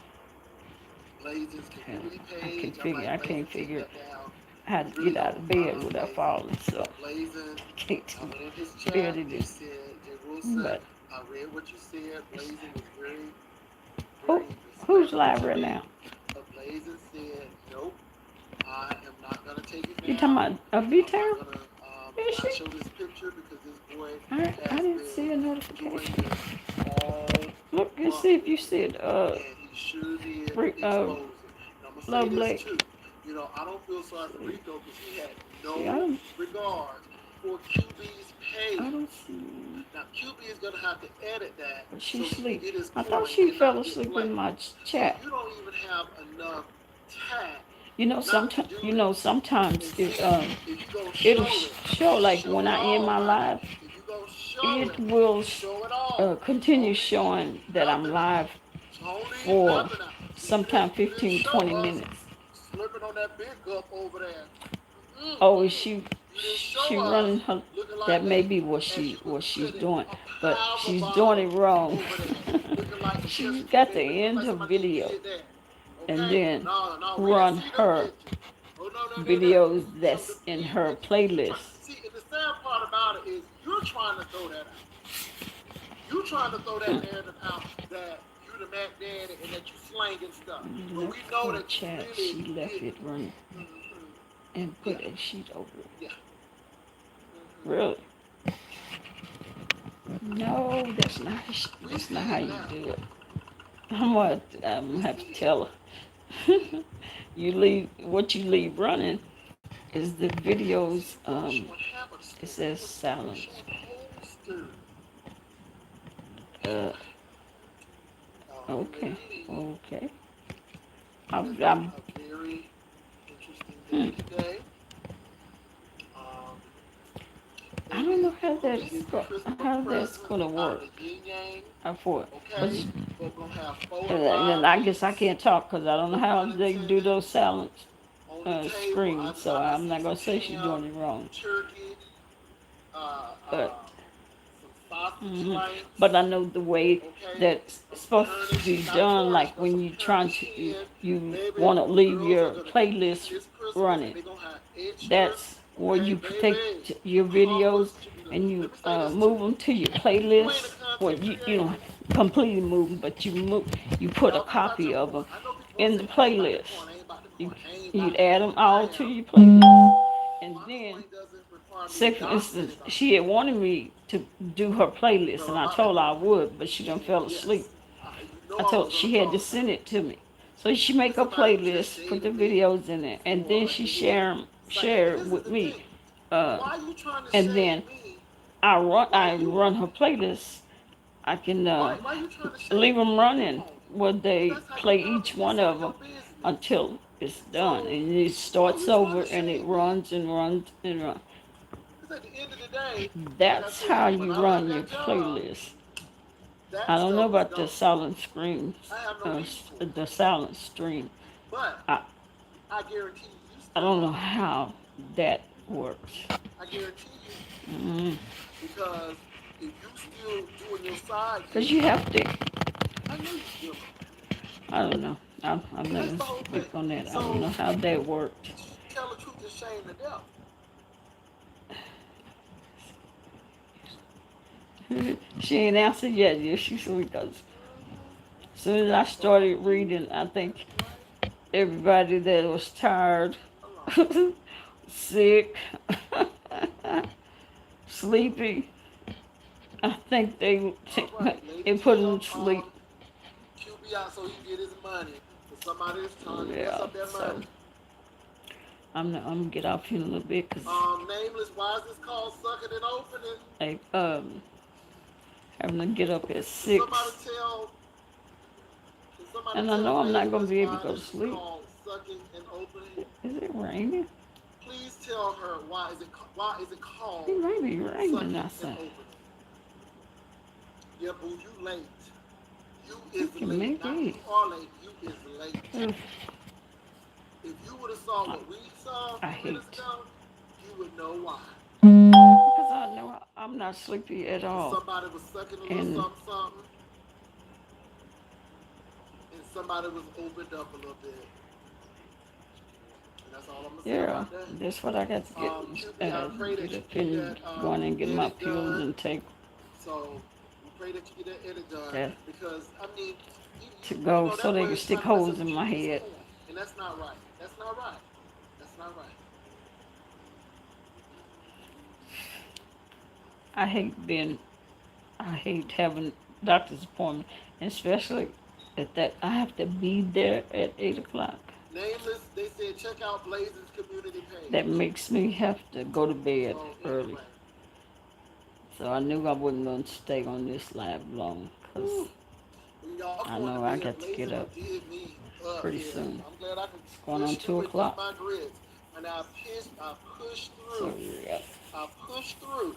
Blazing's Hell, community I page. can I'm figure. I like, can't Blazing, take figure that down. how You to really get out don't. of bed without Blazing. falling. So Blazing. I can't I went in his bear chat. to He do. said, Jay Wilson, But I read what you said. Blazing was very, who very who's respectful live to right me. now? But Blazing said, nope, I am not going to take it You talking down. about a V I'm not town? going to Is not she? show this picture because this boy I has didn't been see a doing notification. this all Look and month see if with you me. said And he sure did expose it. And I'm going to say Love this Blake. too. You know, I don't feel sorry for Rico because he had See, no regard for QB's I page. don't see. Now QB is gonna have to edit that But so she he can sleep. get his I thought coin she and fell not get asleep in blamed. my So chat. you don't even have enough tact You know, not to sometimes do you that. know And sometimes see, if you gonna it'll show like show when it I end all, my honey. live, If you gonna it will show it all. continue Don't leave showing that I'm nothing out. live Don't leave for nothing out. See, sometime you didn't 15, show 20 us minutes. slipping on that big cup over there. Oh, is You didn't she show us running her? looking That like may that be as you was what she's putting doing, a but pile of she's doing it bottles wrong. over there, looking like the She's Chesapeake got Bay, to looking end like her somebody video did that. and Okay? then No, we didn't run see them her pictures. Oh no. videos Show that's the in clean her pictures. playlist. See, and the sad part about it is you're trying to throw that out. You're trying to throw that narrative out that you the Mac Daddy and that you slanging stuff. But we know that you Chat, really she left it running and put a sheet over it. Yeah. Really? No, that's not how you do it. I'm gonna have to tell her. What you leave running is the videos. It says silence. Okay. I'm a very interesting day today. I don't know how that's gonna work. For it. Okay. We're gonna have 4 or 5 And I guess I weeks. can't talk because I don't know how they do those silence On the table, screens. So I I'm see not gonna some say she's ham, doing it wrong. turkey, But some sausage links. but I know the way Okay. that's supposed to be done. Like when you trying to you want to leave your playlist running. That's where you take your videos and you move them to your playlist. Well, you don't completely move them, but you put a copy of them in the playlist. You'd add them all to your playlist, and then, say for instance, she had wanted me to do her playlist, and I told her I would, but she done fell asleep. I told her she had to send it to me. So she make a playlist, put the videos in it, and then she share it with me. And then I run her playlist. I can leave them running where they play each one of them until it's done, and it starts over and it runs and runs and runs. That's how you run your playlist. I don't know about the silent scream, the silent stream. I don't know how that works. I guarantee you. Because if you still doing your side, because you have to. I know you still. I don't know. I'm not gonna speak on that. I don't know how that worked. Tell the truth, is shame the devil. She ain't answered yet. Yeah, she's because as soon as I started reading, I think everybody that was tired, sick, sleepy, I think it put them to sleep. QB out so he get his money. For somebody that's trying to Yeah, up their money. I'm gonna get off here in a little bit because nameless. Why is this called sucking and opening? Having to get up at 6. And I know I'm not gonna be able to go to sleep. Is it raining? Please tell her why is it called? It may be raining outside. Yeah, boo, you late. You is You late. Not you are late. You is late. If you would have saw what we saw minutes ago, you would know why. Because I know I'm not sleepy at all. Somebody was sucking a little something, and somebody was opened up a little bit. And that's all I'm gonna say Yeah, about that. that's what I got to get. QB, I pray that Get you up get and that go in and get my edit pills done. and take So we pray that you get that edit done that because I mean, to go so that they boy can is stick trying to mess holes up in my QB's head. point, and that's not right. That's not right. That's not right. I hate being, I hate having doctor's appointment, and especially at that I have to be there at 8 o'clock. Nameless, they said check out Blazing's community That page. makes me have to go to bed So early. anyway, So I knew I wasn't going to stay on this lab long because whew, when y'all I going to know I bed, got to get Blazing up did me up pretty here. soon. I'm glad I can It's going on push two through and eat o'clock. my grits. And I pushed So through. yeah, I pushed through.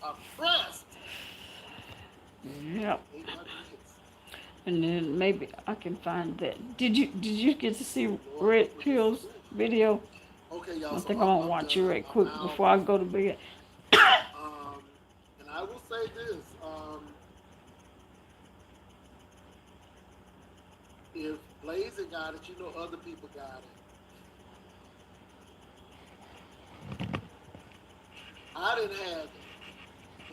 I pressed. yeah. Ate my grits. And then maybe I can find that. Did you get to see Lord, Red people just Pill's video? okay, y'all. I So think I'm gonna I'm watch it done. right I'm quick out. before I go to bed. Um, and I will say this: if Blazing got it, you know other people got it. I didn't have it,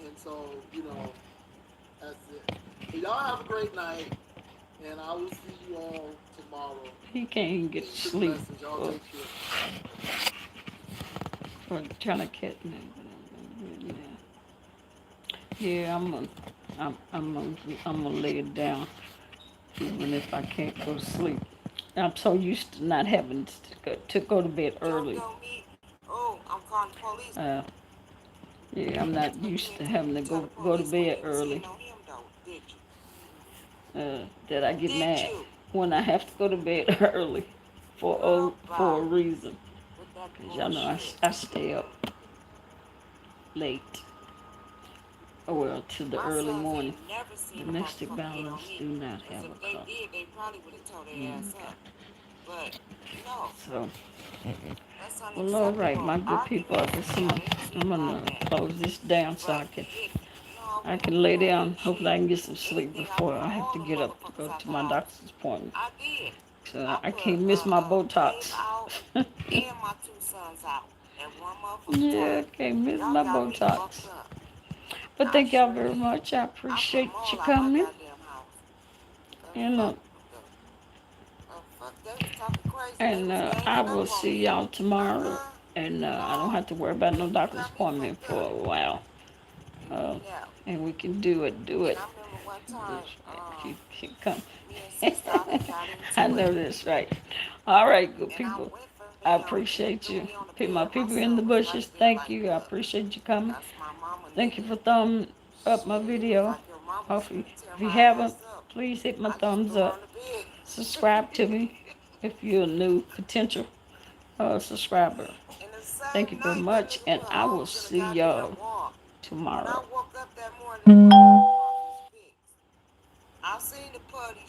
and so that's it. But y'all have a great night, and I will see you all tomorrow. He can't even get to Peace and sleep blessings. Y'all for, take care. for trying to catch me. Yeah, yeah. I'm gonna lay it down even if I can't go to sleep. I'm so used to not having to go to bed Don't early. know me. Oh, I'm calling the police. Uh, yeah, I'm not But you used ain't to tell me having to to tell go the go to police when bed you was early. hitting on him, though, did That I get you? Did mad you? when I have to go to bed early Girl, for a bye. reason. With that Cause y'all know bullshit. I stay up late. Oh well, to the My early sons morning. ain't never seen a Domestic motherfucker hit on violence me. do not Because have if a they color. did, they probably would have tore their ass Okay. up. But, no, So, that's well, all right, unacceptable. my good people. I Arguments, guess yeah, they need to be I'm gonna climaxed. close this down so But no, I we can don't do lay no down. weird Hopefully, shit. I can get some sleep Anything, I before put I have all to the get up to motherfuckers go out to the my house. doctor's appointment. I did. So I I put can't miss my Babe Botox. out and my two sons out at one motherfucking Yeah, time. I can't miss Y'all my got me fucked Botox. up. But I thank y'all sure very did. much. I I put appreciate them you all out my coming. goddamn house. The And fuck? Fuck, they was talking crazy. They was I ganging will up on see me. y'all tomorrow. Uh-uh. And I don't No. have to worry about no You doctor's got me appointment fucked for up. a while. Yeah. And we can do it. And I remember one time, That's right. Keep coming. me and Sister Stalker got I into it. know that's right. All right, good And I people. went for I them. He appreciate threw you. me on the My bed. My people in the son was bushes, right there thank like, you. I look, appreciate you coming. that's my mama, Thank you nigga. for thumbing up my Shit, he was video. like, your mama was Hopefully, finna tear if you my haven't, ass up. please hit my I just thumbs threw her up. on the bed. Subscribe to me if you're a new potential subscriber. And the Thank you same very night, that much, nigga and put I will holes in the see goddamn y'all wall. When I tomorrow. woke up that morning, the motherfucker off his fix. I seen the putty